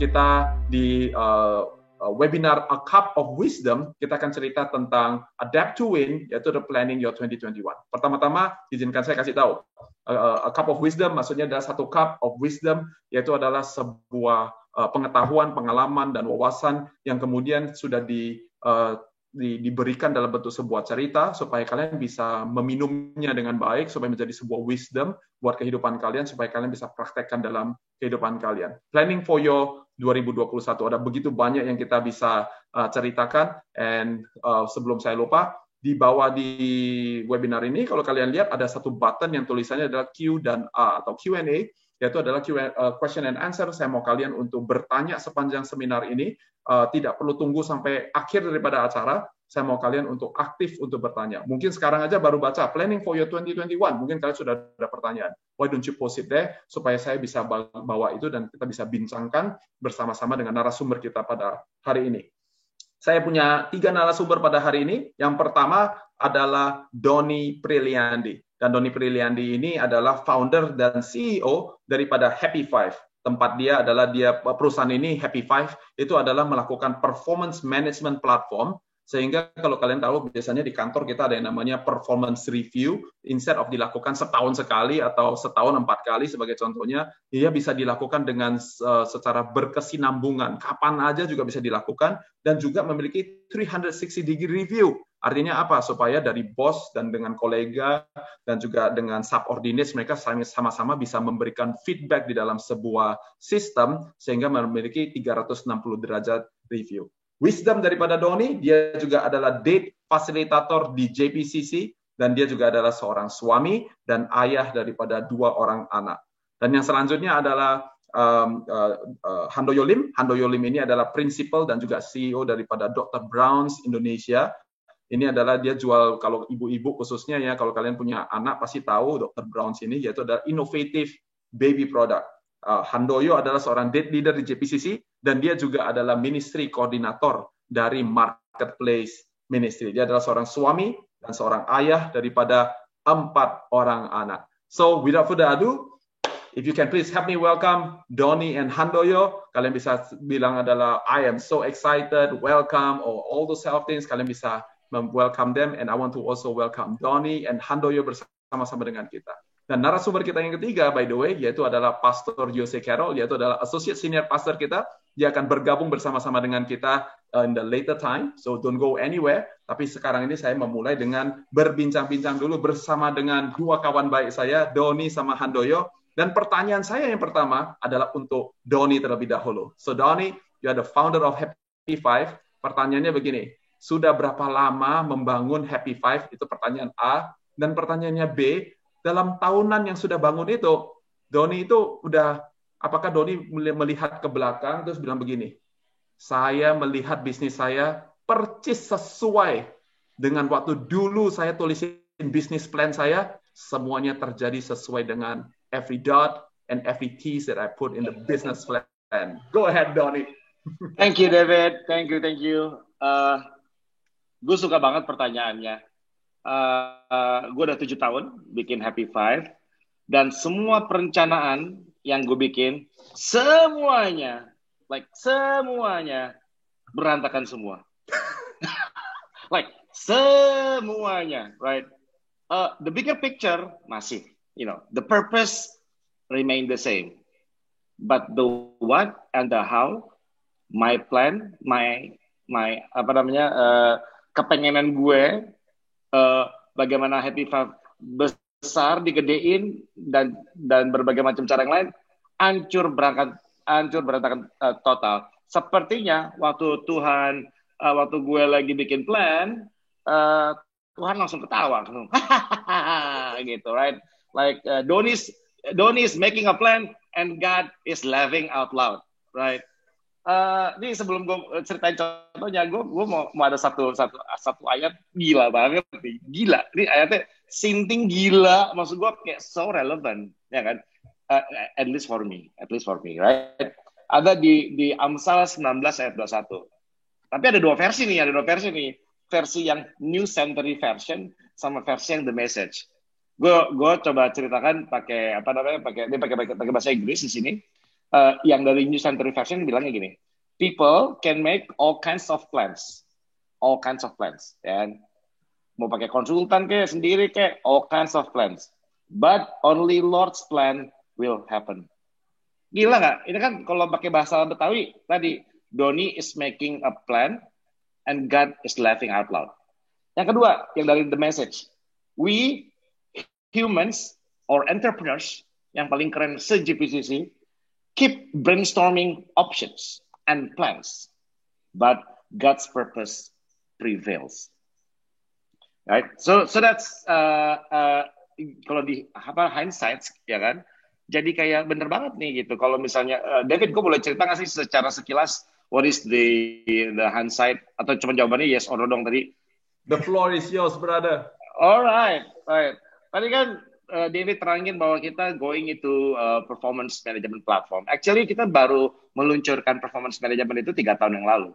kita di webinar A Cup of Wisdom, kita akan cerita tentang Adapt to Win, yaitu the Planning Your 2021. Pertama-tama, izinkan saya kasih tahu. A Cup of Wisdom maksudnya adalah satu cup of wisdom, yaitu adalah sebuah pengetahuan, pengalaman, dan wawasan yang kemudian sudah diberikan dalam bentuk sebuah cerita supaya kalian bisa meminumnya dengan baik, supaya menjadi sebuah wisdom buat kehidupan kalian, supaya kalian bisa praktekkan dalam kehidupan kalian. Planning for your 2021, ada begitu banyak yang kita bisa ceritakan. And sebelum saya lupa, di bawah di webinar ini, kalau kalian lihat ada satu button yang tulisannya adalah Q dan A atau Q&A, yaitu adalah question and answer. Saya mau kalian untuk bertanya sepanjang seminar ini, tidak perlu tunggu sampai akhir daripada acara. Saya mau kalian untuk aktif untuk bertanya. Mungkin sekarang aja baru baca Planning for Your 2021, mungkin kalian sudah ada pertanyaan. Why don't you post it there, supaya saya bisa bawa itu dan kita bisa bincangkan bersama-sama dengan narasumber kita pada hari ini. Saya punya 3 narasumber pada hari ini. Yang pertama adalah Doni Priliandi. Dan Doni Priliandi ini adalah founder dan CEO daripada Happy Five. Tempat dia adalah perusahaan ini, Happy Five, itu adalah melakukan performance management platform. Sehingga kalau kalian tahu, biasanya di kantor kita ada yang namanya performance review. Instead of dilakukan setahun sekali atau setahun 4 kali sebagai contohnya, dia bisa dilakukan dengan secara berkesinambungan. Kapan aja juga bisa dilakukan dan juga memiliki 360 degree review. Artinya apa? Supaya dari bos dan dengan kolega dan juga dengan subordinates mereka sama-sama bisa memberikan feedback di dalam sebuah sistem sehingga memiliki 360 derajat review. Wisdom daripada Doni, dia juga adalah date facilitator di JPCC, dan dia juga adalah seorang suami dan ayah daripada 2 orang anak. Dan yang selanjutnya adalah Handoyo Lim. Handoyo Lim ini adalah principal dan juga CEO daripada Dr. Brown's Indonesia. Ini adalah dia jual, kalau ibu-ibu khususnya ya, kalau kalian punya anak pasti tahu Dr. Brown's ini, yaitu adalah innovative baby product. Handoyo adalah seorang date leader di JPCC, dan dia juga adalah ministry koordinator dari Marketplace Ministry. Dia adalah seorang suami dan seorang ayah daripada 4 orang anak. So, without further ado, if you can please help me welcome Doni and Handoyo. Kalian bisa bilang adalah, I am so excited, welcome, or all those kind of things. Kalian bisa welcome them, and I want to also welcome Doni and Handoyo bersama-sama dengan kita. Dan narasumber kita yang ketiga, by the way, yaitu adalah Pastor Jose Carroll, yaitu adalah Associate Senior Pastor kita. Dia akan bergabung bersama-sama dengan kita in the later time, so don't go anywhere. Tapi sekarang ini saya memulai dengan berbincang-bincang dulu bersama dengan 2 kawan baik saya, Doni sama Handoyo. Dan pertanyaan saya yang pertama adalah untuk Doni terlebih dahulu. So Doni, you are the founder of Happy Five. Pertanyaannya begini, sudah berapa lama membangun Happy Five? Itu pertanyaan A. Dan pertanyaannya B, dalam tahunan yang sudah bangun itu, Doni itu apakah Doni melihat ke belakang terus bilang begini, saya melihat bisnis saya percis sesuai dengan waktu dulu saya tulisin bisnis plan saya, semuanya terjadi sesuai dengan every dot and every T that I put in the business plan. Go ahead, Doni. Thank you, David. Thank you. Gue suka banget pertanyaannya. Gue udah 7 tahun bikin Happy Five, dan semua perencanaan yang gue bikin semuanya berantakan semua. Semuanya, right? The bigger picture masih, the purpose remain the same, but the what and the how, my plan, my kepengenan gue, bagaimana Happy Five besar, digedein, dan berbagai macam cara yang lain, hancur berantakan total. Sepertinya waktu gue lagi bikin plan, Tuhan langsung ketawa, gitu, right? Like Doni's making a plan and God is laughing out loud, right? Ini sebelum gue ceritain contohnya, gue mau ada satu ayat gila banget nih, gila. Ini ayatnya sinting gila, maksud gue kayak so relevant, ya kan? At least for me, right? Ada di Amsal 19 ayat 21. Tapi ada dua versi nih, versi yang New Century Version sama versi yang The Message. Gue coba ceritakan pakai bahasa Inggris di sini. yang dari New Century Fashion bilangnya gini, people can make all kinds of plans, dan mau pakai konsultan kayak sendiri kayak all kinds of plans, but only Lord's plan will happen. Gila nggak? Ini kan kalau pakai bahasa Betawi tadi, Doni is making a plan and God is laughing out loud. Yang kedua, yang dari The Message, we humans or entrepreneurs yang paling keren se-GPCC keep brainstorming options and plans, but God's purpose prevails. Right? So that's kalau di hindsight ya kan. Jadi kayak bener banget nih gitu. Kalau misalnya David, gue boleh cerita nggak sih secara sekilas what is the hindsight atau cuma jawabannya yes or no dong tadi? The floor is yours, brother. Alright. Tadi kan David terangin bahwa kita going into performance management platform. Actually kita baru meluncurkan performance management itu 3 tahun yang lalu.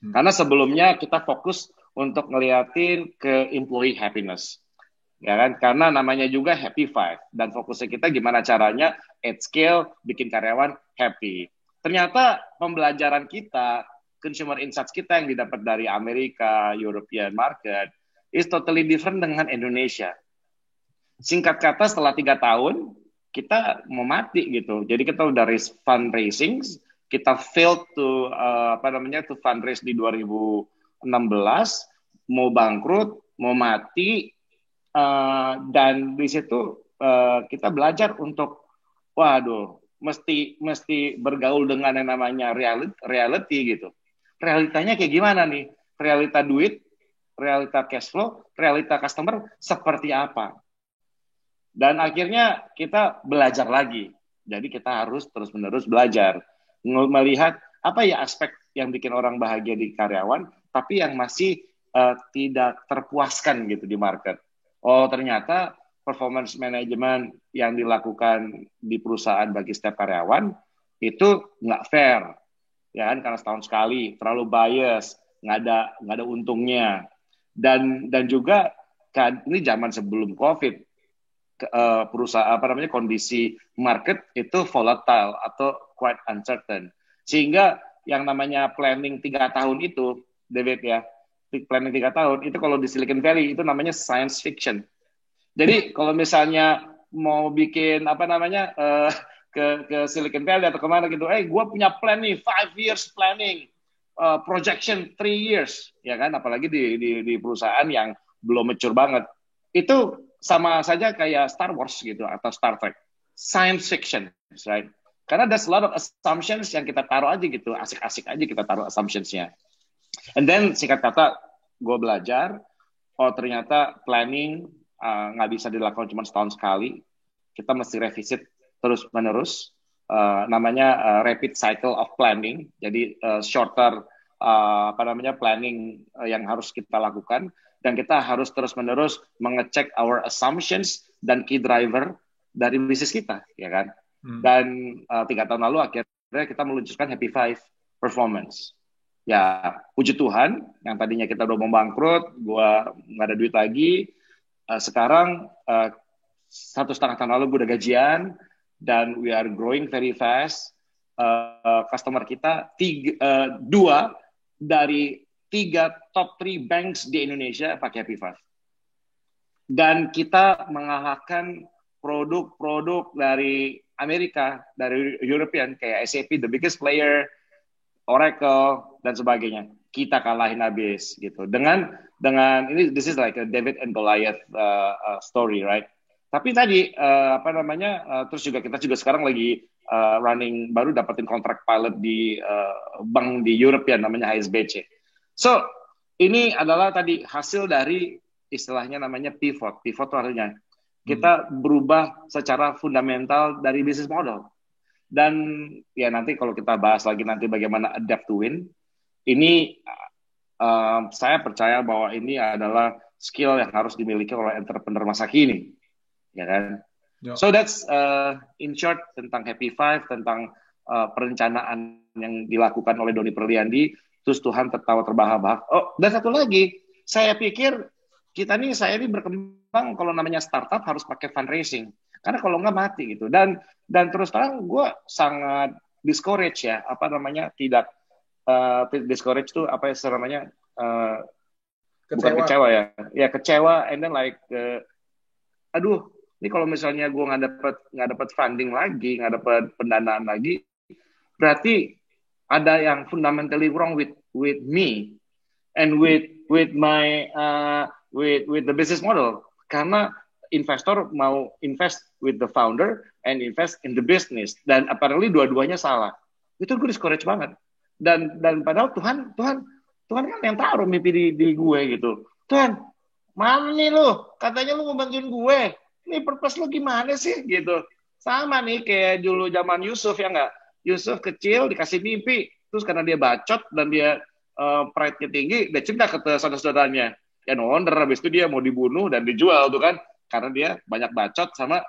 Karena sebelumnya kita fokus untuk ngeliatin ke employee happiness. Ya kan? Karena namanya juga Happy Five. Dan fokusnya kita gimana caranya at scale bikin karyawan happy. Ternyata pembelajaran kita, consumer insights kita yang didapat dari Amerika, European market, is totally different dengan Indonesia. Singkat kata setelah 3 tahun, kita mau mati gitu. Jadi kita udah fundraising, kita failed to to fundraise di 2016, mau bangkrut, mau mati, dan di situ kita belajar untuk mesti bergaul dengan yang namanya reality gitu. Realitanya kayak gimana nih? Realita duit, realita cash flow, realita customer seperti apa? Dan akhirnya kita belajar lagi. Jadi kita harus terus-menerus belajar. Melihat apa ya aspek yang bikin orang bahagia di karyawan, tapi yang masih tidak terpuaskan gitu di market. Oh, ternyata performance management yang dilakukan di perusahaan bagi setiap karyawan itu nggak fair. Ya kan, karena setahun sekali, terlalu bias, nggak ada untungnya. Dan juga kan ini zaman sebelum COVID, perusahaan kondisi market itu volatile atau quite uncertain, sehingga yang namanya planning 3 tahun itu, David ya, planning 3 tahun itu kalau di Silicon Valley itu namanya science fiction. Jadi kalau misalnya mau bikin ke Silicon Valley atau kemana gitu, gue punya plan nih 5 years planning, projection 3 years, ya kan, apalagi di perusahaan yang belum mature banget, itu sama saja kayak Star Wars gitu atau Star Trek, science fiction, right? Karena there's a lot of assumptions yang kita taruh aja gitu, asik-asik aja kita taruh assumptions-nya. And then singkat kata, gue belajar, ternyata planning nggak bisa dilakukan cuma setahun sekali, kita mesti revisit terus-menerus, namanya rapid cycle of planning, jadi shorter planning yang harus kita lakukan. Dan kita harus terus-menerus mengecek our assumptions dan key driver dari bisnis kita, ya kan? Dan 3 tahun lalu akhirnya kita meluncurkan Happy Five Performance. Ya, puji Tuhan, yang tadinya kita udah mau bangkrut, gua nggak ada duit lagi. Sekarang 1,5 tahun lalu gue udah gajian, dan we are growing very fast. Customer kita 2 dari 3 top 3 banks di Indonesia pakai Happy Five. Dan kita mengalahkan produk-produk dari Amerika, dari European, kayak SAP, the biggest player, Oracle, dan sebagainya. Kita kalahin habis gitu. Dengan ini, this is like a David and Goliath story, right? Tapi tadi terus juga kita sekarang lagi running, baru dapetin kontrak pilot di bank di European namanya HSBC. So, ini adalah tadi hasil dari istilahnya namanya pivot. Pivot itu artinya kita berubah secara fundamental dari business model. Dan ya nanti kalau kita bahas lagi nanti bagaimana adapt to win, ini saya percaya bahwa ini adalah skill yang harus dimiliki oleh entrepreneur masa kini. Ya kan? Yeah. So that's in short tentang Happy Five, tentang perencanaan yang dilakukan oleh Doni Perliandi. Terus Tuhan tertawa terbahak-bahak. Oh, dan satu lagi, saya pikir saya ini berkembang kalau namanya startup harus pakai fundraising. Karena kalau nggak mati gitu. Dan terus terang gue sangat discourage ya, apa namanya, tidak discourage tuh apa ya namanya, bukan Kecewa. kecewa ya, ya kecewa, and then like aduh, ini kalau misalnya gue nggak dapet funding lagi, nggak dapet pendanaan lagi, berarti ada yang fundamentally wrong with me and with my with the business model, karena investor mau invest with the founder and invest in the business, dan apparently dua-duanya salah. Itu gue discourage banget, dan padahal Tuhan kan yang taruh mimpi di gue gitu. Tuhan, mana nih lu, katanya lu mau bantuin gue, ini purpose lu gimana sih gitu. Sama nih kayak dulu zaman Yusuf, ya nggak, Yusuf kecil dikasih mimpi, terus karena dia bacot dan dia pride-nya tinggi, dia cinta ke saudara-saudaranya. Ya no wonder habis itu dia mau dibunuh dan dijual tuh kan, karena dia banyak bacot sama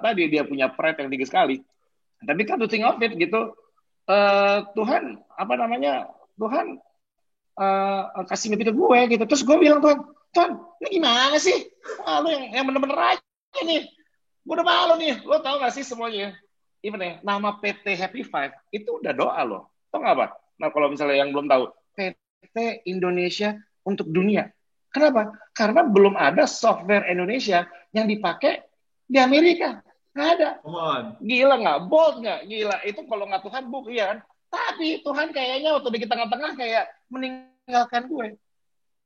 tadi dia punya pride yang tinggi sekali. Tapi kan to think of it gitu, Tuhan apa namanya, Tuhan kasih mimpi ke gue gitu. Terus gue bilang, Tuhan, ini gimana sih? Lu yang bener-bener aja nih. Gue udah malu nih. Lo tau gak sih semuanya? Even ya, nama PT Happy Five itu udah doa loh. Tau gak apa? Nah kalau misalnya yang belum tahu, PT Indonesia untuk dunia. Kenapa? Karena belum ada software Indonesia yang dipakai di Amerika. Nggak ada. Come on. Gila nggak? Bold nggak? Gila. Itu kalau nggak Tuhan, iya kan? Tapi Tuhan kayaknya waktu di tengah-tengah kayak meninggalkan gue.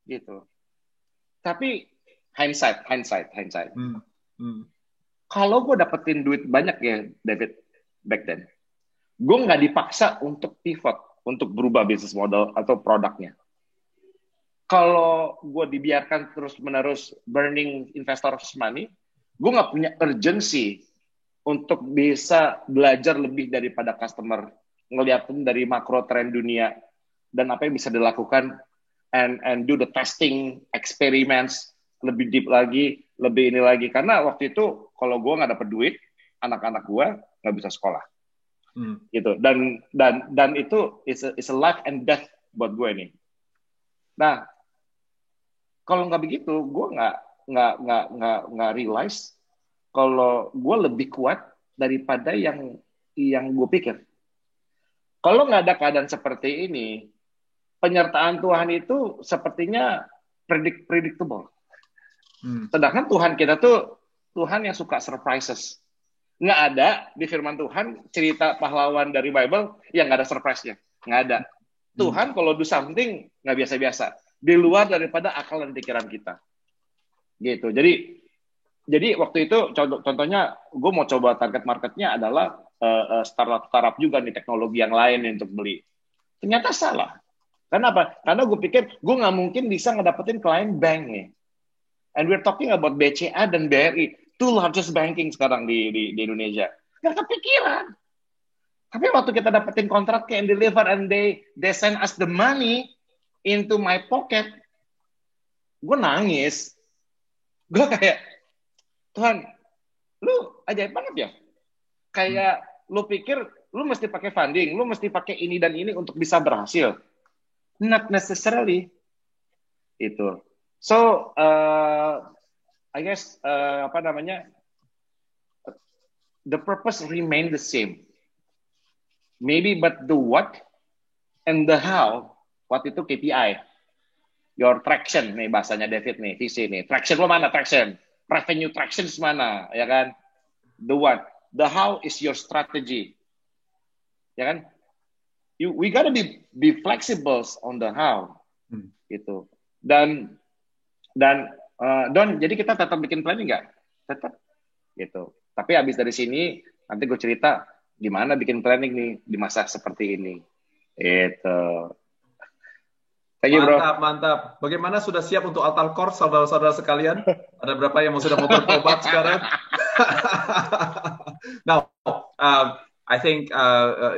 Gitu. Tapi hindsight. Kalau gue dapetin duit banyak ya, David, back then, gue nggak dipaksa untuk pivot, untuk berubah bisnis model atau produknya. Kalau gue dibiarkan terus-menerus burning investors money, gue nggak punya urgency untuk bisa belajar lebih daripada customer, ngeliatin dari makro tren dunia, dan apa yang bisa dilakukan, and do the testing, experiments, lebih deep lagi, lebih ini lagi. Karena waktu itu, kalau gue nggak dapet duit, anak-anak gue nggak bisa sekolah. Gitu. Dan itu is a life and death buat gue nih. Nah, kalau nggak begitu, gue nggak realize kalau gue lebih kuat daripada yang gue pikir. Kalau nggak ada keadaan seperti ini, penyertaan Tuhan itu sepertinya predictable. Sedangkan Tuhan kita tuh Tuhan yang suka surprises. Nggak ada di firman Tuhan cerita pahlawan dari Bible yang nggak ada surprise-nya. Nggak ada. Tuhan kalau do something nggak biasa-biasa. Di luar daripada akal dan pikiran kita. Gitu. Jadi waktu itu contohnya gue mau coba target marketnya adalah startup juga nih, teknologi yang lain untuk beli. Ternyata salah. Kenapa? Karena gue pikir gue nggak mungkin bisa ngedapetin klien bank nih. And we're talking about BCA dan BRI, two largest banking sekarang di Indonesia. Gak kepikiran. Tapi waktu kita dapetin kontrak and deliver and they send us the money into my pocket, gue nangis. Gue kayak, Tuhan, lu ajaib banget ya. Kayak lu pikir lu mesti pakai funding, lu mesti pakai ini dan ini untuk bisa berhasil. Not necessarily. Itu. So, I guess apa namanya, the purpose remain the same. Maybe, but the what and the how. What itu KPI. Your traction nih bahasanya David nih, visi nih. Traction lo mana? Traction. Revenue traction mana? Ya kan? The what? The how is your strategy. Ya kan? We gotta be flexible on the how. Gitu. Dan Don, jadi kita tetap bikin planning nggak? Tetap. Gitu. Tapi habis dari sini, nanti gue cerita gimana bikin planning nih di masa seperti ini. Itu. Thank you, bro. Mantap. Bagaimana, sudah siap untuk altar call, saudara-saudara sekalian? Ada berapa yang sudah mau bertobat sekarang? Now, I think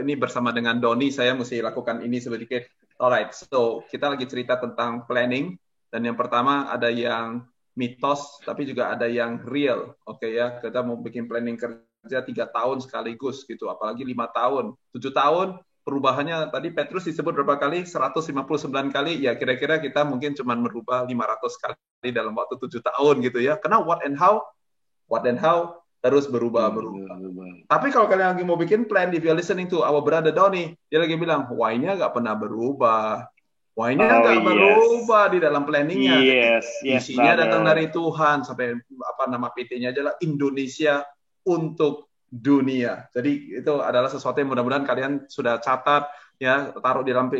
ini bersama dengan Doni, saya mesti lakukan ini sedikit. Alright, so kita lagi cerita tentang planning, dan yang pertama ada yang mitos, tapi juga ada yang real. Oke ya, kita mau bikin planning kerja 3 tahun sekaligus gitu, apalagi 5 tahun, 7 tahun. Perubahannya tadi Petrus disebut berapa kali? 159 kali. Ya kira-kira kita mungkin cuma merubah 500 kali dalam waktu 7 tahun gitu ya. Karena what and how What and how terus berubah-berubah. Tapi kalau kalian lagi mau bikin plan, if you're listening to our brother Donny, dia lagi bilang, why-nya nggak pernah berubah. Why-nya nggak berubah di dalam planningnya. Isinya datang dari Tuhan. Sampai nama PT-nya adalah Indonesia untuk dunia. Jadi itu adalah sesuatu yang mudah-mudahan kalian sudah catat, ya, taruh di dalam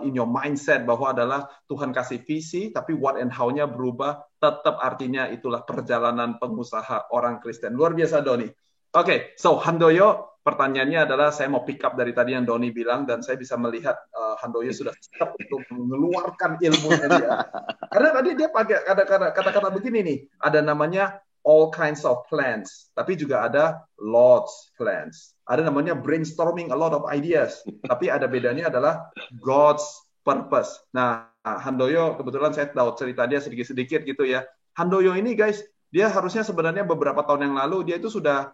in your mindset bahwa adalah Tuhan kasih visi, tapi what and how-nya berubah, tetap artinya itulah perjalanan pengusaha orang Kristen. Luar biasa, Doni. Oke, so Handoyo, pertanyaannya adalah saya mau pick up dari tadi yang Doni bilang, dan saya bisa melihat Handoyo sudah siap untuk mengeluarkan ilmunya dia. Karena tadi dia pakai kata-kata begini nih, ada namanya all kinds of plans, tapi juga ada Lord's plans. Ada namanya brainstorming a lot of ideas, tapi ada bedanya adalah God's purpose. Nah, Handoyo, kebetulan saya tahu cerita dia sedikit-sedikit gitu ya. Handoyo ini guys, dia harusnya sebenarnya beberapa tahun yang lalu, dia itu sudah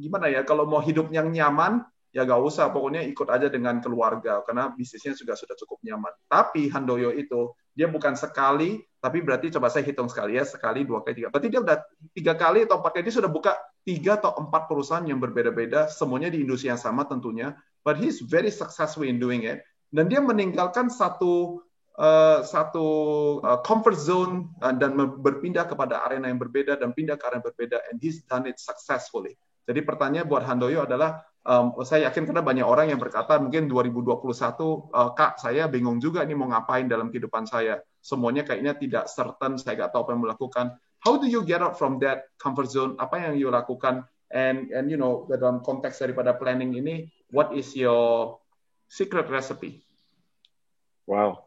gimana ya, kalau mau hidup yang nyaman, ya gak usah, pokoknya ikut aja dengan keluarga, karena bisnisnya juga sudah cukup nyaman. Tapi Handoyo itu, dia bukan sekali, tapi berarti coba saya hitung sekali ya, sekali, 2 kali, 3. Berarti dia udah 3 kali atau 4 kali, dia sudah buka 3 atau 4 perusahaan yang berbeda-beda, semuanya di industri yang sama tentunya, but he's very successful in doing it. Dan dia meninggalkan satu comfort zone dan berpindah kepada arena yang berbeda dan pindah ke arena yang berbeda, and he's done it successfully. Jadi pertanyaan buat Handoyo adalah, saya yakin karena banyak orang yang berkata mungkin 2021, Kak, saya bingung juga ini mau ngapain dalam kehidupan saya. Semuanya kayaknya tidak certain, saya nggak tahu apa yang mau lakukan. How do you get out from that comfort zone? Apa yang you lakukan? And you know, dalam konteks daripada planning ini, what is your secret recipe? Wow.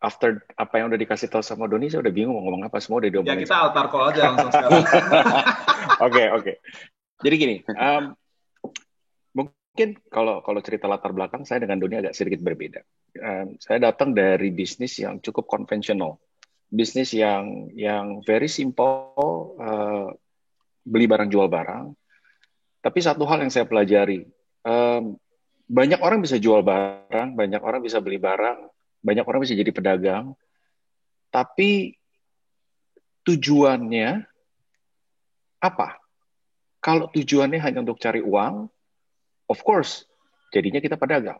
After apa yang udah dikasih tahu sama Doni, saya udah bingung mau ngomong apa, semua udah diomongin. Ya kita altar call aja langsung sekarang. Oke. Jadi gini, mungkin kalau cerita latar belakang saya dengan Doni agak sedikit berbeda. Saya datang dari bisnis yang cukup konvensional, bisnis yang very simple, beli barang jual barang. Tapi satu hal yang saya pelajari, banyak orang bisa jual barang, banyak orang bisa beli barang, banyak orang bisa jadi pedagang, tapi tujuannya apa? Kalau tujuannya hanya untuk cari uang, of course, jadinya kita pedagang.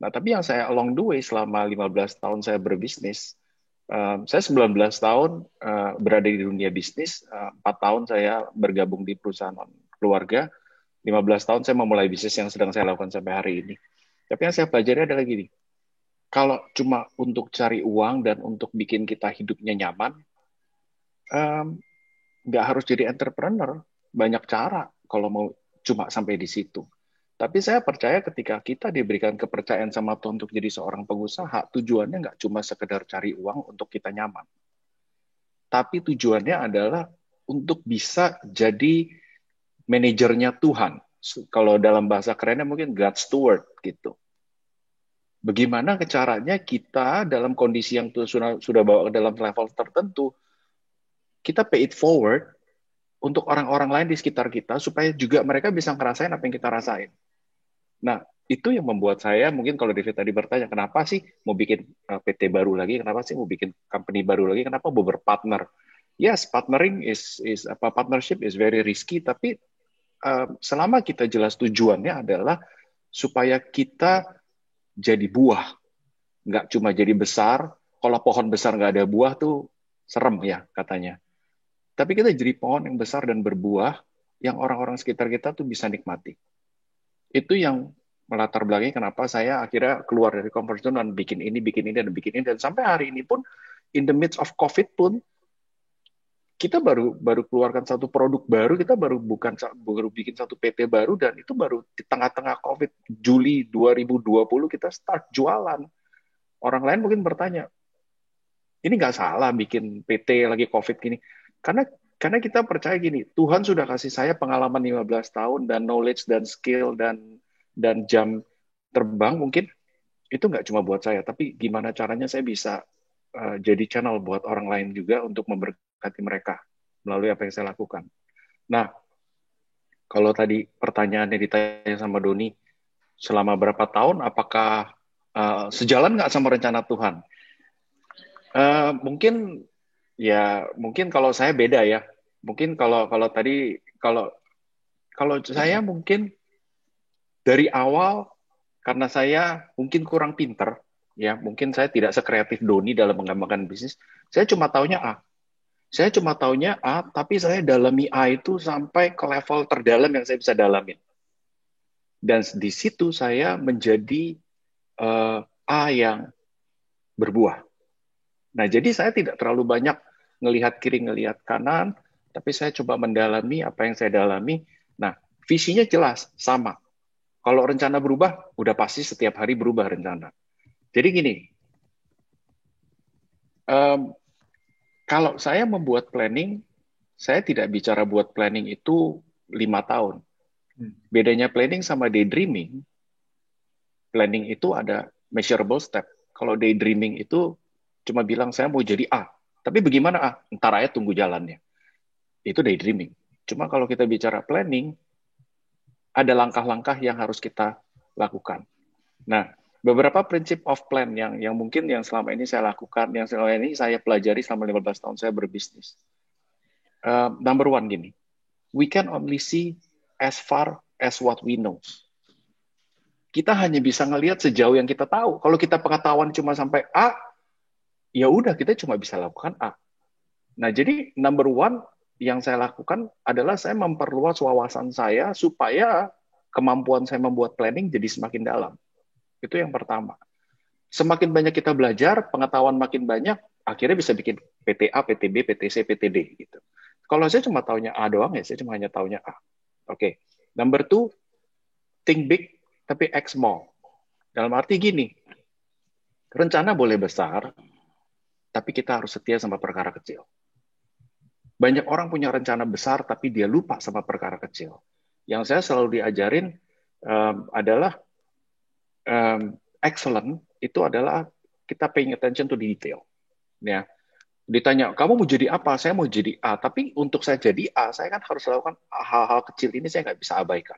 Nah, tapi yang saya along the way selama 15 tahun saya berbisnis, saya 19 tahun berada di dunia bisnis, 4 tahun saya bergabung di perusahaan keluarga, 15 tahun saya memulai bisnis yang sedang saya lakukan sampai hari ini. Tapi yang saya pelajari adalah gini, kalau cuma untuk cari uang dan untuk bikin kita hidupnya nyaman, nggak harus jadi entrepreneur. Banyak cara kalau mau cuma sampai di situ. Tapi saya percaya ketika kita diberikan kepercayaan sama Tuhan untuk jadi seorang pengusaha, tujuannya nggak cuma sekedar cari uang untuk kita nyaman. Tapi tujuannya adalah untuk bisa jadi manajernya Tuhan. Kalau dalam bahasa kerennya mungkin God steward gitu. Bagaimana caranya kita dalam kondisi yang sudah bawa ke dalam level tertentu, kita pay it forward untuk orang-orang lain di sekitar kita, supaya juga mereka bisa ngerasain apa yang kita rasain. Nah, itu yang membuat saya, mungkin kalau David tadi bertanya, kenapa sih mau bikin PT baru lagi, kenapa sih mau bikin company baru lagi, kenapa mau berpartner? Yes, partnership is very risky, tapi selama kita jelas tujuannya adalah supaya kita jadi buah, nggak cuma jadi besar. Kalau pohon besar nggak ada buah tuh serem ya katanya. Tapi kita jadi pohon yang besar dan berbuah, yang orang-orang sekitar kita tuh bisa nikmati. Itu yang melatar belakangi kenapa saya akhirnya keluar dari comfort zone dan bikin ini, dan sampai hari ini pun, in the midst of COVID pun, kita baru keluarkan satu produk baru, kita baru bikin satu PT baru, dan itu baru di tengah-tengah COVID, Juli 2020 kita start jualan. Orang lain mungkin bertanya, ini nggak salah bikin PT lagi COVID gini. Karena kita percaya gini, Tuhan sudah kasih saya pengalaman 15 tahun dan knowledge dan skill dan jam terbang mungkin, itu nggak cuma buat saya, tapi gimana caranya saya bisa jadi channel buat orang lain juga untuk memberkati mereka melalui apa yang saya lakukan. Nah, kalau tadi pertanyaannya ditanya sama Doni, selama berapa tahun, apakah sejalan nggak sama rencana Tuhan? Mungkin mungkin kalau saya beda ya. Mungkin kalau tadi kalau saya mungkin dari awal karena saya mungkin kurang pinter ya, mungkin saya tidak sekreatif Doni dalam mengembangkan bisnis. Saya cuma taunya A. Saya cuma taunya A, tapi saya dalami A itu sampai ke level terdalam yang saya bisa dalamin. Dan di situ saya menjadi A yang berbuah. Nah, jadi saya tidak terlalu banyak ngelihat kiri, ngelihat kanan, tapi saya coba mendalami apa yang saya dalami. Nah, visinya jelas, sama. Kalau rencana berubah, udah pasti setiap hari berubah rencana. Jadi gini, kalau saya membuat planning, saya tidak bicara buat planning itu 5 tahun. Bedanya planning sama daydreaming, planning itu ada measurable step. Kalau daydreaming itu cuma bilang saya mau jadi A. Tapi bagaimana A? Ntar aja tunggu jalannya. Itu daydreaming. Cuma kalau kita bicara planning, ada langkah-langkah yang harus kita lakukan. Nah, beberapa prinsip of plan yang mungkin yang selama ini saya lakukan, yang selama ini saya pelajari selama 15 tahun saya berbisnis. Number one gini, we can only see as far as what we know. Kita hanya bisa ngelihat sejauh yang kita tahu. Kalau kita pengetahuan cuma sampai A, ya udah kita cuma bisa lakukan A. Nah, jadi number one yang saya lakukan adalah saya memperluas wawasan saya supaya kemampuan saya membuat planning jadi semakin dalam. Itu yang pertama. Semakin banyak kita belajar, pengetahuan makin banyak, akhirnya bisa bikin PTA, PTB, PTC, PTD gitu. Kalau saya cuma taunya A doang ya, saya cuma hanya taunya A. Oke. Number two, think big tapi act small. Dalam arti gini, rencana boleh besar, tapi kita harus setia sama perkara kecil. Banyak orang punya rencana besar, tapi dia lupa sama perkara kecil. Yang saya selalu diajarin adalah excellent, itu adalah kita paying attention to detail. Ya. Ditanya, kamu mau jadi apa? Saya mau jadi A. Tapi untuk saya jadi A, saya kan harus lakukan hal-hal kecil ini, saya nggak bisa abaikan.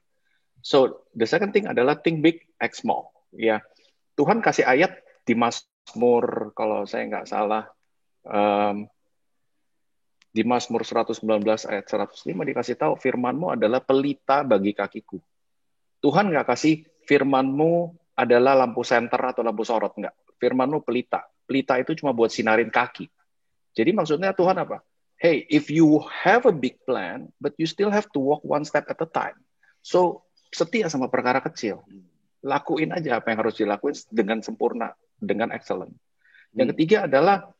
So, the second thing adalah think big, act small. Ya. Tuhan kasih ayat di Mazmur, kalau saya nggak salah, di Mazmur 119 ayat 105 dikasih tahu, firman-Mu adalah pelita bagi kakiku. Tuhan nggak kasih firman-Mu adalah lampu senter atau lampu sorot, nggak. Firman-Mu pelita. Pelita itu cuma buat sinarin kaki. Jadi maksudnya Tuhan apa? Hey, if you have a big plan, but you still have to walk one step at a time. So, setia sama perkara kecil. Lakuin aja apa yang harus dilakuin dengan sempurna, dengan excellent. Yang ketiga adalah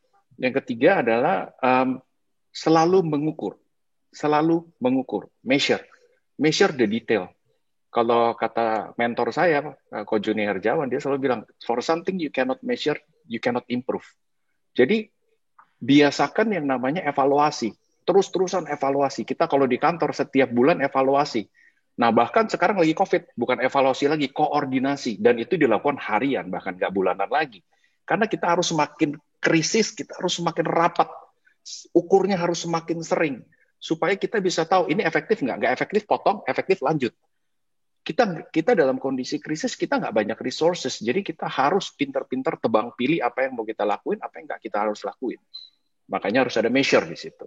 selalu mengukur, measure the detail. Kalau kata mentor saya, Ko Juni Herjawan, dia selalu bilang, for something you cannot measure, you cannot improve. Jadi biasakan yang namanya evaluasi, terus-terusan evaluasi. Kita kalau di kantor setiap bulan evaluasi. Nah, bahkan sekarang lagi COVID, bukan evaluasi lagi, koordinasi. Dan itu dilakukan harian, bahkan nggak bulanan lagi. Karena kita harus semakin krisis, kita harus semakin rapat. Ukurnya harus semakin sering. Supaya kita bisa tahu, ini efektif nggak? Nggak efektif, potong, efektif, lanjut. Kita dalam kondisi krisis, kita nggak banyak resources. Jadi kita harus pintar-pintar tebang pilih apa yang mau kita lakuin, apa yang nggak kita harus lakuin. Makanya harus ada measure di situ.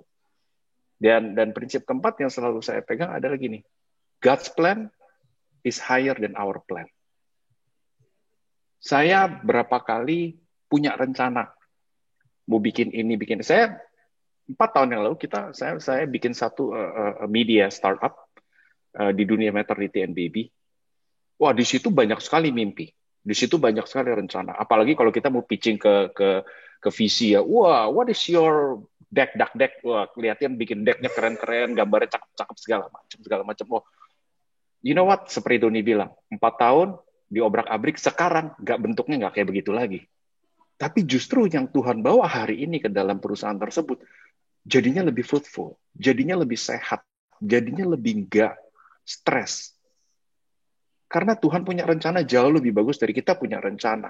Dan prinsip keempat yang selalu saya pegang adalah gini, God's plan is higher than our plan. Saya berapa kali punya rencana mau bikin ini, bikin. Saya 4 tahun yang lalu saya bikin satu media startup di dunia maternity and baby. Wah, di situ banyak sekali mimpi. Di situ banyak sekali rencana. Apalagi kalau kita mau pitching ke visi ya. Wah, what is your deck? Wah, kelihatan bikin decknya keren-keren, gambarnya cakep-cakep segala macam. Oh, you know what? Seperti Doni bilang, 4 tahun diobrak-abrik, sekarang bentuknya nggak kayak begitu lagi. Tapi justru yang Tuhan bawa hari ini ke dalam perusahaan tersebut, jadinya lebih fruitful, jadinya lebih sehat, jadinya lebih nggak stres. Karena Tuhan punya rencana jauh lebih bagus dari kita punya rencana.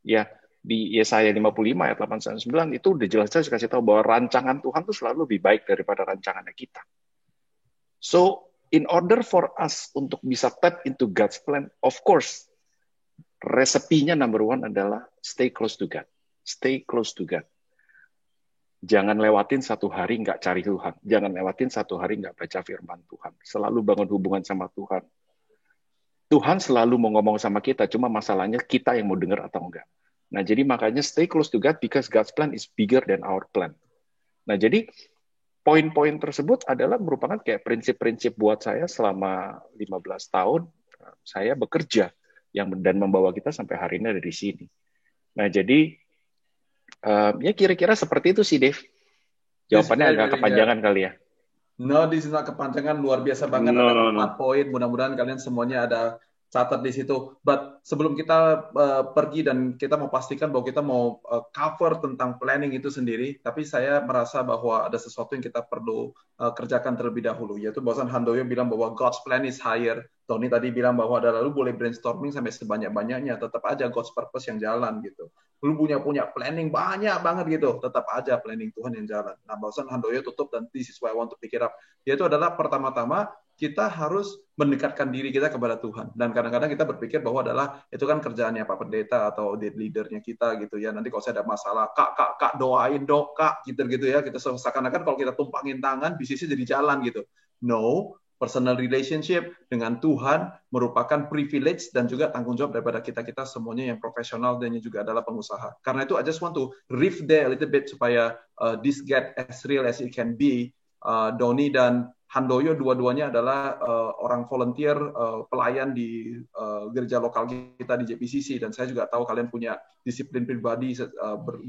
Ya, di Yesaya 55 ayat 8-9 itu udah jelas-jelas kasih tahu bahwa rancangan Tuhan itu selalu lebih baik daripada rancangannya kita. So, in order for us untuk bisa tap into God's plan, of course, resepinya number one adalah stay close to God. Stay close to God. Jangan lewatin satu hari nggak cari Tuhan. Jangan lewatin satu hari nggak baca firman Tuhan. Selalu bangun hubungan sama Tuhan. Tuhan selalu mau ngomong sama kita, cuma masalahnya kita yang mau dengar atau enggak. Nah, jadi makanya stay close to God because God's plan is bigger than our plan. Nah, jadi poin-poin tersebut adalah merupakan kayak prinsip-prinsip buat saya selama 15 tahun saya bekerja dan membawa kita sampai hari ini ada di sini. Nah, jadi ya kira-kira seperti itu sih, Dave. Jawabannya agak kepanjangan kali ya. No, this is not kepanjangan, luar biasa banget. Ada 4 poin, mudah-mudahan kalian semuanya ada catat di situ. But sebelum kita pergi dan kita mau pastikan bahwa kita mau cover tentang planning itu sendiri, tapi saya merasa bahwa ada sesuatu yang kita perlu kerjakan terlebih dahulu, yaitu bahwa Handoyo bilang bahwa God's plan is higher. Tony tadi bilang bahwa ada lalu boleh brainstorming sampai sebanyak-banyaknya, tetap aja God's purpose yang jalan gitu. Lu punya planning banyak banget gitu, tetap aja planning Tuhan yang jalan. Nah, barusan Handoyo tutup dan this is why I want to pick it up. Yaitu adalah pertama-tama kita harus mendekatkan diri kita kepada Tuhan. Dan kadang-kadang kita berpikir bahwa adalah itu kan kerjaannya Pak Pendeta atau leadernya kita gitu ya. Nanti kalau saya ada masalah, kak doain dong, kak gitu ya. Kita seakan-akan kalau kita tumpangin tangan, bisnisnya jadi jalan gitu. No, personal relationship dengan Tuhan merupakan privilege dan juga tanggung jawab daripada kita-kita semuanya yang profesional dan juga adalah pengusaha. Karena itu I just want to riff there a little bit supaya this get as real as it can be. Doni dan Handoyo dua-duanya adalah orang volunteer, pelayan di gereja lokal kita di JPCC, dan saya juga tahu kalian punya disiplin pribadi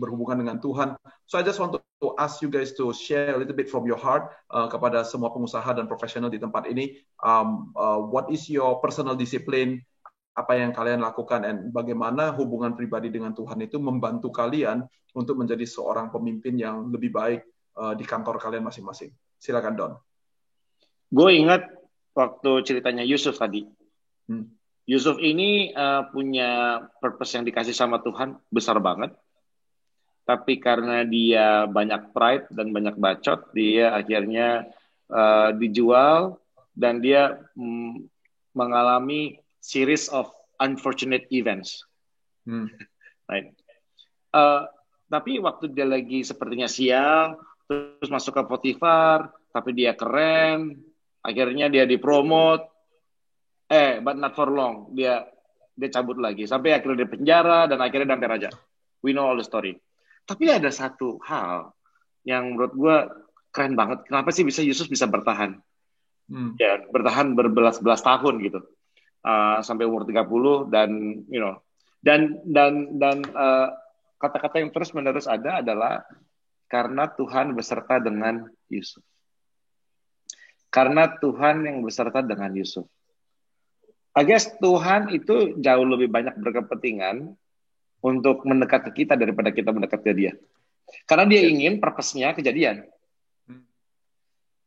berhubungan dengan Tuhan. So I just want to ask you guys to share a little bit from your heart kepada semua pengusaha dan profesional di tempat ini. What is your personal discipline? Apa yang kalian lakukan, dan bagaimana hubungan pribadi dengan Tuhan itu membantu kalian untuk menjadi seorang pemimpin yang lebih baik di kantor kalian masing-masing. Silakan Don. Gue ingat waktu ceritanya Yusuf tadi. Yusuf ini punya purpose yang dikasih sama Tuhan besar banget. Tapi karena dia banyak pride dan banyak bacot, dia akhirnya dijual dan dia mengalami series of unfortunate events. Right. Tapi waktu dia lagi sepertinya sial, terus masuk ke Potifar, tapi dia keren, akhirnya dia dipromot, but not for long, dia cabut lagi, sampai akhirnya di penjara, dan akhirnya dampai raja. We know all the story. Tapi ada satu hal yang menurut gue keren banget, kenapa sih Yusuf bisa bertahan? Ya, bertahan berbelas-belas tahun gitu, sampai umur 30, dan kata-kata yang terus-menerus ada adalah karena Tuhan beserta dengan Yusuf. Karena Tuhan yang beserta dengan Yusuf. I guess Tuhan itu jauh lebih banyak berkepentingan untuk mendekat ke kita daripada kita mendekat ke dia. Karena dia ingin purpose-nya kejadian.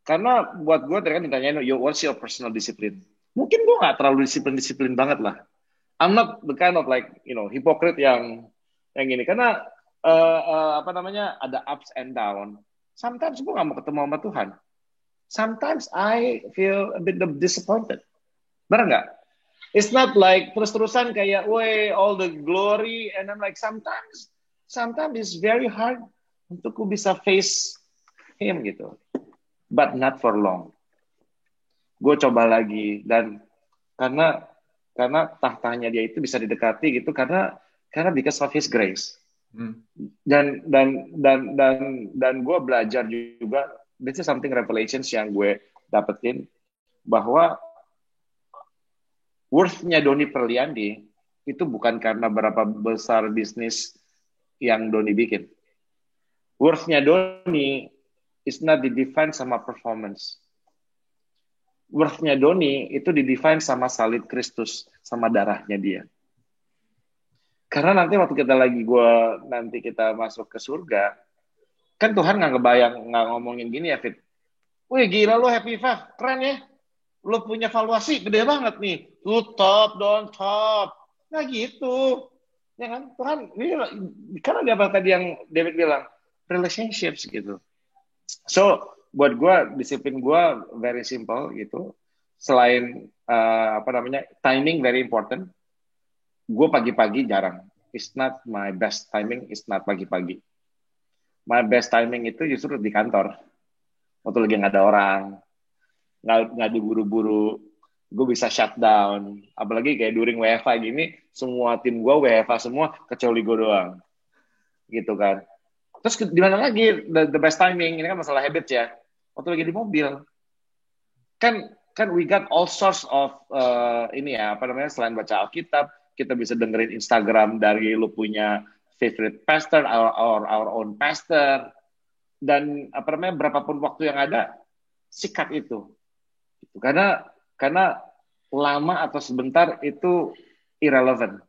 Karena buat gue tadi kan ditanyain, what's your personal discipline? Mungkin gue gak terlalu disiplin banget lah. I'm not the kind of hypocrite yang gini. Karena ada ups and down. Sometimes gue gak mau ketemu sama Tuhan. Sometimes I feel a bit disappointed. Benar nggak? It's not like terus-terusan kayak, all the glory, and I'm like, sometimes it's very hard untuk ku bisa face him gitu. But not for long. Gue coba lagi, dan karena tahtanya dia itu bisa didekati gitu, karena because of his grace. Dan gue belajar juga. This is something revelations yang gue dapetin, bahwa worth-nya Doni Perliandi itu bukan karena berapa besar bisnis yang Doni bikin. Worth-nya Doni is not di-define sama performance. Worth-nya Doni itu di-define sama salib Kristus, sama darahnya dia. Karena nanti waktu kita masuk ke surga, kan Tuhan nggak ngomongin gini ya, Fit. Wih, gila lo Happy Five, keren ya. Lo punya valuasi gede banget nih. Lo top, don't top. Nah gitu. Ya kan, Tuhan, karena dia apa tadi yang David bilang, relationships gitu. So, buat gue, disiplin gue very simple gitu. Selain, timing very important. Gue pagi-pagi jarang. It's not my best timing, it's not pagi-pagi. My best timing itu justru di kantor. Waktu lagi nggak ada orang, nggak diburu-buru, gue bisa shutdown. Apalagi kayak during WFH gini, semua tim gue WFH semua, kecuali gue doang. Gitu kan. Terus di mana lagi the best timing? Ini kan masalah habits ya. Waktu lagi di mobil, kan we got all sorts of ini ya, apa namanya, selain baca Alkitab, kita bisa dengerin Instagram dari lu punya favorite pastor, our own pastor, dan apa namanya, berapapun waktu yang ada, sikat itu. Karena lama atau sebentar itu irrelevant,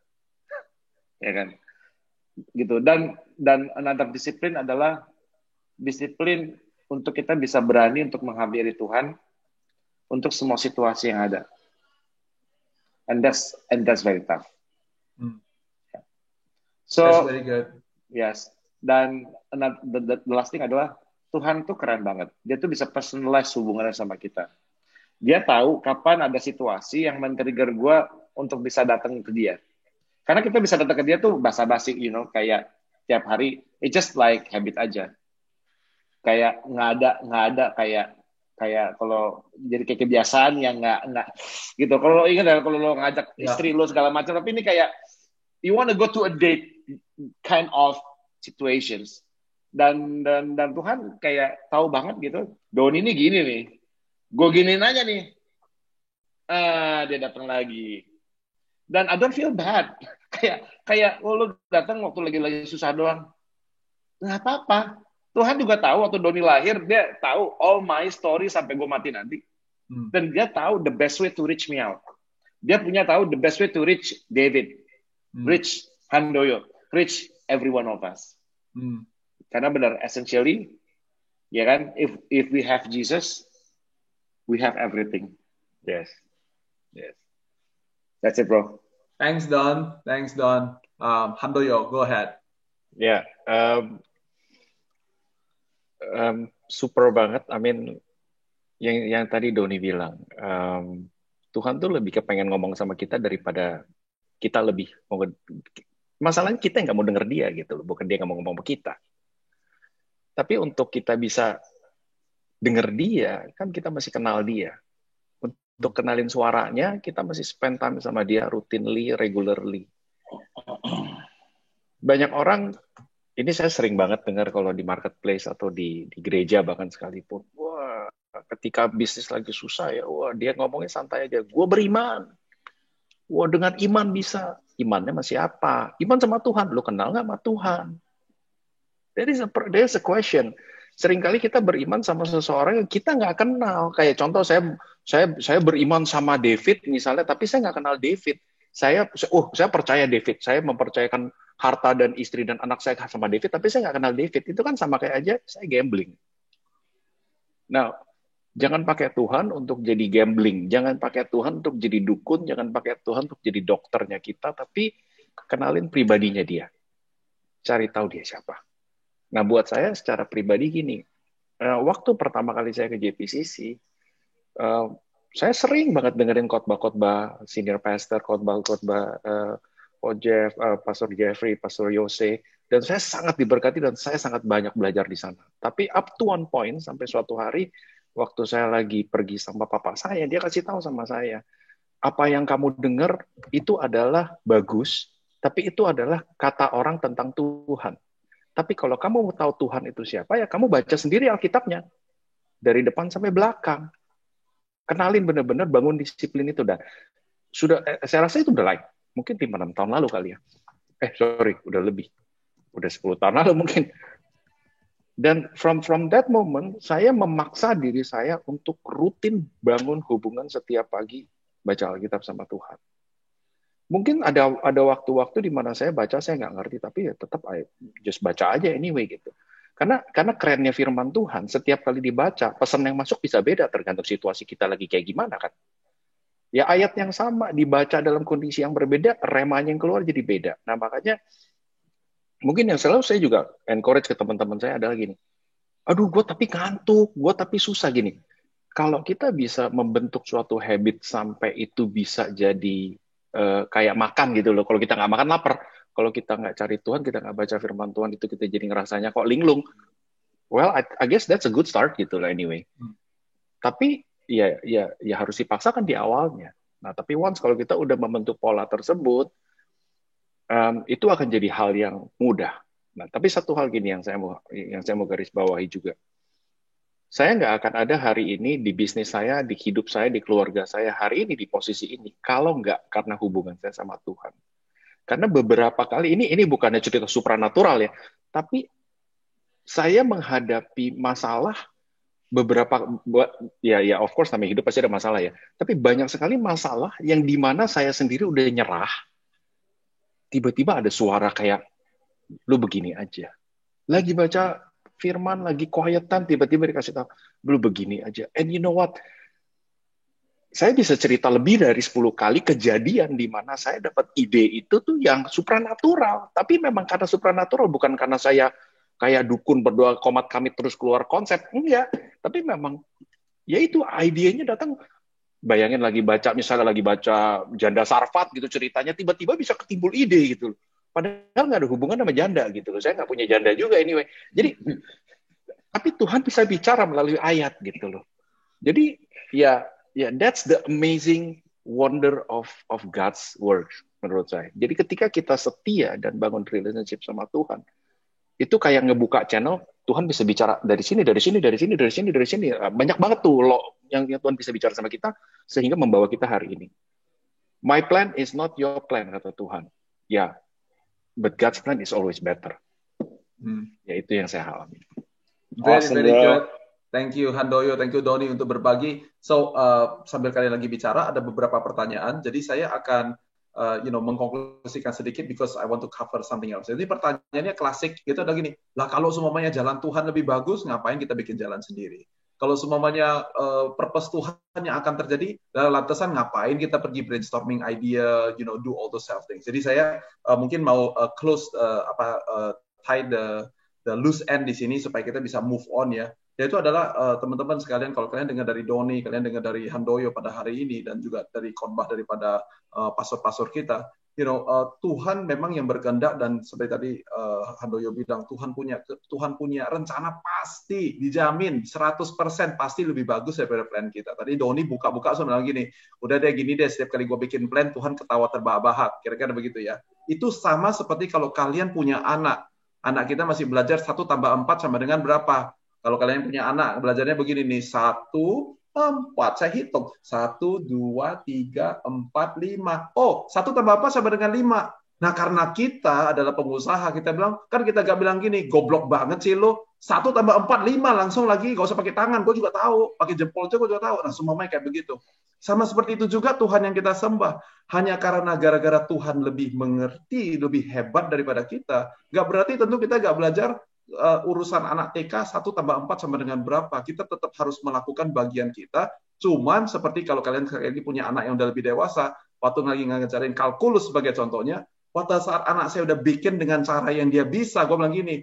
ya kan? Gitu. Dan another disiplin adalah disiplin untuk kita bisa berani untuk menghampiri Tuhan untuk semua situasi yang ada. And that's very tough. So, that's very good. Yes. Dan the last thing adalah Tuhan tuh keren banget. Dia tuh bisa personalize hubungannya sama kita. Dia tahu kapan ada situasi yang men-trigger gue untuk bisa datang ke dia. Karena kita bisa datang ke dia tuh basa-basi, kayak tiap hari, it's just like habit aja. Kayak nggak ada kayak kalau jadi kayak kebiasaan yang nggak gitu. Kalau lo ingat ya, kalau lo ngajak istri lo segala macam, tapi ini kayak you want to go to a date kind of situations. Dan Tuhan kayak tahu banget gitu. Doni ini gini nih, gue giniin aja nih, dia datang lagi. Dan I don't feel bad. kayak lo datang waktu lagi susah doang, nggak apa-apa. Tuhan juga tahu waktu Doni lahir, dia tahu all my story sampai gue mati nanti. Dan dia tahu the best way to reach me out. Dia punya tahu the best way to reach David, reach Handoyo, reach every one of us. Karena benar, essentially, ya kan, if we have Jesus, we have everything. Yes. That's it, bro. Thanks, Don. Handoyo, go ahead. Ya, super banget. I mean, yang tadi Doni bilang, Tuhan tuh lebih kepengen ngomong sama kita daripada kita lebih mau. Masalahnya kita nggak mau denger dia gitu, bukan dia nggak mau ngomong sama kita. Tapi untuk kita bisa denger dia, kan kita masih kenal dia. Untuk kenalin suaranya, kita masih spend time sama dia routinely, regularly. Banyak orang, ini saya sering banget dengar kalau di marketplace atau di gereja bahkan sekalipun, wah, ketika bisnis lagi susah ya, wah, dia ngomongnya santai aja, gue beriman. Wah, dengan iman bisa. Imannya masih apa? Iman sama Tuhan. Lu kenal nggak sama Tuhan? There is a question. Seringkali kita beriman sama seseorang yang kita nggak kenal. Kayak contoh, saya beriman sama David misalnya, tapi saya nggak kenal David. Saya percaya David. Saya mempercayakan harta dan istri dan anak saya sama David, tapi saya nggak kenal David. Itu kan sama kayak aja saya gambling. Nah, jangan pakai Tuhan untuk jadi gambling. Jangan pakai Tuhan untuk jadi dukun. Jangan pakai Tuhan untuk jadi dokternya kita. Tapi kenalin pribadinya dia. Cari tahu dia siapa. Nah, buat saya secara pribadi gini. Waktu pertama kali saya ke JPCC, saya sering banget dengerin khotbah-khotbah senior pastor, khotbah-khotbah Jeff, Pastor Jeffrey, Pastor Yose. Dan saya sangat diberkati dan saya sangat banyak belajar di sana. Tapi up to one point, sampai suatu hari, waktu saya lagi pergi sama papa saya, dia kasih tahu sama saya, apa yang kamu dengar itu adalah bagus, tapi itu adalah kata orang tentang Tuhan. Tapi kalau kamu mau tahu Tuhan itu siapa, ya kamu baca sendiri Alkitabnya. Dari depan sampai belakang. Kenalin benar-benar, bangun disiplin itu. Dan saya rasa itu udah mungkin 5-6 tahun lalu kali ya. Udah lebih. Udah 10 tahun lalu mungkin. Dan from that moment, saya memaksa diri saya untuk rutin bangun hubungan setiap pagi baca Alkitab sama Tuhan. Mungkin ada waktu-waktu di mana saya baca, saya nggak ngerti, tapi ya tetap just baca aja anyway gitu. Karena kerennya firman Tuhan, setiap kali dibaca, pesan yang masuk bisa beda tergantung situasi kita lagi kayak gimana kan. Ya ayat yang sama dibaca dalam kondisi yang berbeda, remanya yang keluar jadi beda. Nah makanya, mungkin yang selalu saya juga encourage ke teman-teman saya adalah gini, aduh gue tapi ngantuk, gue tapi susah gini. Kalau kita bisa membentuk suatu habit sampai itu bisa jadi kayak makan gitu loh. Kalau kita nggak makan lapar. Kalau kita nggak cari Tuhan, kita nggak baca firman Tuhan, itu kita jadi ngerasanya kok linglung. well, I guess that's a good start gitu lah anyway. Tapi ya harus dipaksakan di awalnya. Nah, tapi once kalau kita udah membentuk pola tersebut, itu akan jadi hal yang mudah. Nah, tapi satu hal gini yang saya mau garis bawahi juga. Saya nggak akan ada hari ini di bisnis saya, di hidup saya, di keluarga saya hari ini di posisi ini kalau nggak karena hubungan saya sama Tuhan. Karena beberapa kali ini bukannya cerita supranatural ya, tapi saya menghadapi masalah beberapa ya of course namanya hidup pasti ada masalah ya. Tapi banyak sekali masalah yang dimana saya sendiri udah nyerah, tiba-tiba ada suara kayak lu begini aja. Lagi baca firman, lagi quietan, tiba-tiba dikasih tahu, lu begini aja. And you know what? Saya bisa cerita lebih dari 10 kali kejadian di mana saya dapat ide itu tuh yang supranatural. Tapi memang karena supranatural, bukan karena saya kayak dukun berdoa komat kami terus keluar konsep. Enggak. Tapi memang, ya itu idenya datang. Bayangin misalnya lagi baca Janda Sarfat gitu ceritanya, tiba-tiba bisa ketimbul ide gitu. Padahal nggak ada hubungan sama janda gitu loh. Saya nggak punya janda juga anyway. Jadi, tapi Tuhan bisa bicara melalui ayat gitu loh. Jadi, ya that's the amazing wonder of God's word menurut saya. Jadi ketika kita setia dan bangun relationship sama Tuhan, itu kayak ngebuka channel, Tuhan bisa bicara dari sini. Banyak banget tuh yang Tuhan bisa bicara sama kita sehingga membawa kita hari ini. My plan is not your plan, kata Tuhan. Ya, but God's plan is always better. Ya itu yang saya alami. Very good. Thank you Handoyo, thank you Doni untuk berbagi. So sambil kalian lagi bicara ada beberapa pertanyaan. Jadi saya akan mengkonklusikan sedikit because I want to cover something else. Jadi pertanyaannya klasik itu ada gini. Lah kalau semuanya jalan Tuhan lebih bagus, ngapain kita bikin jalan sendiri? Kalau semuanya purpose Tuhan yang akan terjadi, lantasan ngapain kita pergi brainstorming idea, do all those self things. Jadi saya mungkin mau close tie the loose end di sini supaya kita bisa move on ya. Yaitu adalah teman-teman sekalian, kalau kalian dengar dari Doni, kalian dengar dari Handoyo pada hari ini, dan juga dari khotbah daripada pastor-pastor kita, Tuhan memang yang berkehendak, dan seperti tadi Handoyo bilang, Tuhan punya rencana pasti, dijamin 100% pasti lebih bagus daripada plan kita. Tadi Doni buka-buka sama bilang gini, udah deh gini deh, setiap kali gue bikin plan, Tuhan ketawa terbahak-bahak, kira-kira begitu ya. Itu sama seperti kalau kalian punya anak kita masih belajar 1 tambah 4 sama dengan berapa? Kalau kalian punya anak, belajarnya begini nih, 1, 4, saya hitung, 1, 2, 3, 4, 5. Oh, 1 tambah 4 sama dengan 5. Nah, karena kita adalah pengusaha, kita bilang, kan kita gak bilang gini, goblok banget sih lo, 1 tambah 4, 5, langsung lagi, gak usah pakai tangan, gue juga tahu, pakai jempol aja gue juga tahu. Nah, semua kayak begitu. Sama seperti itu juga Tuhan yang kita sembah. Hanya karena gara-gara Tuhan lebih mengerti, lebih hebat daripada kita, gak berarti tentu kita gak belajar urusan anak TK 1 tambah 4 sama dengan berapa. Kita tetap harus melakukan bagian kita. Cuman seperti kalau kalian ini punya anak yang udah lebih dewasa, waktu lagi ngajarin kalkulus sebagai contohnya, pada saat anak saya udah bikin dengan cara yang dia bisa, gue bilang gini,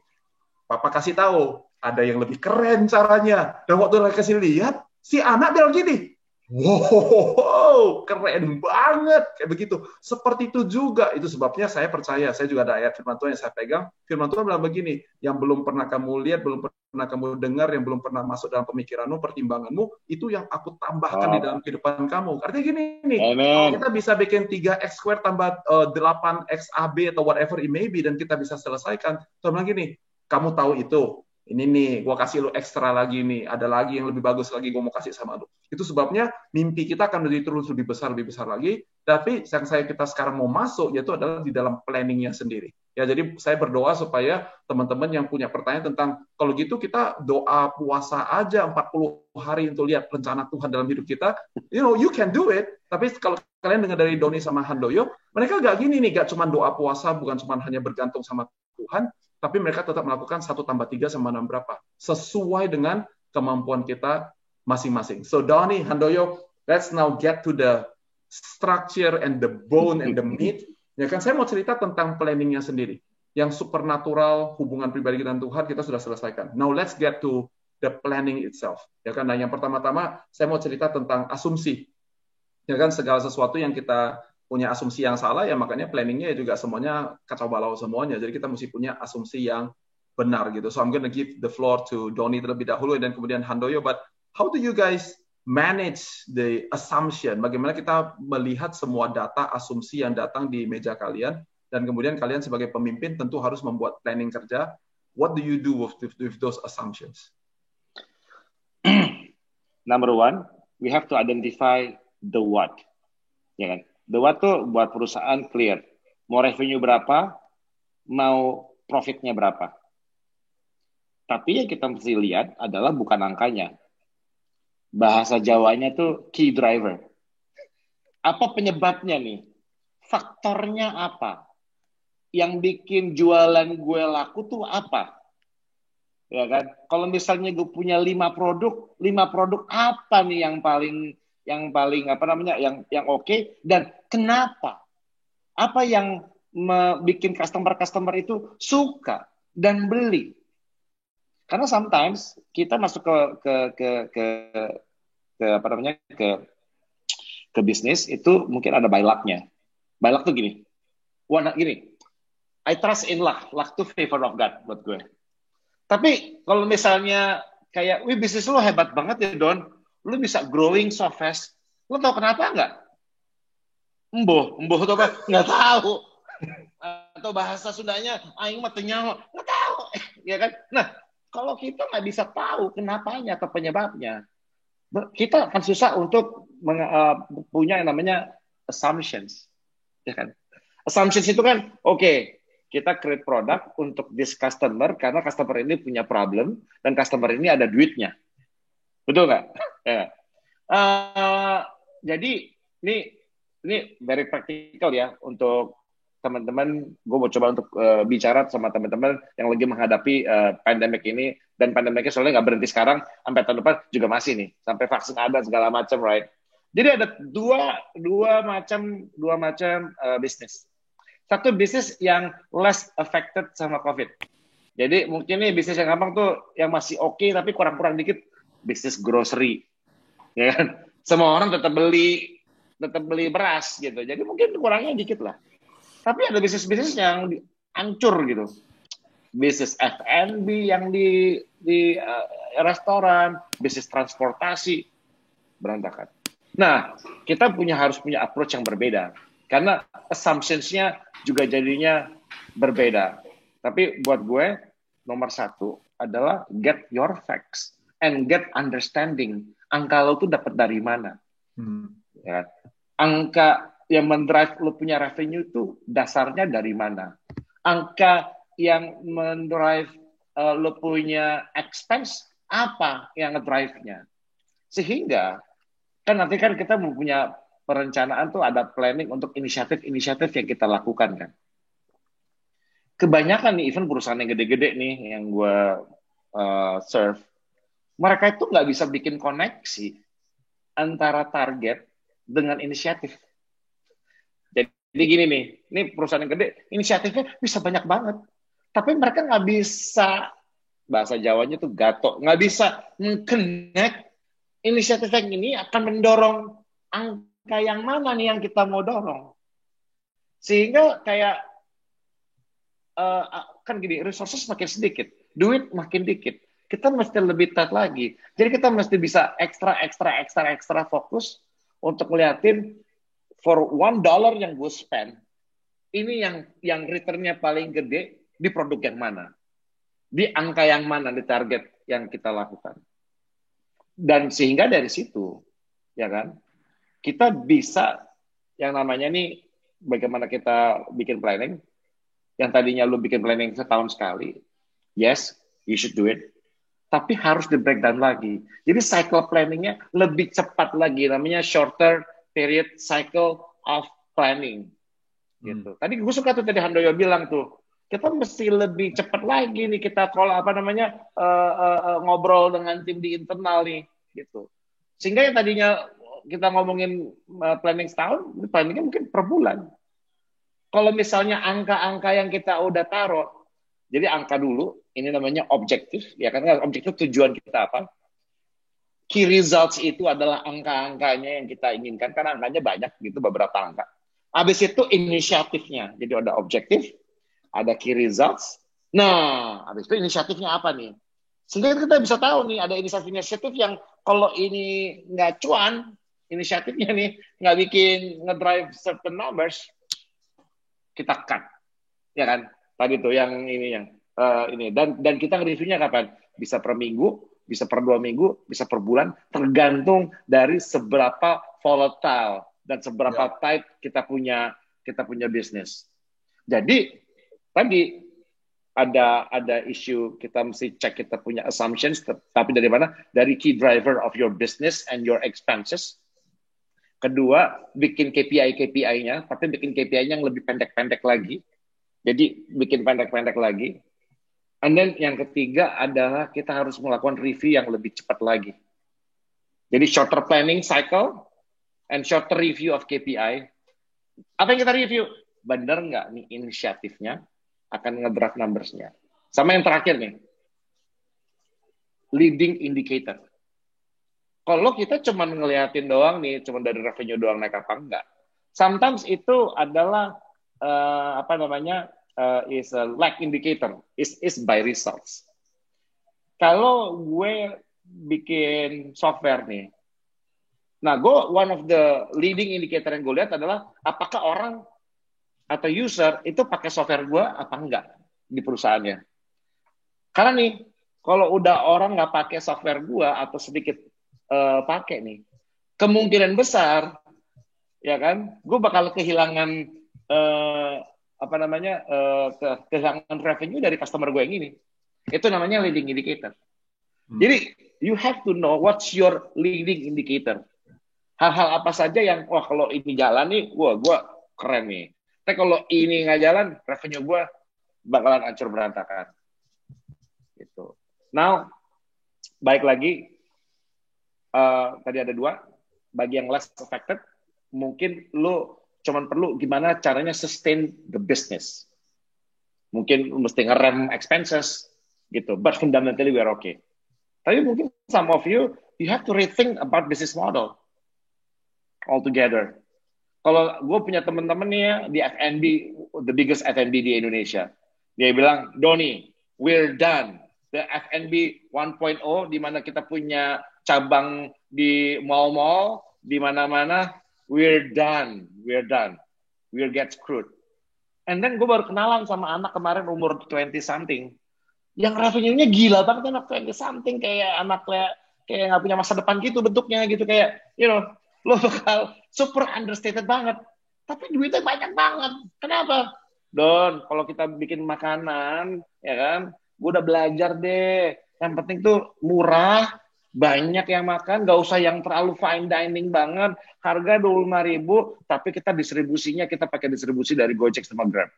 Papa kasih tahu, ada yang lebih keren caranya. Dan waktu lagi kasih lihat, si anak bilang gini, wow, keren banget, kayak begitu. Seperti itu juga, itu sebabnya saya percaya, saya juga ada ayat firman Tuhan yang saya pegang. Firman Tuhan bilang begini, yang belum pernah kamu lihat, belum pernah kamu dengar, yang belum pernah masuk dalam pemikiranmu, pertimbanganmu, itu yang aku tambahkan di dalam kehidupan kamu. Artinya gini nih, kalau kita bisa bikin 3x² tambah 8xab atau whatever it may be, dan kita bisa selesaikan, Tuhan bilang gini, kamu tahu itu, ini nih, gue kasih lu ekstra lagi nih, ada lagi yang lebih bagus lagi gue mau kasih sama lu. Itu sebabnya mimpi kita akan menjadi terus lebih besar lagi, tapi yang kita sekarang mau masuk, yaitu adalah di dalam planningnya sendiri. Ya, jadi saya berdoa supaya teman-teman yang punya pertanyaan tentang, kalau gitu kita doa puasa aja 40 hari untuk lihat rencana Tuhan dalam hidup kita, you can do it, tapi kalau kalian dengar dari Doni sama Handoyo, mereka gak gini nih, gak cuma doa puasa, bukan cuma hanya bergantung sama Tuhan, tapi mereka tetap melakukan 1 tambah 3 sama 6 berapa. Sesuai dengan kemampuan kita masing-masing. So, Doni, Handoyo, let's now get to the structure and the bone and the meat. Ya kan, saya mau cerita tentang planningnya sendiri. Yang supernatural, hubungan pribadi kita dengan Tuhan, kita sudah selesaikan. Now, let's get to the planning itself. Ya kan, nah yang pertama-tama, saya mau cerita tentang asumsi. Ya kan, segala sesuatu yang kita punya asumsi yang salah, ya makanya planningnya juga semuanya kacau balau semuanya. Jadi kita mesti punya asumsi yang benar gitu. So I'm gonna give the floor to Doni terlebih dahulu dan kemudian Handoyo. But how do you guys manage the assumption? Bagaimana kita melihat semua data asumsi yang datang di meja kalian dan kemudian kalian sebagai pemimpin tentu harus membuat planning kerja. What do you do with those assumptions? Number one, we have to identify the what. Ya kan? The what tuh buat perusahaan clear. Mau revenue berapa, mau profitnya berapa. Tapi yang kita mesti lihat adalah bukan angkanya. Bahasa Jawanya tuh key driver. Apa penyebabnya nih? Faktornya apa? Yang bikin jualan gue laku tuh apa? Ya kan? Kalau misalnya gue punya 5 produk apa nih yang paling apa namanya yang oke dan kenapa? Apa yang bikin customer itu suka dan beli? Karena sometimes kita masuk ke apa namanya ke bisnis itu mungkin ada by luck-nya. By luck tuh gini. I trust in luck. Luck to favor of God buat gue. Tapi kalau misalnya kayak, wih bisnis lo hebat banget ya Don, lo bisa growing so fast. Lo tau kenapa nggak? Emboh atau apa? Nggak tahu. Atau bahasa Sundanya, aing mah teu nyaho. Nggak tahu. Ya kan? Nah, kalau kita nggak bisa tahu kenapanya atau penyebabnya, kita akan susah untuk punya yang namanya assumptions. Ya kan? Assumptions itu kan, oke, kita create produk untuk this customer karena customer ini punya problem dan customer ini ada duitnya. Betul nggak? Ya. Jadi ini very practical ya untuk teman-teman. Gue mau coba untuk bicara sama teman-teman yang lagi menghadapi pandemic ini, dan pandemicnya soalnya nggak berhenti sekarang, sampai tahun depan juga masih nih, sampai vaksin ada segala macam, right? Jadi ada dua macam bisnis. Satu bisnis yang less affected sama COVID. Jadi mungkin nih bisnis yang gampang tuh yang masih oke tapi kurang-kurang dikit, bisnis grocery, ya kan? Semua orang tetap beli beras gitu. Jadi mungkin kurangnya dikit lah. Tapi ada bisnis-bisnis yang hancur gitu. Bisnis F&B yang di restoran, bisnis transportasi berantakan. Nah, kita harus punya approach yang berbeda. Karena assumptions-nya juga jadinya berbeda. Tapi buat gue, nomor satu adalah get your facts and get understanding. Angka lo tuh dapat dari mana? Ya. Angka yang mendrive lo punya revenue itu dasarnya dari mana? Angka yang mendrive lo punya expense apa yang ngedrive-nya? Sehingga kan nanti kan kita mempunyai perencanaan tuh ada planning untuk inisiatif-inisiatif yang kita lakukan kan. Kebanyakan nih even perusahaan yang gede-gede nih yang gue serve, mereka itu nggak bisa bikin koneksi antara target dengan inisiatif. Jadi gini nih, ini perusahaan yang gede, inisiatifnya bisa banyak banget, tapi mereka nggak bisa, bahasa Jawanya tuh gato, nggak bisa connect inisiatif yang ini akan mendorong angka yang mana nih yang kita mau dorong. Sehingga kayak kan gini, resources makin sedikit, duit makin dikit. Kita mesti lebih tight lagi. Jadi kita mesti bisa ekstra fokus untuk ngeliatin for $1 yang gue spend, ini yang returnnya paling gede di produk yang mana, di angka yang mana, di target yang kita lakukan. Dan sehingga dari situ, ya kan, kita bisa yang namanya nih, bagaimana kita bikin planning, yang tadinya lu bikin planning setahun sekali, yes, you should do it, tapi harus di breakdown lagi. Jadi cycle planningnya lebih cepat lagi, namanya shorter period cycle of planning. Gitu. Tadi gue suka tuh tadi Handoyo bilang tuh, kita mesti lebih cepat lagi nih kita kalau ngobrol dengan tim di internal nih, gitu. Sehingga yang tadinya kita ngomongin planning setahun, planningnya mungkin per bulan. Kalau misalnya angka-angka yang kita udah taruh, jadi angka dulu, ini namanya objektif, ya kan? Objektif tujuan kita apa? Key results itu adalah angka-angkanya yang kita inginkan, karena angkanya banyak gitu, beberapa angka. Habis itu inisiatifnya, jadi ada objektif, ada key results. Nah, habis itu inisiatifnya apa nih? Sehingga kita bisa tahu nih, ada inisiatif-inisiatif yang kalau ini nggak cuan, inisiatifnya nih nggak bikin ngedrive certain numbers, kita cut, ya kan? Tadi tuh yang ini dan kita reviewnya kapan? Bisa per minggu, bisa per 2 minggu, bisa per bulan, tergantung dari seberapa volatile dan seberapa tight kita punya bisnis. Jadi tadi ada isu kita mesti cek kita punya assumptions, tapi dari mana? Dari key driver of your business and your expenses. Kedua, bikin KPI-nya, tapi bikin KPI-nya yang lebih pendek-pendek lagi. Jadi bikin pendek-pendek lagi. And then yang ketiga adalah kita harus melakukan review yang lebih cepat lagi. Jadi shorter planning cycle and shorter review of KPI. Apa yang kita review? Benar nggak nih inisiatifnya akan nge-drive numbers-nya. Sama yang terakhir nih, leading indicator. Kalau kita cuma ngeliatin doang nih, cuma dari revenue doang naik apa enggak. Sometimes itu adalah is a lag indicator, is by results. Kalau gue bikin software nih, nah one of the leading indicator yang gue lihat adalah apakah orang atau user itu pakai software gue apa enggak di perusahaannya. Karena nih, kalau udah orang nggak pakai software gue atau sedikit pakai nih, kemungkinan besar, ya kan, gue bakal kehilangan kehilangan revenue dari customer gue yang ini. Itu namanya leading indicator. Jadi you have to know what's your leading indicator. Hal-hal apa saja yang kalau ini jalan nih, gue keren nih. Tapi kalau ini nggak jalan, revenue gue bakalan hancur berantakan. Gitu. Now, baik lagi, tadi ada 2. Bagi yang less affected, mungkin lo cuman perlu gimana caranya sustain the business. Mungkin lo mesti ngerem expenses, gitu. But fundamentally we are okay. Tapi mungkin some of you have to rethink about business model altogether. Kalau gue punya teman-teman nih ya, di F&B, the biggest F&B di Indonesia. Dia bilang, Doni, we're done. The F&B 1.0, di mana kita punya cabang di mall-mall, di mana-mana, we're done. We'll get screwed. And then gue baru kenalan sama anak kemarin umur 20-something. Yang revenue-nya gila banget, anak 20-something, kayak anak kayak nggak punya masa depan gitu bentuknya, gitu kayak, lo bakal super understated banget. Tapi duitnya banyak banget. Kenapa? Don, kalau kita bikin makanan, ya kan, gue udah belajar deh. Yang penting tuh murah, banyak yang makan, gak usah yang terlalu fine dining banget. Harga 25.000, tapi kita distribusinya, kita pakai distribusi dari Gojek sama Grab.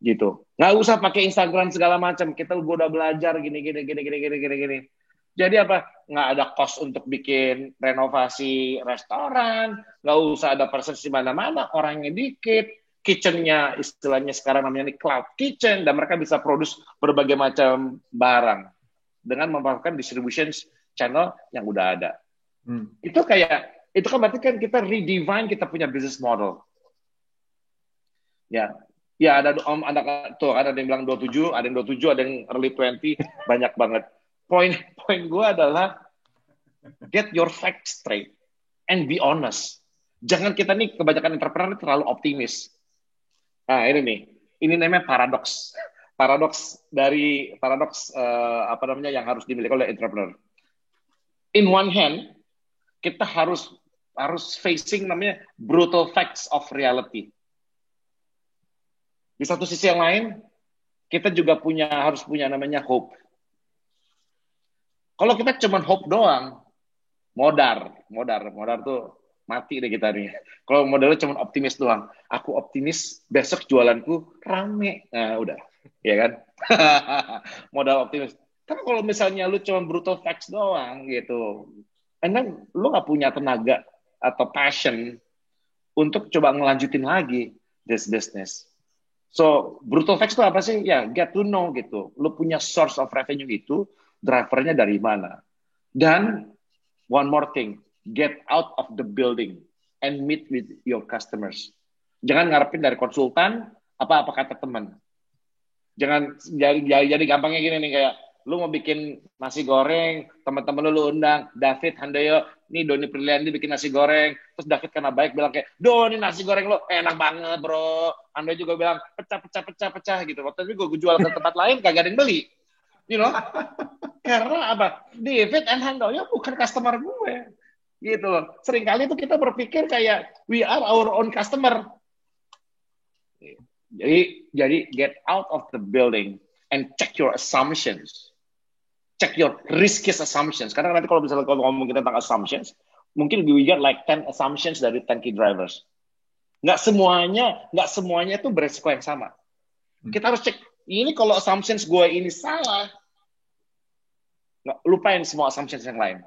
Gitu. Nggak usah pakai Instagram segala macam. Gue udah belajar gini. Jadi apa? Nggak ada cost untuk bikin renovasi restoran, nggak usah ada person di mana-mana, orangnya dikit, kitchennya istilahnya sekarang namanya cloud kitchen, dan mereka bisa produce berbagai macam barang dengan memanfaatkan distribution channel yang udah ada. Itu kan berarti kan kita redefine kita punya business model. Ya ada yang bilang 27, ada yang 27, ada yang early 20, banyak banget. Poin gue adalah get your facts straight and be honest. Jangan kita nih kebanyakan entrepreneur terlalu optimis. Nah ini namanya paradoks. Paradoks yang harus dimiliki oleh entrepreneur. In one hand, kita harus facing namanya brutal facts of reality. Di satu sisi yang lain, kita juga harus punya namanya hope. Kalau kita cuma hope doang, modar tuh mati deh kita nih. Kalau modalnya cuma optimis doang, aku optimis besok jualanku rame, nah udah, ya kan? Modal optimis. Tapi kalau misalnya lu cuma brutal facts doang gitu, then lu nggak punya tenaga atau passion untuk coba ngelanjutin lagi this business. So brutal facts itu apa sih? Ya get to know gitu. Lu punya source of revenue itu, drivernya dari mana. Dan one more thing, get out of the building and meet with your customers. Jangan ngarepin dari konsultan apa kata teman. Jangan jadi gampangnya gini nih, kayak lu mau bikin nasi goreng, teman-teman lu undang David Handoyo, nih Doni Priliandi bikin nasi goreng, terus David karena baik bilang kayak, Doni nasi goreng lo enak banget bro, Handoyo juga bilang pecah gitu. Waktu itu gue jual ke tempat lain kagak ada yang beli, you know, karena apa? David and Handoyo bukan customer gue, gitu loh. Seringkali tuh kita berpikir kayak we are our own customer. Jadi get out of the building and check your assumptions. Check your riskiest assumptions. Karena nanti kalau misalnya kalau ngomong kita tentang assumptions, mungkin we get like 10 assumptions dari 10 key drivers. Nggak semuanya itu beresiko yang sama. Kita harus cek, ini kalau assumptions gue ini salah, nggak, lupain semua assumptions yang lain.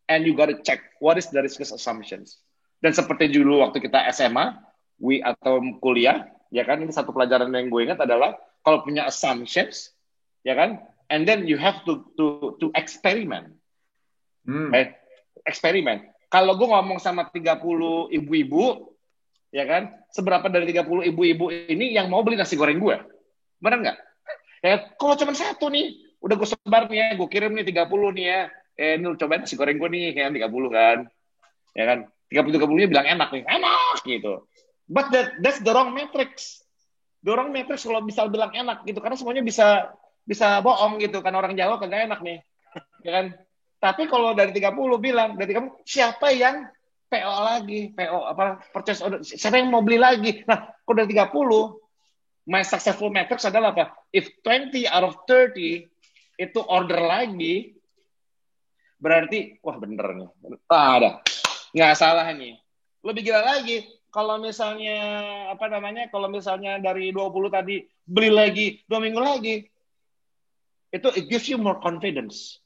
And you gotta check, what is the riskiest assumptions. Dan seperti dulu waktu kita SMA, atau kuliah, ya kan, ini satu pelajaran yang gue ingat adalah kalau punya assumptions, ya kan, and then you have to experiment. Eksperimen. Kalau gue ngomong sama 30 ibu-ibu, ya kan, seberapa dari 30 ibu-ibu ini yang mau beli nasi goreng gue? Benar nggak? Ya, kalau cuma satu nih, udah gue sebar nih ya, gue kirim nih 30 nih ya, ini lu cobain nasi goreng gue nih, kan 30 kan, ya kan, 30-30-nya bilang enak nih, enak gitu. But that's the wrong metrics. The wrong metrics kalau bisa bilang enak gitu, karena semuanya bisa bohong gitu, kan orang Jawa kagak enak nih, ya kan. Tapi kalau dari 30 bilang, dari kamu siapa yang PO lagi, PO apa purchase order, siapa yang mau beli lagi? Nah, kalau dari 30, my successful metrics adalah apa? If 20 out of 30 itu order lagi, berarti wah bener nih, ada nggak salah nih. Lebih gila lagi, kalau misalnya kalau misalnya dari 20 tadi beli lagi 2 minggu lagi, itu it gives you more confidence.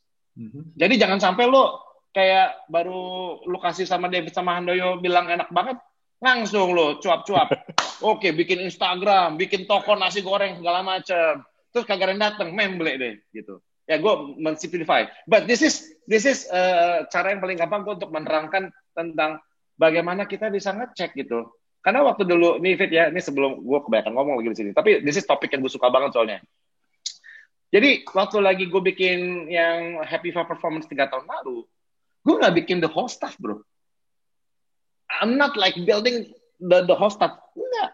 Jadi jangan sampai lo kayak baru lu kasih sama David sama Handoyo bilang enak banget, langsung lo cuap-cuap. Oke, bikin Instagram, bikin toko nasi goreng segala macam. Terus kagak ada yang datang, beli deh gitu. Ya gue mensimplify. But this is cara yang paling gampang gue untuk menerangkan tentang bagaimana kita bisa ngecek gitu. Karena waktu dulu nih Fit ya, ini sebelum gue kebanyakan ngomong lagi di sini. Tapi this is topik yang gue suka banget soalnya. Jadi waktu lagi gue bikin yang Happy Five Performance 3 tahun lalu, gue nggak bikin the whole stuff, bro. I'm not like building the whole stuff. Enggak.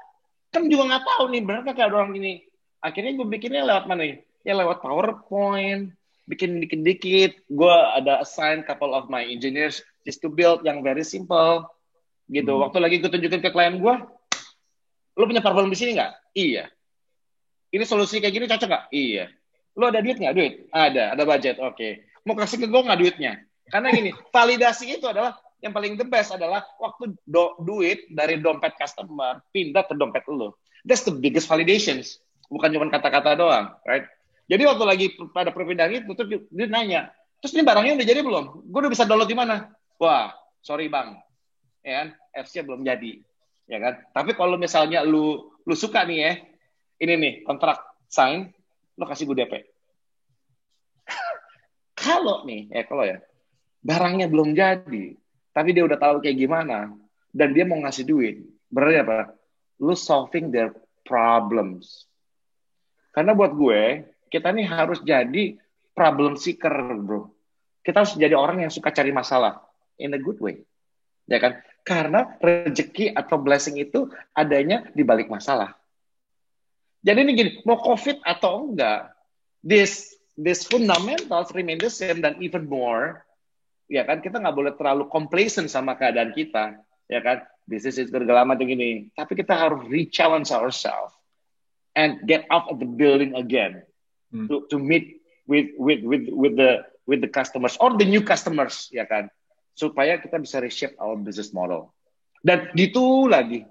Kan juga nggak tahu nih, benar kayak orang ini. Akhirnya gue bikinnya lewat mana nih? Ya lewat PowerPoint, bikin dikit-dikit. Gue ada assign couple of my engineers just to build yang very simple. Gitu. Waktu lagi gue tunjukin ke klien gue, lo punya problem di sini nggak? Iya. Ini solusi kayak gini cocok nggak? Iya. Lo ada duit nggak? Duit? Ada budget. Oke. Mau kasih ke gue nggak duitnya? Karena gini, validasi itu adalah yang paling the best adalah waktu duit dari dompet customer pindah ke dompet lo. That's the biggest validations. Bukan cuma kata-kata doang, right? Jadi waktu lagi pada perpindahan itu, dia nanya, terus ini barangnya udah jadi belum? Gue udah bisa download di mana? Wah, sorry bang, ya kan? FC belum jadi, ya kan? Tapi kalau misalnya lu suka nih ya, ini nih kontrak sign, lu kasih gue DP. Kalau barangnya belum jadi, tapi dia udah tahu kayak gimana, dan dia mau ngasih duit, berarti apa? Lu solving their problems. Karena buat gue, kita nih harus jadi problem seeker, bro. Kita harus jadi orang yang suka cari masalah in a good way, ya kan? Karena rezeki atau blessing itu adanya di balik masalah. Jadi ini gini, mau COVID atau enggak, this fundamentals remain the same dan even more, ya kan? Kita nggak boleh terlalu complacent sama keadaan kita, ya kan? Bisnis itu segala macam gini, tapi kita harus re-challenge ourselves and get out of the building again to meet with the customers or the new customers, ya kan, supaya kita bisa reshape our business model. Dan gitu lagi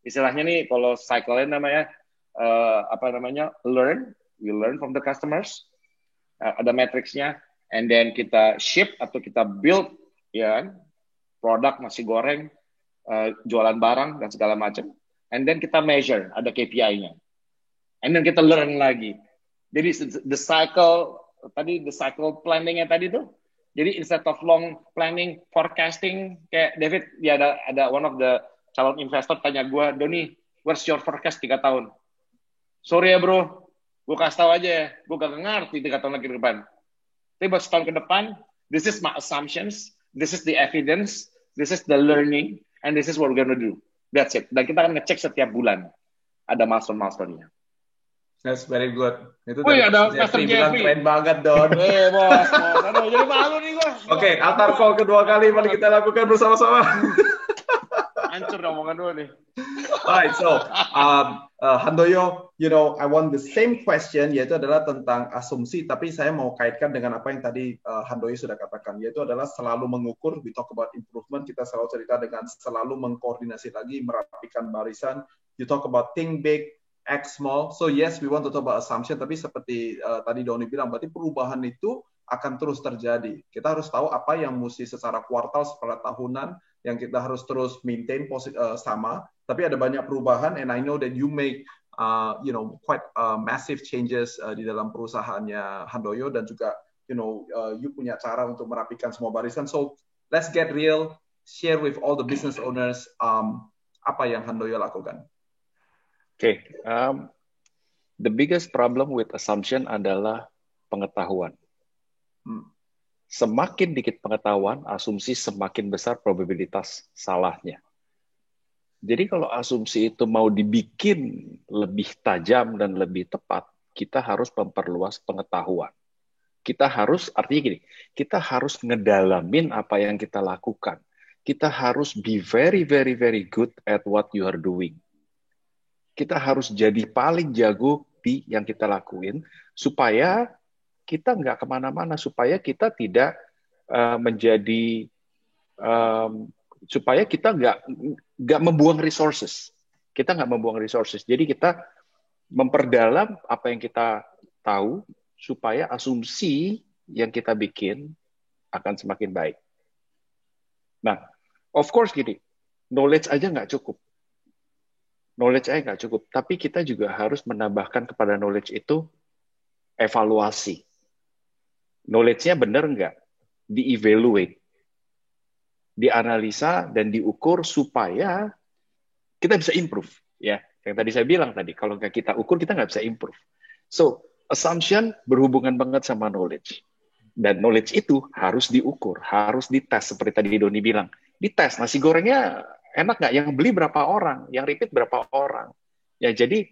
istilahnya nih kalau cycle-nya namanya we learn from the customers, ada matrixnya, and then kita ship atau kita build ya kan, produk nasi goreng, jualan barang dan segala macam. And then kita measure, ada KPI-nya. And then kita learn lagi. Jadi the cycle planning-nya tadi tuh, jadi instead of long planning, forecasting, kayak David, ya ada one of the calon investor tanya gue, Doni, where's your forecast 3 tahun? sorry ya bro, gue kasih tahu aja ya, gue gak ngerti 3 tahun lagi ke depan. Tapi buat setahun ke depan, this is my assumptions, this is the evidence, this is the learning, and this is what we're gonna do. That's it. Dan kita akan ngecek setiap bulan. Ada milestone-milestone-nya. That's very good. Itu Wih, dari ada Jeffrey Pastor bilang Jeffrey. keren banget, Don. Bos. Aduh, jadi malu nih gue. Oke, altar call kedua kali mari kita lakukan bersama-sama. Hancur dong omongan gue nih. Alright, so Handoyo, I want the same question, yaitu adalah tentang asumsi, tapi saya mau kaitkan dengan apa yang tadi Handoyo sudah katakan, yaitu adalah selalu mengukur. We talk about improvement, kita selalu cerita dengan selalu mengkoordinasi lagi, merapikan barisan. You talk about think big, act small. So yes, we want to talk about assumption, tapi seperti tadi Doni bilang, berarti perubahan itu akan terus terjadi. Kita harus tahu apa yang mesti secara kuartal, secara tahunan, yang kita harus terus maintain sama. Tapi ada banyak perubahan, and I know that you make quite massive changes di dalam perusahaannya Handoyo, dan juga you punya cara untuk merapikan semua barisan. So let's get real, share with all the business owners apa yang Handoyo lakukan. Okay, the biggest problem with assumption adalah pengetahuan. Semakin dikit pengetahuan, asumsi semakin besar probabilitas salahnya. Jadi kalau asumsi itu mau dibikin lebih tajam dan lebih tepat, kita harus memperluas pengetahuan. Artinya gini, kita harus ngedalamin apa yang kita lakukan. Kita harus be very, very, very good at what you are doing. Kita harus jadi paling jago di yang kita lakuin, supaya kita nggak kemana-mana, supaya kita tidak supaya kita nggak membuang resources. Kita nggak membuang resources. Jadi kita memperdalam apa yang kita tahu, supaya asumsi yang kita bikin akan semakin baik. Nah, of course gini, knowledge aja nggak cukup. Tapi kita juga harus menambahkan kepada knowledge itu evaluasi. Knowledge-nya benar nggak? Di-evaluate, dianalisa, dan diukur supaya kita bisa improve. Ya, yang tadi saya bilang tadi, kalau nggak kita ukur, kita nggak bisa improve. So, assumption berhubungan banget sama knowledge. Dan knowledge itu harus diukur, harus dites, seperti tadi Doni bilang. Dites, nasi gorengnya enak nggak? Yang beli berapa orang? Yang repeat berapa orang? Ya, jadi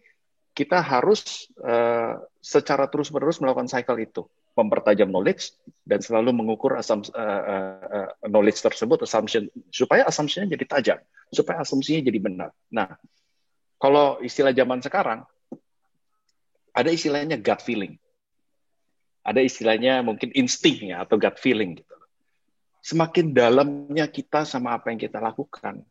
kita harus secara terus-menerus melakukan cycle itu. Mempertajam knowledge dan selalu mengukur knowledge tersebut, supaya assumption-nya jadi tajam, supaya asumsinya jadi benar. Nah, kalau istilah zaman sekarang, ada istilahnya gut feeling. Ada istilahnya mungkin insting ya, atau gut feeling gitu. Semakin dalamnya kita sama apa yang kita lakukan,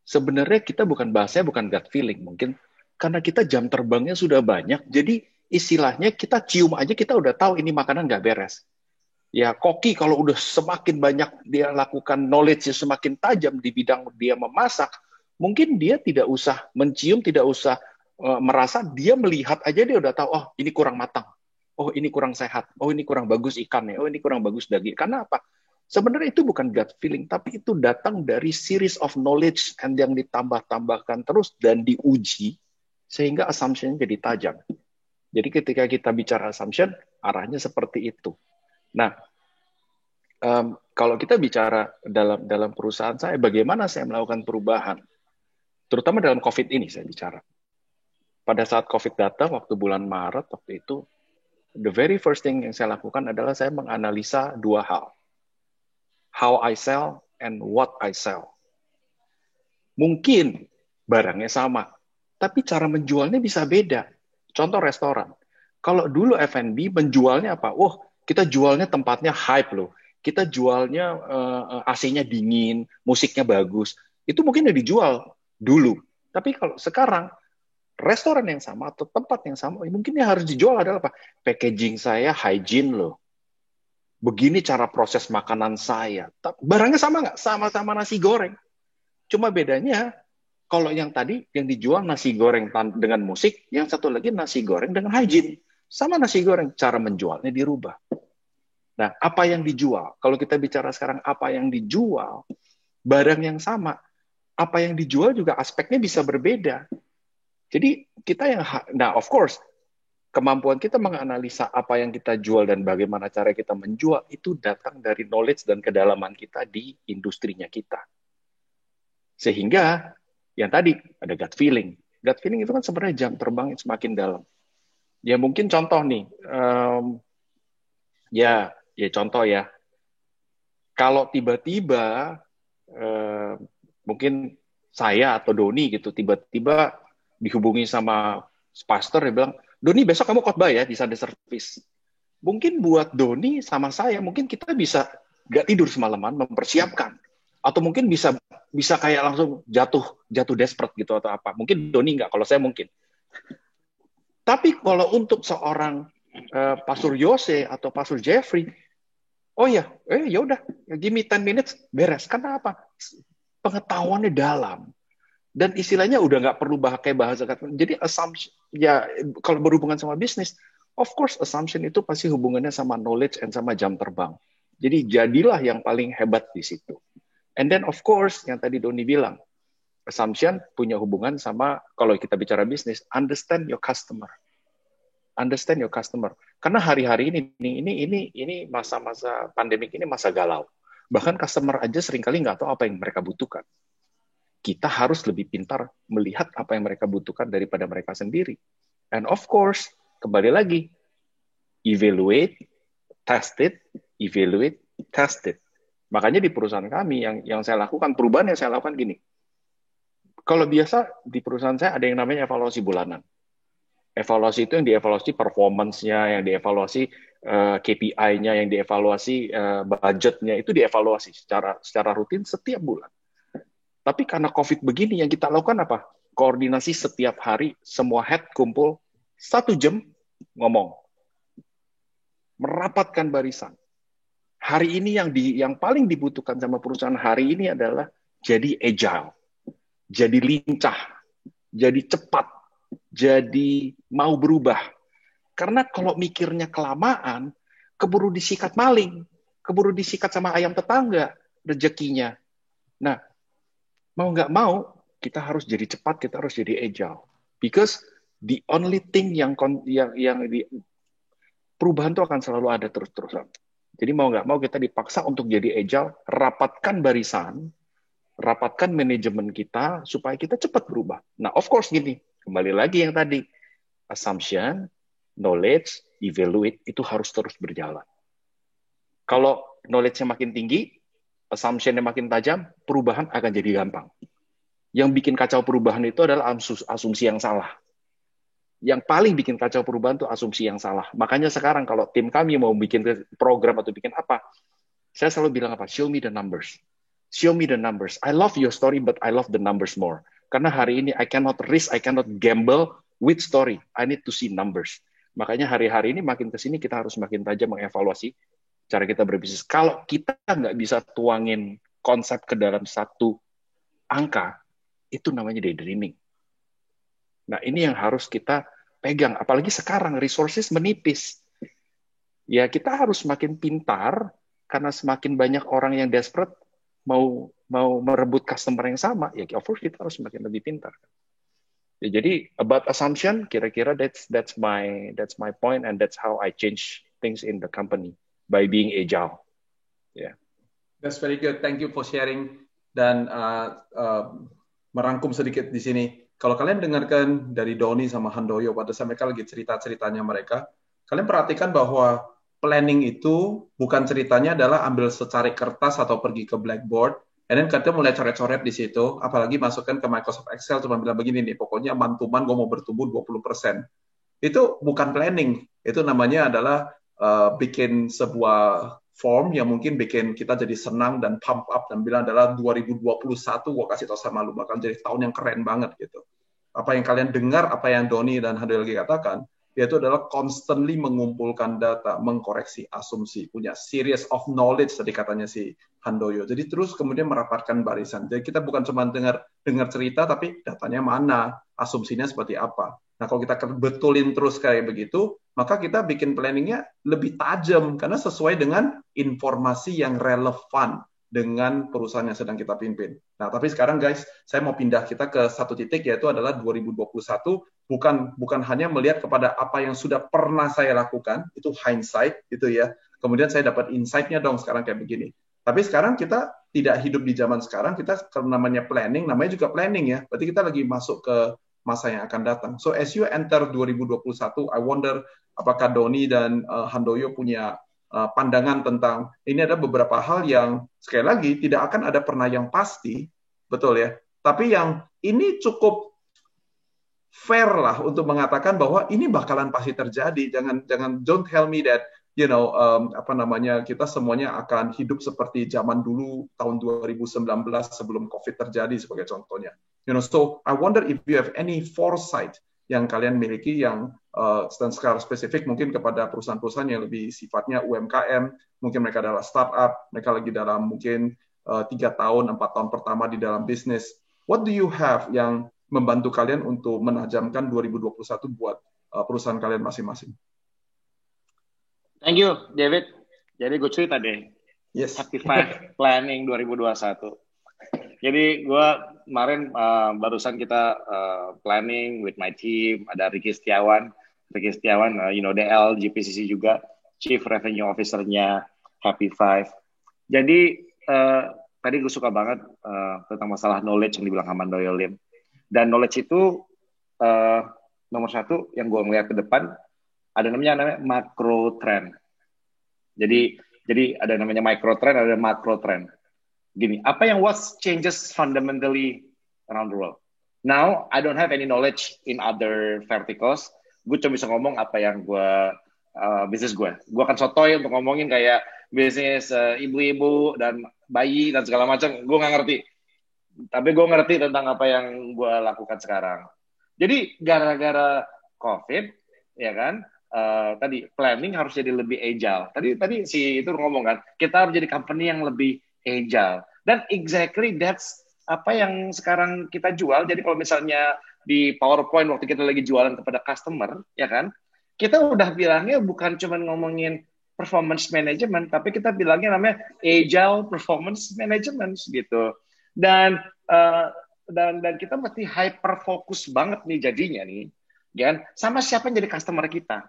sebenarnya kita bahasanya bukan gut feeling, mungkin karena kita jam terbangnya sudah banyak, jadi istilahnya kita cium aja kita udah tahu ini makanan nggak beres. Ya, koki kalau udah semakin banyak dia lakukan knowledge semakin tajam di bidang dia memasak, mungkin dia tidak usah mencium, tidak usah merasa, dia melihat aja dia udah tahu, oh ini kurang matang, oh ini kurang sehat, oh ini kurang bagus ikannya, oh ini kurang bagus daging. Karena apa? Sebenarnya itu bukan gut feeling, tapi itu datang dari series of knowledge and yang ditambah-tambahkan terus dan diuji sehingga assumption-nya jadi tajam. Jadi ketika kita bicara assumption, arahnya seperti itu. Nah, kalau kita bicara dalam perusahaan saya, bagaimana saya melakukan perubahan, terutama dalam COVID ini saya bicara. Pada saat COVID datang, waktu bulan Maret, waktu itu, the very first thing yang saya lakukan adalah saya menganalisa dua hal. How I sell and what I sell. Mungkin barangnya sama, tapi cara menjualnya bisa beda. Contoh restoran. Kalau dulu F&B menjualnya apa? Oh, kita jualnya tempatnya hype loh. Kita jualnya AC-nya dingin, musiknya bagus. Itu mungkin udah dijual dulu. Tapi kalau sekarang, restoran yang sama atau tempat yang sama, mungkin yang harus dijual adalah apa? Packaging saya hygiene loh. Begini cara proses makanan saya. Barangnya sama nggak? Sama-sama nasi goreng. Cuma bedanya, kalau yang tadi, yang dijual nasi goreng dengan musik, yang satu lagi nasi goreng dengan hygiene. Sama nasi goreng, cara menjualnya dirubah. Nah, apa yang dijual? Kalau kita bicara sekarang apa yang dijual, barang yang sama. Apa yang dijual juga aspeknya bisa berbeda. Jadi kita nah of course, kemampuan kita menganalisa apa yang kita jual dan bagaimana cara kita menjual itu datang dari knowledge dan kedalaman kita di industrinya kita. Sehingga yang tadi ada gut feeling. Gut feeling itu kan sebenarnya jam terbang yang semakin dalam. Ya mungkin contoh nih, ya contoh ya. Kalau tiba-tiba mungkin saya atau Doni gitu tiba-tiba dihubungi sama pastor, dia bilang, Doni besok kamu khotbah ya di Sunday Service. Mungkin buat Doni sama saya, mungkin kita bisa gak tidur semalaman mempersiapkan, atau mungkin bisa kayak langsung jatuh desperate gitu atau apa. Mungkin Doni nggak, kalau saya mungkin. Tapi kalau untuk seorang Pastor Yose atau Pastor Jeffrey, oh ya, ya udah, give me 10 minutes beres. Karena apa? Pengetahuannya dalam. Dan istilahnya udah nggak perlu pakai bahasa. Jadi assumption, ya kalau berhubungan sama bisnis, of course assumption itu pasti hubungannya sama knowledge and sama jam terbang. Jadi jadilah yang paling hebat di situ. And then of course, yang tadi Doni bilang, assumption punya hubungan sama, kalau kita bicara bisnis, understand your customer. Understand your customer. Karena hari-hari ini masa-masa pandemik ini masa galau. Bahkan customer aja seringkali nggak tahu apa yang mereka butuhkan. Kita harus lebih pintar melihat apa yang mereka butuhkan daripada mereka sendiri. And of course, kembali lagi, evaluate, test it, evaluate, test it. Makanya di perusahaan kami yang saya lakukan, perubahan yang saya lakukan gini. Kalau biasa di perusahaan saya ada yang namanya evaluasi bulanan. Evaluasi itu yang dievaluasi performance-nya, yang dievaluasi KPI-nya, yang dievaluasi budget-nya, itu dievaluasi secara rutin setiap bulan. Tapi karena COVID begini, yang kita lakukan apa? Koordinasi setiap hari, semua head kumpul 1 jam ngomong. Merapatkan barisan. Hari ini yang paling dibutuhkan sama perusahaan hari ini adalah jadi agile, jadi lincah, jadi cepat, jadi mau berubah. Karena kalau mikirnya kelamaan, keburu disikat maling, keburu disikat sama ayam tetangga, rezekinya. Nah, mau nggak mau, kita harus jadi cepat, kita harus jadi agile. Because the only thing perubahan itu akan selalu ada terus-terusan. Jadi mau nggak mau kita dipaksa untuk jadi agile, rapatkan barisan, rapatkan manajemen kita, supaya kita cepat berubah. Nah, of course gini, kembali lagi yang tadi, assumption, knowledge, evaluate, itu harus terus berjalan. Kalau knowledge-nya makin tinggi, assumption-nya makin tajam, perubahan akan jadi gampang. Yang bikin kacau perubahan itu adalah asumsi yang salah. Yang paling bikin kacau perubahan itu asumsi yang salah. Makanya sekarang kalau tim kami mau bikin program atau bikin apa, saya selalu bilang apa? Show me the numbers. Show me the numbers. I love your story, but I love the numbers more. Karena hari ini I cannot risk, I cannot gamble with story. I need to see numbers. Makanya hari-hari ini makin ke sini kita harus makin tajam mengevaluasi cara kita berbisnis. Kalau kita nggak bisa tuangin konsep ke dalam satu angka, itu namanya daydreaming. Nah, ini yang harus kita pegang. Apalagi sekarang resources menipis. Ya, kita harus makin pintar, karena semakin banyak orang yang desperate mau merebut customer yang sama, ya of course kita harus semakin lebih pintar. Ya, jadi about assumption, kira-kira that's my point, and that's how I change things in the company by being agile. Yeah. That's very good. Thank you for sharing dan merangkum sedikit di sini. Kalau kalian dengarkan dari Doni sama Handoyo pada saat mereka lagi cerita-ceritanya mereka, kalian perhatikan bahwa planning itu bukan ceritanya adalah ambil secari kertas atau pergi ke blackboard, and then kita mulai coret-coret di situ, apalagi masukkan ke Microsoft Excel, cuma bilang begini nih, pokoknya mantuman gue mau bertumbuh 20%. Itu bukan planning, itu namanya adalah bikin sebuah form yang mungkin bikin kita jadi senang dan pump up dan bilang adalah 2021 gue kasih tau sama lu bakal jadi tahun yang keren banget gitu. Apa yang kalian dengar, apa yang Doni dan Handoyo lagi katakan, yaitu adalah constantly mengumpulkan data, mengkoreksi asumsi, punya series of knowledge tadi katanya si Handoyo. Jadi terus kemudian merapatkan barisan. Jadi kita bukan cuma dengar cerita, tapi datanya mana, asumsinya seperti apa. Nah, kalau kita betulin terus kayak begitu, maka kita bikin planningnya lebih tajam, karena sesuai dengan informasi yang relevan. dengan perusahaan yang sedang kita pimpin. Nah, tapi sekarang guys, saya mau pindah kita ke satu titik, yaitu adalah 2021, bukan hanya melihat kepada apa yang sudah pernah saya lakukan, itu hindsight, gitu ya. Kemudian saya dapat insight-nya dong sekarang kayak begini. Tapi sekarang kita tidak hidup di zaman sekarang, kita namanya planning, namanya juga planning ya. Berarti kita lagi masuk ke masa yang akan datang. So as you enter 2021, I wonder apakah Doni dan Handoyo punya pandangan tentang ini ada beberapa hal yang sekali lagi tidak akan ada pernah yang pasti, betul ya. Tapi yang ini cukup fair lah untuk mengatakan bahwa ini bakalan pasti terjadi. Jangan don't tell me that kita semuanya akan hidup seperti zaman dulu tahun 2019 sebelum COVID terjadi sebagai contohnya. So I wonder if you have any foresight yang kalian miliki yang dan secara spesifik mungkin kepada perusahaan-perusahaan yang lebih sifatnya UMKM, mungkin mereka adalah startup, mereka lagi dalam mungkin 3 tahun, 4 tahun pertama di dalam bisnis. What do you have yang membantu kalian untuk menajamkan 2021 buat perusahaan kalian masing-masing? Thank you, David. Jadi gue cerita deh. Yes. Happy Five Planning 2021. Jadi gue kemarin barusan kita planning with my team, ada Ricky Setiawan, DL, GPCC juga, Chief Revenue Officer-nya Happy Five. Jadi tadi gue suka banget tentang masalah knowledge yang dibilang Handoyo Lim. Dan knowledge itu nomor satu yang gue ngeliat ke depan, ada namanya macro trend. Jadi ada namanya micro trend, ada macro trend. Gini, apa yang what changes fundamentally around the world? Now, I don't have any knowledge in other verticals. Gue cuma bisa ngomong apa yang bisnis gue. Gue akan sotoy untuk ngomongin kayak bisnis ibu-ibu dan bayi dan segala macam. Gue nggak ngerti. Tapi gue ngerti tentang apa yang gue lakukan sekarang. Jadi gara-gara COVID, ya kan, tadi planning harus jadi lebih agile. Tadi si itu ngomong kan, kita harus jadi company yang lebih agile. Dan exactly that's apa yang sekarang kita jual. Jadi kalau misalnya di PowerPoint waktu kita lagi jualan kepada customer, ya kan, kita udah bilangnya bukan cuma ngomongin performance management, tapi kita bilangnya namanya agile performance management gitu. Dan kita mesti hyper fokus banget nih jadinya nih, kan? Sama siapa yang jadi customer kita.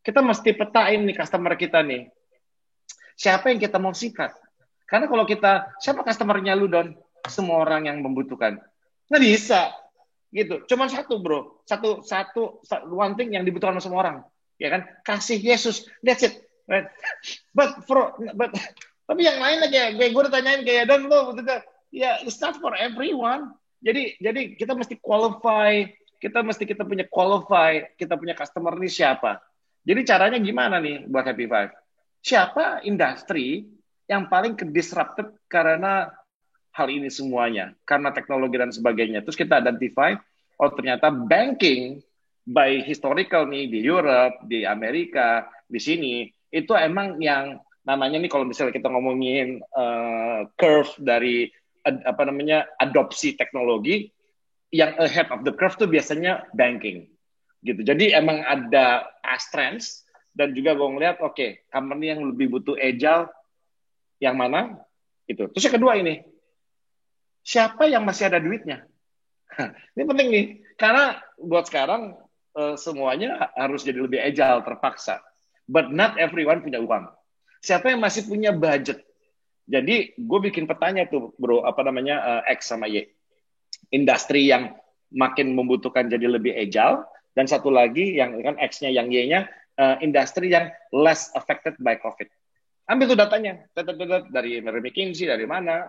Kita mesti petain nih customer kita nih. Siapa yang kita mau sikat? Karena kalau siapa customer-nya lu, Don? Semua orang yang membutuhkan. Nggak bisa. Gitu. Cuman satu, bro. One thing yang dibutuhkan sama semua orang. Ya kan? Kasih Yesus. That's it. Right? Tapi yang lain aja. Gue udah tanyain kayak, Don, lu ya, it's not for everyone. Jadi kita mesti qualify. Kita punya customer ini siapa. Jadi caranya gimana nih buat Happy Five? Siapa industri yang paling disrupted karena hal ini semuanya, karena teknologi dan sebagainya. Terus kita identify, ternyata banking by historical nih di Europe, di Amerika, di sini, itu emang yang namanya nih kalau misalnya kita ngomongin curve dari adopsi teknologi, yang ahead of the curve tuh biasanya banking. Gitu. Jadi emang ada past trends, dan juga gue ngeliat, company yang lebih butuh agile, yang mana? Itu. Terus yang kedua ini, siapa yang masih ada duitnya? Ini penting nih, karena buat sekarang semuanya harus jadi lebih agile, terpaksa. But not everyone punya uang. Siapa yang masih punya budget? Jadi gue bikin petanya tuh, bro, X sama Y. Industri yang makin membutuhkan jadi lebih agile, dan satu lagi yang kan X-nya, yang Y-nya, industri yang less affected by COVID. Ambil tuh datanya, dari McKinsey, dari mana.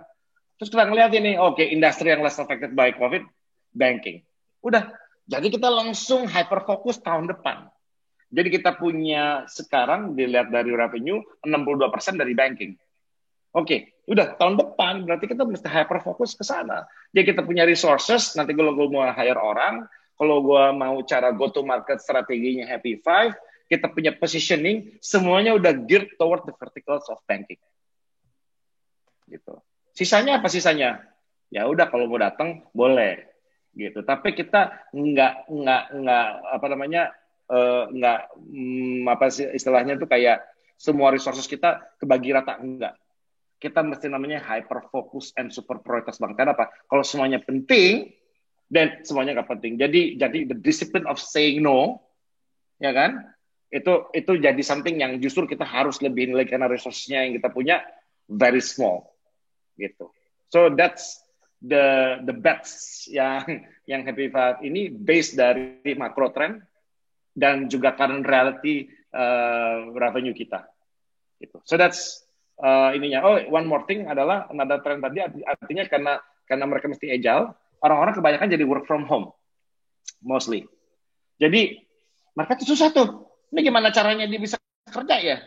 Terus kita ngeliat ini, industri yang less affected by COVID, banking. Udah, jadi kita langsung hyper-focus tahun depan. Jadi kita punya sekarang, dilihat dari revenue, 62% dari banking. Udah tahun depan, berarti kita mesti hyper-focus ke sana. Jadi kita punya resources, nanti kalau gue mau hire orang, kalau gue mau cara go-to-market strateginya Happy Five, kita punya positioning, semuanya udah geared toward the verticals of banking. Gitu. Sisanya apa sisanya? Ya udah kalau mau datang boleh, gitu. Tapi kita nggak istilahnya tuh kayak semua resources kita kebagi rata, enggak. kita mesti namanya hyper focus and super prioritas banget. Karena apa? Kalau semuanya penting, dan semuanya nggak penting. Jadi the discipline of saying no, ya kan? Itu jadi something yang justru kita harus lebih nilai karena resource-nya yang kita punya very small, gitu. So that's the bets yang Happy Five ini based dari macro trend dan juga current reality revenue kita. Gitu. So that's ininya. Oh, one more thing adalah another trend tadi artinya karena mereka mesti agile, orang-orang kebanyakan jadi work from home mostly. Jadi mereka tuh susah tuh. Ini gimana caranya dia bisa kerja ya?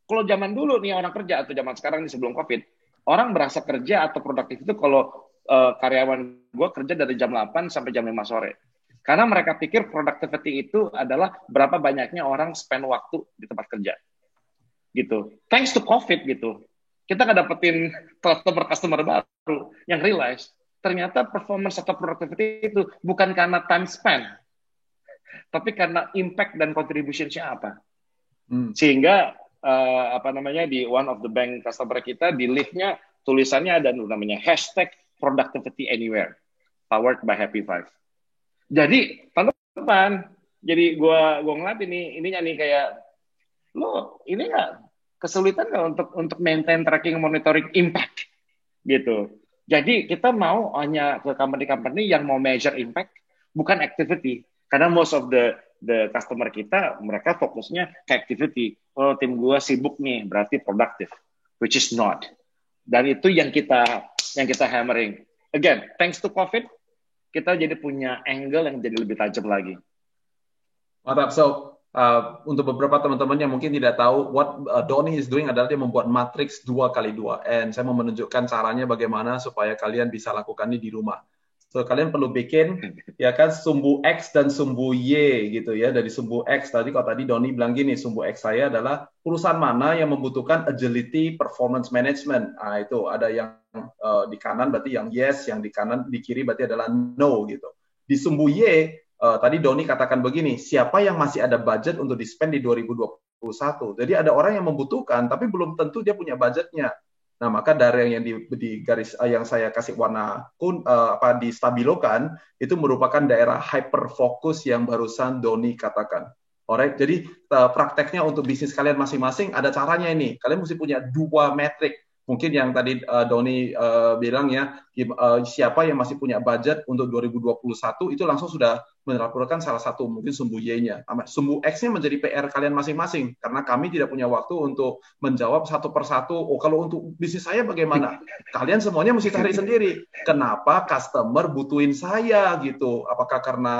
Kalau zaman dulu nih orang kerja atau zaman sekarang nih sebelum COVID, orang berasa kerja atau produktif itu kalau karyawan gue kerja dari jam 8 sampai jam 5 sore. Karena mereka pikir productivity itu adalah berapa banyaknya orang spend waktu di tempat kerja. Gitu. Thanks to COVID gitu. Kita nggak dapetin customer baru yang realize ternyata performance atau productivity itu bukan karena time spend, tapi karena impact dan contribution-nya apa. Sehingga di one of the bank customer kita di liftnya tulisannya ada namanya #productivity anywhere powered by Happy Five. Jadi teman-teman, jadi gua ngeliat ininya nih kayak lo ini nggak kesulitan nggak untuk maintain tracking monitoring impact gitu. Jadi kita mau hanya ke company-company yang mau measure impact bukan activity. Karena most of the customer kita, mereka fokusnya ke activity. Oh, tim gue sibuk nih, berarti productive, which is not. Dan itu yang kita hammering. Again, thanks to COVID, kita jadi punya angle yang jadi lebih tajam lagi. Mantap. So, untuk beberapa teman-teman yang mungkin tidak tahu, what Donny is doing adalah dia membuat matriks 2x2. And saya mau menunjukkan caranya bagaimana supaya kalian bisa lakukan ini di rumah. So, kalian perlu bikin ya kan sumbu X dan sumbu Y gitu ya. Dari sumbu X tadi Donny bilang gini, sumbu X saya adalah perusahaan mana yang membutuhkan agility performance management. Nah, itu ada yang di kanan berarti yang yes, yang di kanan di kiri berarti adalah no gitu. Di sumbu Y tadi Donny katakan begini, siapa yang masih ada budget untuk di-spend di 2021. Jadi ada orang yang membutuhkan tapi belum tentu dia punya budgetnya. Nah, maka dari yang di garis yang saya kasih warna distabilokan itu merupakan daerah hyper fokus yang barusan Donny katakan. Alright, jadi prakteknya untuk bisnis kalian masing-masing ada caranya ini. Kalian mesti punya 2 metrik. Mungkin yang tadi Donny bilang ya, siapa yang masih punya budget untuk 2021 itu langsung sudah melaporkan salah satu mungkin sumbu Y-nya. Sumbu X-nya menjadi PR kalian masing-masing karena kami tidak punya waktu untuk menjawab satu persatu. Oh, kalau untuk bisnis saya bagaimana? Kalian semuanya mesti cari sendiri. Kenapa customer butuhin saya gitu? Apakah karena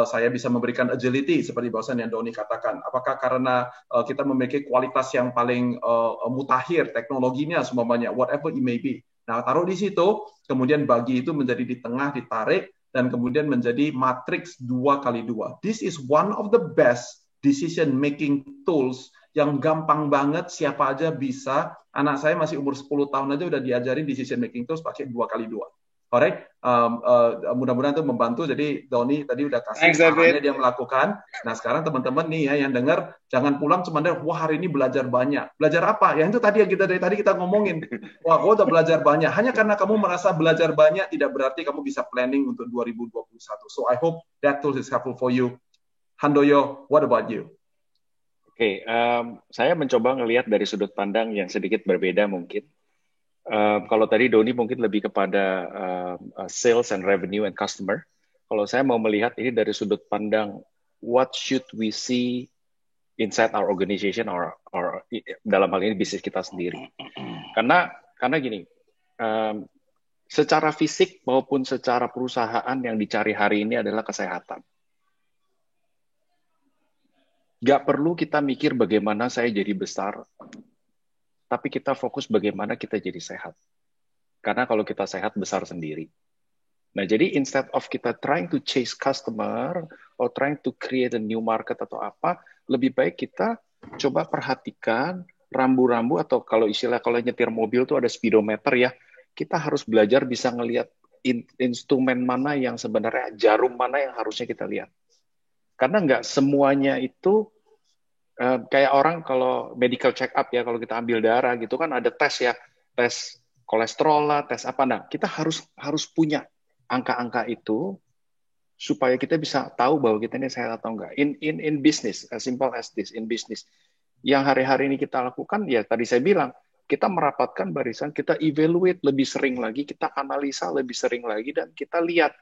saya bisa memberikan agility seperti bahasan yang Donny katakan? Apakah karena kita memiliki kualitas yang paling mutakhir teknologinya semuanya, whatever it may be. Nah, taruh di situ, kemudian bagi itu menjadi di tengah ditarik dan kemudian menjadi matriks 2x2. This is one of the best decision making tools yang gampang banget, siapa aja bisa. Anak saya masih umur 10 tahun aja udah diajarin decision making tools pakai 2x2. Alright, mudah-mudahan itu membantu. Jadi Donny tadi udah kasih caranya dia melakukan. Nah, sekarang teman-teman nih ya yang dengar, jangan pulang cuma dari wah hari ini belajar banyak. Belajar apa? Yang itu tadi yang dari tadi kita ngomongin. Wah, gua udah belajar banyak. Hanya karena kamu merasa belajar banyak tidak berarti kamu bisa planning untuk 2021. So I hope that tool is helpful for you. Handoyo, what about you? Oke, saya mencoba ngelihat dari sudut pandang yang sedikit berbeda mungkin. Kalau tadi Donny mungkin lebih kepada sales and revenue and customer. Kalau saya mau melihat ini dari sudut pandang what should we see inside our organization or dalam hal ini bisnis kita sendiri. Karena gini, secara fisik maupun secara perusahaan yang dicari hari ini adalah kesehatan. Gak perlu kita mikir bagaimana saya jadi besar, tapi kita fokus bagaimana kita jadi sehat. Karena kalau kita sehat, besar sendiri. Nah, jadi instead of kita trying to chase customer, or trying to create a new market atau apa, lebih baik kita coba perhatikan rambu-rambu, atau kalau nyetir mobil tuh ada speedometer ya, kita harus belajar bisa ngelihat instrumen mana yang sebenarnya, jarum mana yang harusnya kita lihat. Karena nggak semuanya itu kayak orang kalau medical check up ya, kalau kita ambil darah gitu kan ada tes ya, tes kolesterol lah, tes apa. Nah, kita harus punya angka-angka itu supaya kita bisa tahu bahwa kita ini sehat atau enggak. In business, as simple as this, in business. Yang hari-hari ini kita lakukan, ya tadi saya bilang, kita merapatkan barisan, kita evaluate lebih sering lagi, kita analisa lebih sering lagi, dan kita lihat,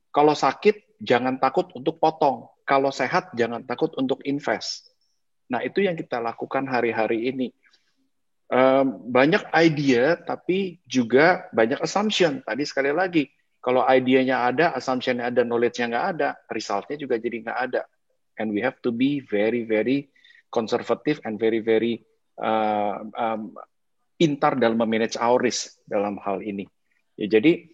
kalau sakit, jangan takut untuk potong. Kalau sehat, jangan takut untuk invest. Nah, itu yang kita lakukan hari-hari ini. Banyak idea, tapi juga banyak assumption. Tadi sekali lagi, kalau idenya ada, assumption-nya ada, knowledge-nya nggak ada, result-nya juga jadi nggak ada. And we have to be very, very conservative and very, very pintar dalam memanage our risk dalam hal ini. Ya, jadi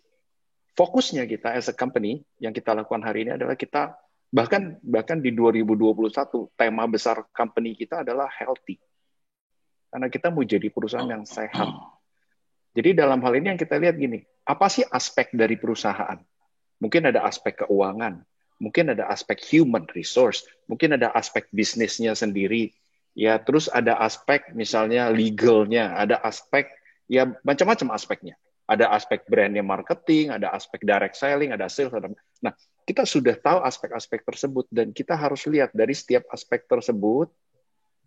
fokusnya kita as a company yang kita lakukan hari ini adalah kita bahkan di 2021 tema besar company kita adalah healthy. Karena kita mau jadi perusahaan yang sehat. Jadi dalam hal ini yang kita lihat gini, apa sih aspek dari perusahaan? Mungkin ada aspek keuangan, mungkin ada aspek human resource, mungkin ada aspek bisnisnya sendiri, ya terus ada aspek misalnya legalnya, ada aspek ya macam-macam aspeknya. Ada aspek brandnya marketing, ada aspek direct selling, ada sales. Nah, kita sudah tahu aspek-aspek tersebut dan kita harus lihat dari setiap aspek tersebut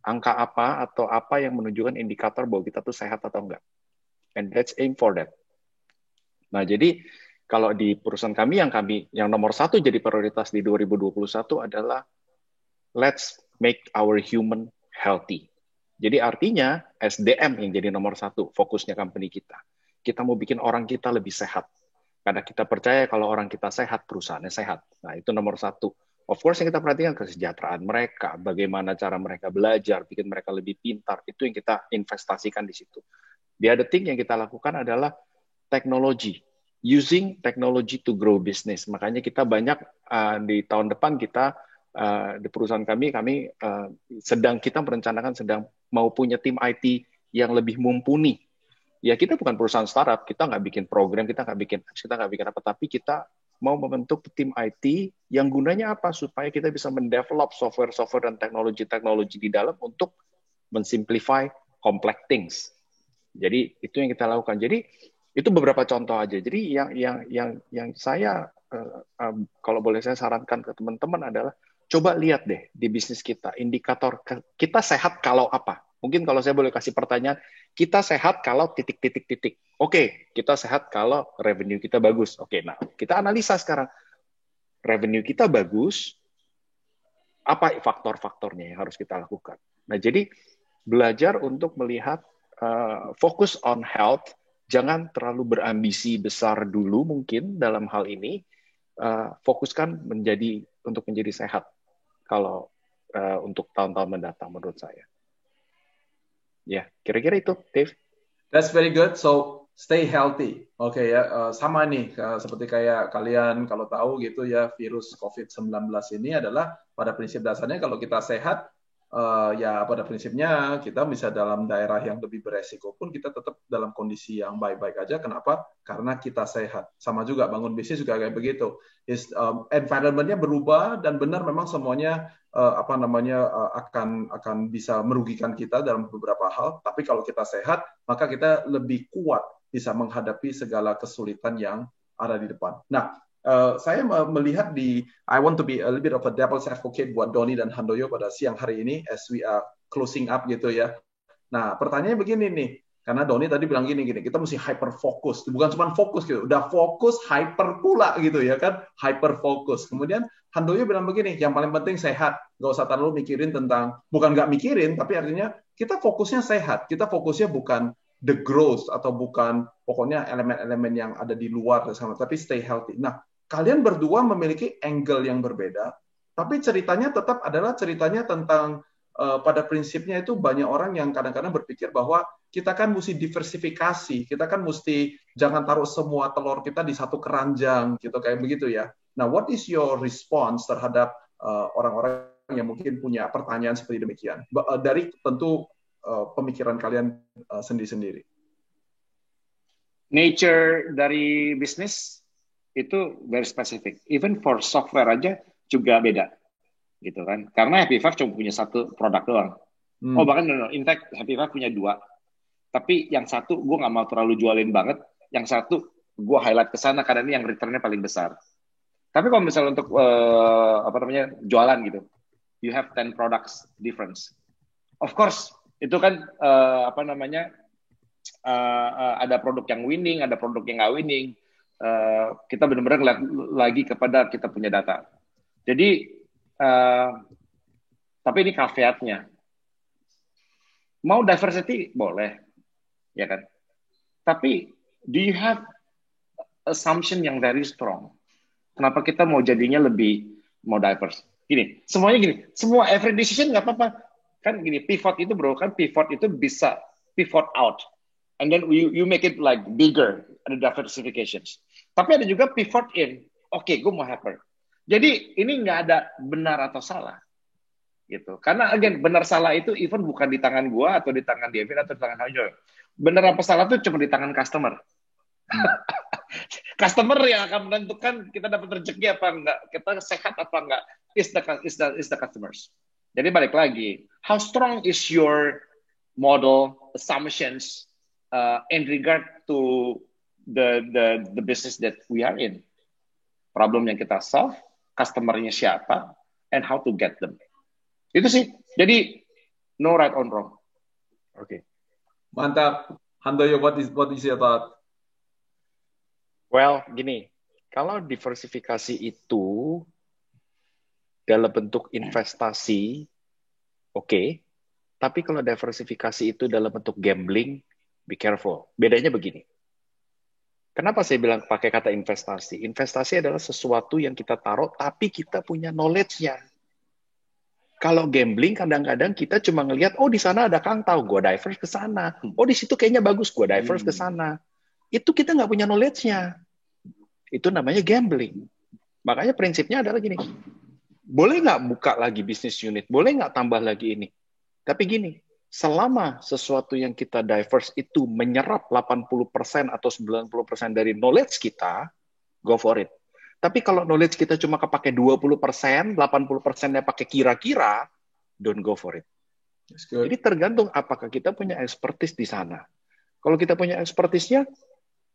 angka apa atau apa yang menunjukkan indikator bahwa kita tuh sehat atau enggak. And let's aim for that. Nah, jadi kalau di perusahaan kami yang nomor satu jadi prioritas di 2021 adalah let's make our human healthy. Jadi artinya SDM yang jadi nomor satu fokusnya company kita. Kita mau bikin orang kita lebih sehat. Karena kita percaya kalau orang kita sehat, perusahaannya sehat. Nah, itu nomor satu. Of course, yang kita perhatikan kesejahteraan mereka, bagaimana cara mereka belajar, bikin mereka lebih pintar, itu yang kita investasikan di situ. The other thing yang kita lakukan adalah teknologi, using technology to grow business. Makanya kita banyak di tahun depan kita di perusahaan kami kita merencanakan sedang mau punya tim IT yang lebih mumpuni. Ya kita bukan perusahaan startup, kita nggak bikin program, kita nggak bikin apa, tapi kita mau membentuk tim IT yang gunanya apa? Supaya kita bisa mendevelop software dan teknologi di dalam untuk mensimplify complex things. Jadi itu yang kita lakukan. Jadi itu beberapa contoh aja. Jadi yang saya kalau boleh saya sarankan ke teman-teman adalah coba lihat deh di bisnis kita indikator kita sehat kalau apa. Mungkin kalau saya boleh kasih pertanyaan, kita sehat kalau titik. Oke, kita sehat kalau revenue kita bagus. Oke, nah kita analisa sekarang. Revenue kita bagus, apa faktor-faktornya yang harus kita lakukan? Nah, jadi belajar untuk melihat fokus on health, jangan terlalu berambisi besar dulu mungkin dalam hal ini, fokuskan untuk menjadi sehat kalau untuk tahun-tahun mendatang menurut saya. Ya, kira-kira itu, Dave. That's very good. So stay healthy. Oke ya, sama nih seperti kayak kalian kalau tahu gitu ya, virus COVID-19 ini adalah pada prinsip dasarnya kalau kita sehat, ya pada prinsipnya kita bisa dalam daerah yang lebih beresiko pun kita tetap dalam kondisi yang baik-baik aja. Kenapa? Karena kita sehat. Sama juga bangun bisnis juga kayak begitu. Environment-nya berubah dan benar memang semuanya akan bisa merugikan kita dalam beberapa hal. Tapi kalau kita sehat, maka kita lebih kuat bisa menghadapi segala kesulitan yang ada di depan. Nah, saya melihat I want to be a little bit of a devil's advocate buat Doni dan Handoyo pada siang hari ini as we are closing up gitu ya. Nah, pertanyaannya begini nih, karena Doni tadi bilang gini, kita mesti hyper fokus, bukan cuma fokus gitu, udah fokus hyper pula gitu ya kan, hyper fokus. Kemudian Handoyo bilang begini, yang paling penting sehat, nggak usah terlalu mikirin tentang, bukan nggak mikirin, tapi artinya kita fokusnya sehat, kita fokusnya bukan the growth atau bukan pokoknya elemen-elemen yang ada di luar tapi stay healthy. Nah, kalian berdua memiliki angle yang berbeda, tapi ceritanya tetap adalah ceritanya tentang pada prinsipnya itu banyak orang yang kadang-kadang berpikir bahwa kita kan mesti diversifikasi, kita kan mesti jangan taruh semua telur kita di satu keranjang gitu kayak begitu ya. Nah, what is your response terhadap orang-orang yang mungkin punya pertanyaan seperti demikian? Dari tentu pemikiran kalian sendiri-sendiri. Nature dari bisnis itu very specific. Even for software aja juga beda, gitu kan? Karena Happy Five cuma punya satu produk doang. Oh bahkan in fact Happy Five punya dua. Tapi yang satu gue nggak mau terlalu jualin banget, yang satu gue highlight ke sana karena ini yang returnnya paling besar. Tapi kalau misalnya untuk jualan gitu, you have 10 products difference. Of course, itu kan ada produk yang winning, ada produk yang nggak winning. Kita benar-benar ngeliat lagi kepada kita punya data. Jadi, tapi ini caveatnya. Mau diversity boleh, ya kan? Tapi do you have assumption yang very strong? Kenapa kita mau jadinya lebih mau diverse? Gini, semuanya gini, semua every decision nggak apa-apa. Kan gini, pivot itu bro, kan pivot itu bisa pivot out. And then you make it like bigger, ada diversifications. Tapi ada juga pivot in. Oke, gue mau hyper. Jadi ini nggak ada benar atau salah. Gitu. Karena again, benar salah itu even bukan di tangan gue atau di tangan Devin atau di tangan Hajo. Benar apa salah itu cuma di tangan customer. Customer yang akan menentukan kita dapat rezeki apa enggak, kita sehat apa enggak, is the customers. Jadi balik lagi, how strong is your model assumptions in regard to the business that we are in, problem yang kita solve, customernya siapa, and how to get them. Itu sih. Jadi no right or wrong. Oke. Mantap. Handoyo, what is your thought? Well, gini, kalau diversifikasi itu dalam bentuk investasi, oke. Tapi kalau diversifikasi itu dalam bentuk gambling, be careful. Bedanya begini. Kenapa saya bilang pakai kata investasi? Investasi adalah sesuatu yang kita taruh, tapi kita punya knowledge-nya. Kalau gambling, kadang-kadang kita cuma ngelihat, oh di sana ada Kang Tau, gue diverse ke sana. Oh di situ kayaknya bagus, gue diverse ke sana. Itu kita nggak punya knowledge-nya. Itu namanya gambling. Makanya prinsipnya adalah gini, boleh nggak buka lagi bisnis unit, boleh nggak tambah lagi ini. Tapi gini, selama sesuatu yang kita diverse itu menyerap 80% atau 90% dari knowledge kita, go for it. Tapi kalau knowledge kita cuma kepake 20%, 80%-nya pakai kira-kira, don't go for it. Jadi tergantung apakah kita punya expertise di sana. Kalau kita punya expertise-nya,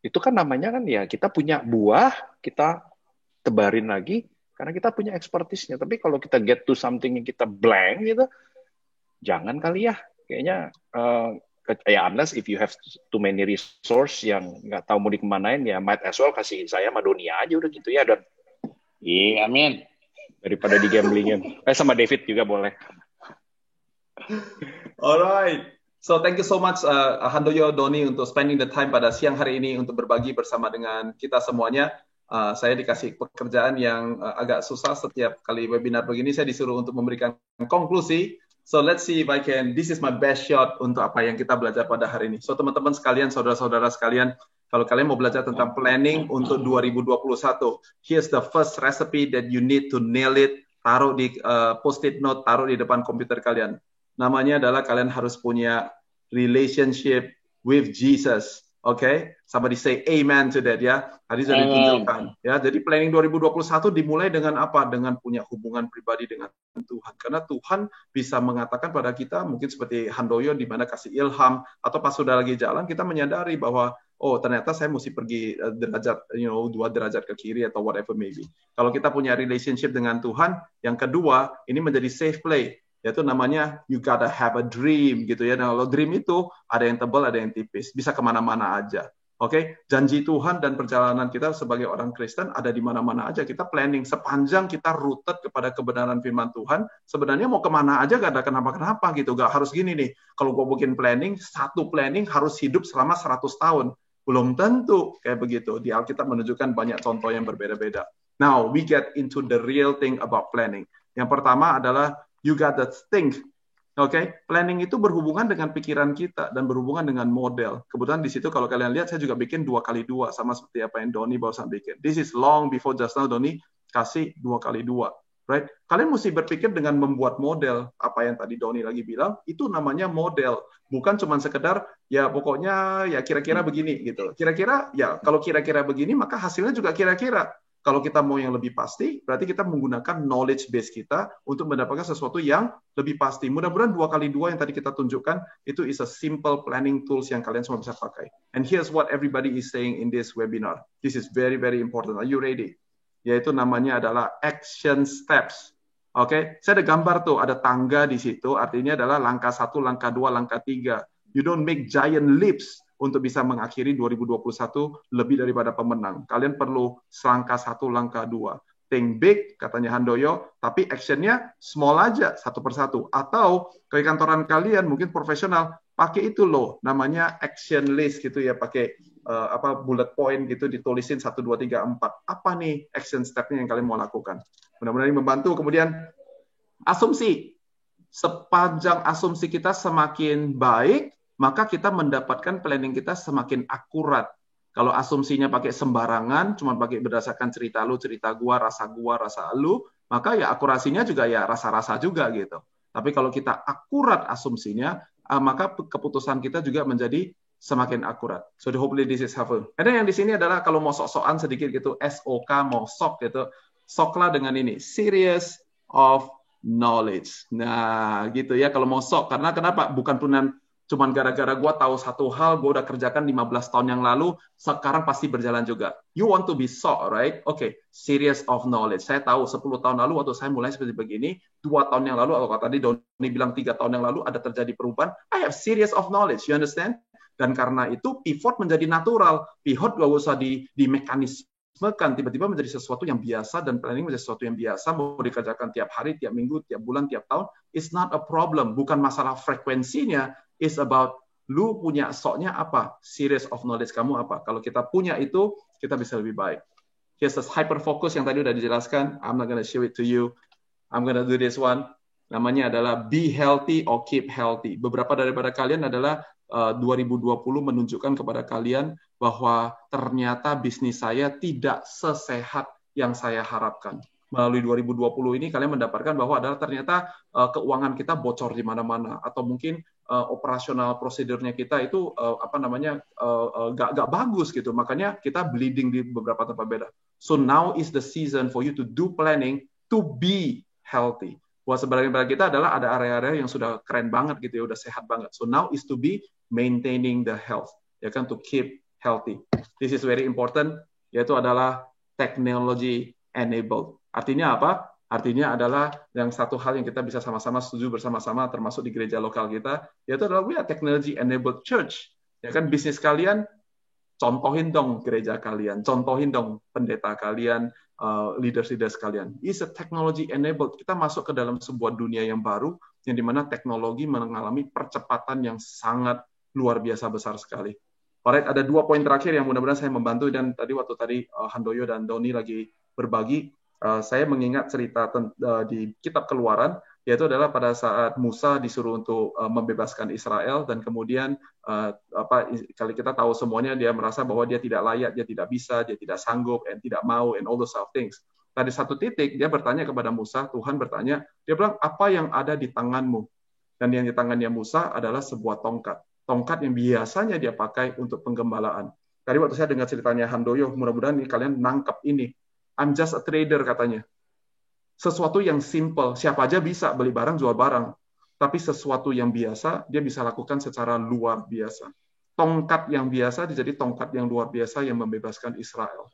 itu kan namanya kan ya kita punya buah, kita tebarin lagi, karena kita punya expertise-nya. Tapi kalau kita get to something yang kita blank gitu, jangan kali ya. Kayaknya, unless if you have too many resource yang nggak tahu mau dikemanain, ya might as well kasih saya sama Doni aja udah gitu ya. Dan iya, amin. Daripada di gamblingin. Sama David juga boleh. Alright. So thank you so much Handoyo, Doni untuk spending the time pada siang hari ini untuk berbagi bersama dengan kita semuanya. Saya dikasih pekerjaan yang agak susah setiap kali webinar begini. Saya disuruh untuk memberikan konklusi. So let's see if I can, this is my best shot untuk apa yang kita belajar pada hari ini. So teman-teman sekalian, saudara-saudara sekalian, kalau kalian mau belajar tentang planning untuk 2021, here's the first recipe that you need to nail it. Taruh di post-it note, taruh di depan komputer kalian. Namanya adalah kalian harus punya relationship with Jesus. Okay? Somebody say amen to that ya. Tadi sudah ditunjukkan. Ya, jadi planning 2021 dimulai dengan apa? Dengan punya hubungan pribadi dengan Tuhan. Karena Tuhan bisa mengatakan pada kita, mungkin seperti Handoyo di mana kasih ilham, atau pas sudah lagi jalan, kita menyadari bahwa, oh ternyata saya mesti pergi derajat, 2 derajat ke kiri atau whatever maybe. Kalau kita punya relationship dengan Tuhan, yang kedua, ini menjadi safe play. Yaitu namanya you gotta have a dream gitu ya. Nah, kalau dream itu ada yang tebal, ada yang tipis, bisa kemana-mana aja. Oke, janji Tuhan dan perjalanan kita sebagai orang Kristen ada di mana-mana aja. Kita planning sepanjang kita rooted kepada kebenaran firman Tuhan. Sebenarnya mau kemana aja gak ada kenapa-kenapa gitu. Gak harus gini nih. Kalau gue bikin planning, satu planning harus hidup selama 100 tahun. Belum tentu kayak begitu. Di Alkitab menunjukkan banyak contoh yang berbeda-beda. Now, we get into the real thing about planning. Yang pertama adalah you gotta think. Oke, planning itu berhubungan dengan pikiran kita dan berhubungan dengan model. Kebetulan di situ kalau kalian lihat saya juga bikin 2x2 sama seperti apa yang Doni barusan bikin. This is long before just now Doni kasih 2x2, right? Kalian mesti berpikir dengan membuat model. Apa yang tadi Doni lagi bilang, itu namanya model. Bukan cuma sekedar ya pokoknya ya kira-kira begini gitu. Kira-kira ya kalau kira-kira begini maka hasilnya juga kira-kira. Kalau kita mau yang lebih pasti, berarti kita menggunakan knowledge base kita untuk mendapatkan sesuatu yang lebih pasti. Mudah-mudahan 2x2 yang tadi kita tunjukkan, itu is a simple planning tools yang kalian semua bisa pakai. And here's what everybody is saying in this webinar. This is very, very important. Are you ready? Yaitu namanya adalah action steps. Oke, saya ada gambar tuh, ada tangga di situ, artinya adalah langkah 1, langkah 2, langkah 3. You don't make giant leaps untuk bisa mengakhiri 2021 lebih daripada pemenang. Kalian perlu selangkah 1, langkah 2. Think big, katanya Handoyo, tapi actionnya small aja, satu persatu. Atau ke kantoran kalian, mungkin profesional, pakai itu loh, namanya action list gitu ya, pakai bullet point gitu, ditulisin 1, 2, 3, 4. Apa nih action step-nya yang kalian mau lakukan? Mudah-mudahan ini membantu. Kemudian, asumsi. Sepanjang asumsi kita semakin baik, maka kita mendapatkan planning kita semakin akurat. Kalau asumsinya pakai sembarangan, cuma pakai berdasarkan cerita lu, cerita gua, rasa lu, maka ya akurasinya juga ya rasa-rasa juga gitu. Tapi kalau kita akurat asumsinya, maka keputusan kita juga menjadi semakin akurat. So hopefully this is helpful. Ada yang di sini adalah kalau mau sok-sokan sedikit gitu, SOK mau sok gitu, soklah dengan ini, series of knowledge. Nah, gitu ya kalau mau sok. Karena kenapa? Bukan cuman gara-gara gue tahu satu hal, gue udah kerjakan 15 tahun yang lalu, sekarang pasti berjalan juga. You want to be so, right? Okay, series of knowledge. Saya tahu 10 tahun lalu waktu saya mulai seperti begini, 2 tahun yang lalu, atau tadi Doni bilang 3 tahun yang lalu, ada terjadi perubahan. I have series of knowledge, you understand? Dan karena itu, pivot menjadi natural. Pivot gak usah di mekanismekan, tiba-tiba menjadi sesuatu yang biasa, dan planning menjadi sesuatu yang biasa, mau dikerjakan tiap hari, tiap minggu, tiap bulan, tiap tahun. It's not a problem. Bukan masalah frekuensinya, is about lu punya soknya apa, series of knowledge kamu apa. Kalau kita punya itu, kita bisa lebih baik. Here's this hyper focus yang tadi udah dijelaskan. I'm not gonna show it to you. I'm gonna do this one. Namanya adalah be healthy or keep healthy. Beberapa daripada kalian adalah 2020 menunjukkan kepada kalian bahwa ternyata bisnis saya tidak sesehat yang saya harapkan. Melalui 2020 ini kalian mendapatkan bahwa adalah ternyata keuangan kita bocor di mana-mana, atau mungkin operasional prosedurnya kita itu gak bagus gitu, makanya kita bleeding di beberapa tempat beda. So now is the season for you to do planning to be healthy. Buat sebagian kita adalah ada area-area yang sudah keren banget gitu ya, udah sehat banget. So now is to be maintaining the health, ya kan, to keep healthy. This is very important, yaitu adalah technology enabled. Artinya apa? Artinya adalah yang satu hal yang kita bisa sama-sama setuju bersama-sama, termasuk di gereja lokal kita, yaitu adalah we are technology enabled church. Ya kan, bisnis kalian, contohin dong gereja kalian, contohin dong pendeta kalian, leaders-leaders kalian. It's a technology enabled. Kita masuk ke dalam sebuah dunia yang baru, yang dimana teknologi mengalami percepatan yang sangat luar biasa besar sekali. Alright, ada 2 poin terakhir yang mudah-mudahan saya membantu, dan tadi Handoyo dan Doni lagi berbagi, saya mengingat cerita di kitab Keluaran, yaitu adalah pada saat Musa disuruh untuk membebaskan Israel, dan kemudian kalau kita tahu semuanya, dia merasa bahwa dia tidak layak, dia tidak bisa, dia tidak sanggup, and tidak mau, and all those things. Tadi satu titik dia bertanya kepada Musa, Tuhan bertanya, dia bilang, apa yang ada di tanganmu? Dan yang di tangannya Musa adalah sebuah tongkat yang biasanya dia pakai untuk penggembalaan. Tadi waktu saya dengar ceritanya Handoyo, mudah-mudahan kalian nangkep ini. I'm just a trader, katanya. Sesuatu yang simple, siapa aja bisa beli barang, jual barang. Tapi sesuatu yang biasa, dia bisa lakukan secara luar biasa. Tongkat yang biasa jadi tongkat yang luar biasa yang membebaskan Israel.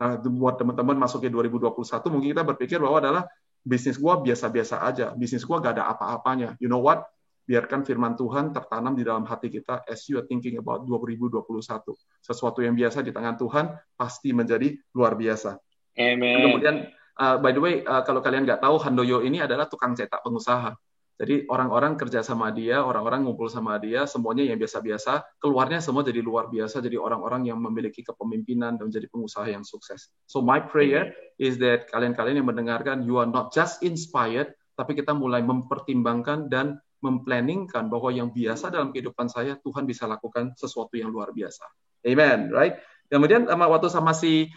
Nah, buat teman-teman masuk ke 2021, mungkin kita berpikir bahwa adalah bisnis gua biasa-biasa aja. Bisnis gua gak ada apa-apanya. You know what? Biarkan firman Tuhan tertanam di dalam hati kita as you are thinking about 2021. Sesuatu yang biasa di tangan Tuhan pasti menjadi luar biasa. Amen. Kemudian, by the way, kalau kalian nggak tahu, Handoyo ini adalah tukang cetak pengusaha. Jadi orang-orang kerja sama dia, orang-orang ngumpul sama dia, semuanya yang biasa-biasa, keluarnya semua jadi luar biasa, jadi orang-orang yang memiliki kepemimpinan dan menjadi pengusaha yang sukses. So my prayer is that kalian-kalian yang mendengarkan, you are not just inspired, tapi kita mulai mempertimbangkan dan memplanningkan bahwa yang biasa dalam kehidupan saya, Tuhan bisa lakukan sesuatu yang luar biasa. Amen, right? Kemudian waktu sama si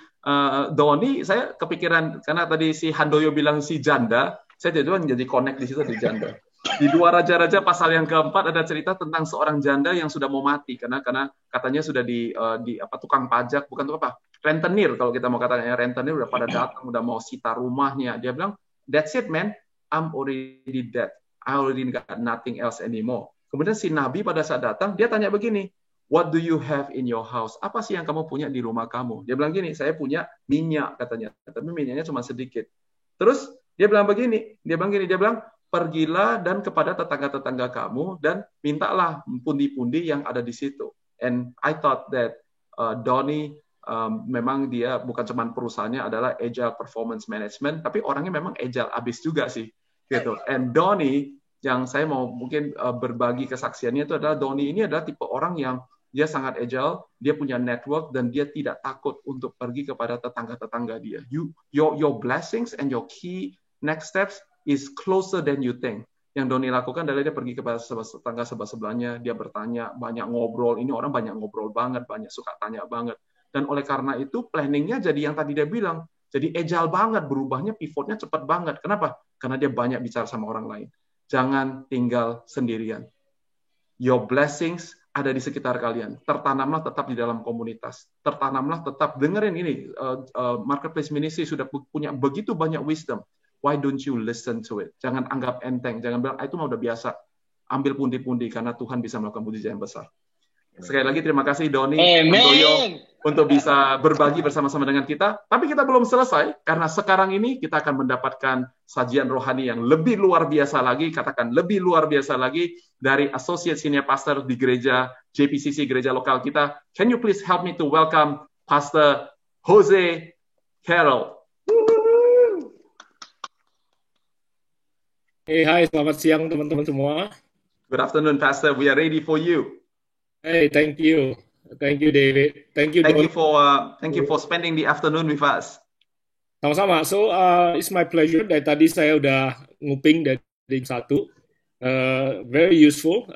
Doni, saya kepikiran, karena tadi si Handoyo bilang si janda, saya jadi connect di situ di janda. Di 2 Raja-Raja pasal yang keempat ada cerita tentang seorang janda yang sudah mau mati, karena katanya sudah di tukang pajak, bukan rentenir, kalau kita mau katakan rentenir udah pada datang, udah mau sita rumahnya. Dia bilang, that's it man, I'm already dead. I already got nothing else anymore. Kemudian si Nabi pada saat datang, dia tanya begini, what do you have in your house? Apa sih yang kamu punya di rumah kamu? Dia bilang gini, saya punya minyak katanya, tapi minyaknya cuma sedikit. Terus dia bilang begini, dia bilang, pergilah dan kepada tetangga-tetangga kamu dan mintalah pundi-pundi yang ada di situ. And I thought that Donny memang dia bukan cuma perusahaannya adalah agile performance management, tapi orangnya memang agile abis juga sih, gitu. And Donny yang saya mau mungkin berbagi kesaksiannya itu adalah Donny ini adalah tipe orang yang dia sangat agile, dia punya network dan dia tidak takut untuk pergi kepada tetangga-tetangga dia. Your blessings and your key next steps is closer than you think. Yang Donny lakukan adalah dia pergi kepada tetangga sebelahnya, dia bertanya, banyak ngobrol. Ini orang banyak ngobrol banget, banyak suka tanya banget. Dan oleh karena itu planningnya jadi yang tadi dia bilang, jadi agile banget, berubahnya pivotnya cepat banget. Kenapa? Karena dia banyak bicara sama orang lain. Jangan tinggal sendirian. Your blessings ada di sekitar kalian. Tertanamlah tetap di dalam komunitas. Tertanamlah tetap, dengerin ini, Marketplace Ministry sudah punya begitu banyak wisdom. Why don't you listen to it? Jangan anggap enteng. Jangan bilang, itu mah udah biasa. Ambil pundi-pundi, karena Tuhan bisa melakukan mujizat yang besar. Sekali lagi terima kasih Donny Handoyo untuk bisa berbagi bersama-sama dengan kita. Tapi kita belum selesai, karena sekarang ini kita akan mendapatkan sajian rohani yang lebih luar biasa lagi, katakan lebih luar biasa lagi, dari Associate Senior Pastor di gereja JPCC, gereja lokal kita. Can you please help me to welcome Pastor Jose Carroll? Hey, hai, selamat siang teman-teman semua. Good afternoon, Pastor. We are ready for you. Hey, thank you, David. Thank you for spending the afternoon with us. Sama-sama. So, it's my pleasure. Dari tadi saya udah nguping dari satu, very useful.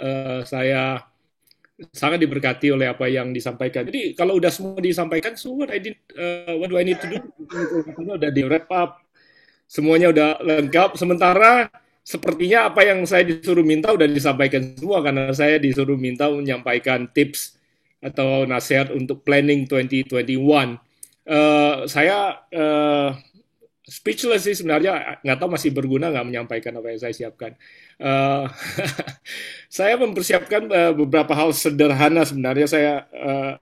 Saya sangat diberkati oleh apa yang disampaikan. Jadi kalau udah semua disampaikan, so what do I need to do? Udah di wrap up, semuanya udah lengkap. Sementara sepertinya apa yang saya disuruh minta udah disampaikan semua, karena saya disuruh minta menyampaikan tips atau nasihat untuk planning 2021. Saya speechless sih sebenarnya, nggak tahu masih berguna nggak menyampaikan apa yang saya siapkan. Saya mempersiapkan beberapa hal sederhana sebenarnya. Saya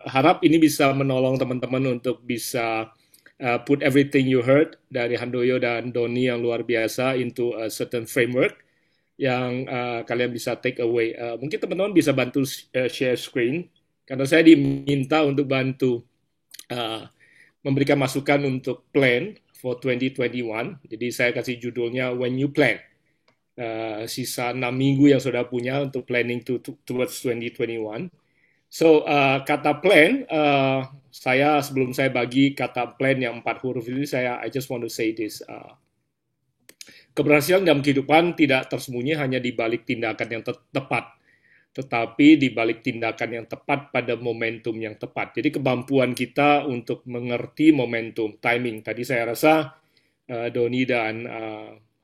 harap ini bisa menolong teman-teman untuk bisa put everything you heard dari Handoyo dan Donny yang luar biasa into a certain framework yang kalian bisa take away. Mungkin teman-teman bisa bantu share screen, karena saya diminta untuk bantu memberikan masukan untuk plan for 2021. Jadi saya kasih judulnya When You Plan. Sisa 6 minggu yang sudah punya untuk planning towards 2021. So, kata plan, saya sebelum saya bagi kata plan yang 4 huruf ini, I just want to say this. Keberhasilan dalam kehidupan tidak tersembunyi hanya di balik tindakan yang tepat, tetapi di balik tindakan yang tepat pada momentum yang tepat. Jadi kemampuan kita untuk mengerti momentum, timing. Tadi saya rasa Donny dan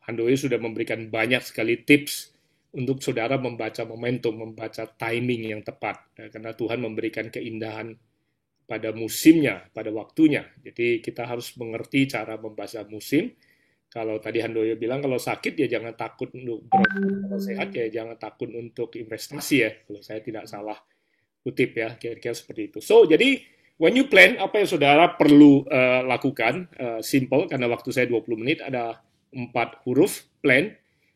Handoyo sudah memberikan banyak sekali tips untuk saudara membaca momentum, membaca timing yang tepat. Karena Tuhan memberikan keindahan pada musimnya, pada waktunya. Jadi kita harus mengerti cara membaca musim. Kalau tadi Handoyo bilang, kalau sakit ya jangan takut untuk berobat, kalau sehat ya jangan takut untuk investasi ya. Kalau saya tidak salah kutip ya, kira-kira seperti itu. So, jadi when you plan, apa yang saudara perlu lakukan, simple, karena waktu saya 20 menit, ada 4 huruf, plan.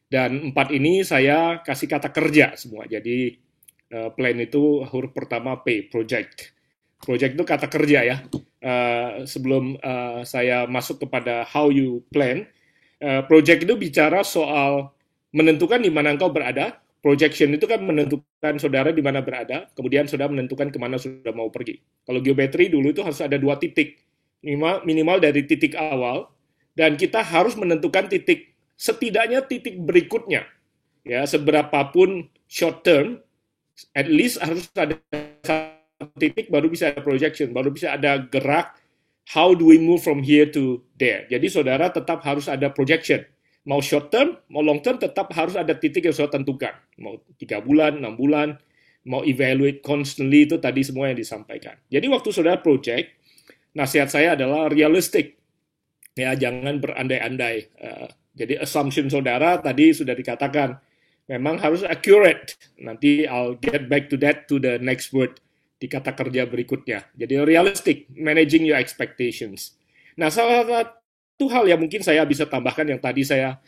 Dan 4 ini saya kasih kata kerja semua. Jadi plan itu huruf pertama P, project. Project itu kata kerja ya. Sebelum saya masuk kepada how you plan, project itu bicara soal menentukan di mana engkau berada. Projection itu kan menentukan saudara di mana berada, kemudian saudara menentukan kemana sudah mau pergi. Kalau geometri dulu itu harus ada 2 titik, minimal dari titik awal, dan kita harus menentukan titik, setidaknya titik berikutnya. Ya, seberapapun short term, at least harus ada satu titik baru bisa ada projection, baru bisa ada gerak. How do we move from here to there? Jadi saudara tetap harus ada projection. Mau short term, mau long term, tetap harus ada titik yang saudara tentukan. Mau 3 bulan, 6 bulan, mau evaluate constantly, itu tadi semua yang disampaikan. Jadi waktu saudara project, nasihat saya adalah realistic. Ya, jangan berandai-andai. Jadi assumption saudara tadi sudah dikatakan, memang harus accurate. Nanti I'll get back to that to the next word di kata kerja berikutnya. Jadi realistic, managing your expectations. Nah, salah satu hal yang mungkin saya bisa tambahkan yang tadi saya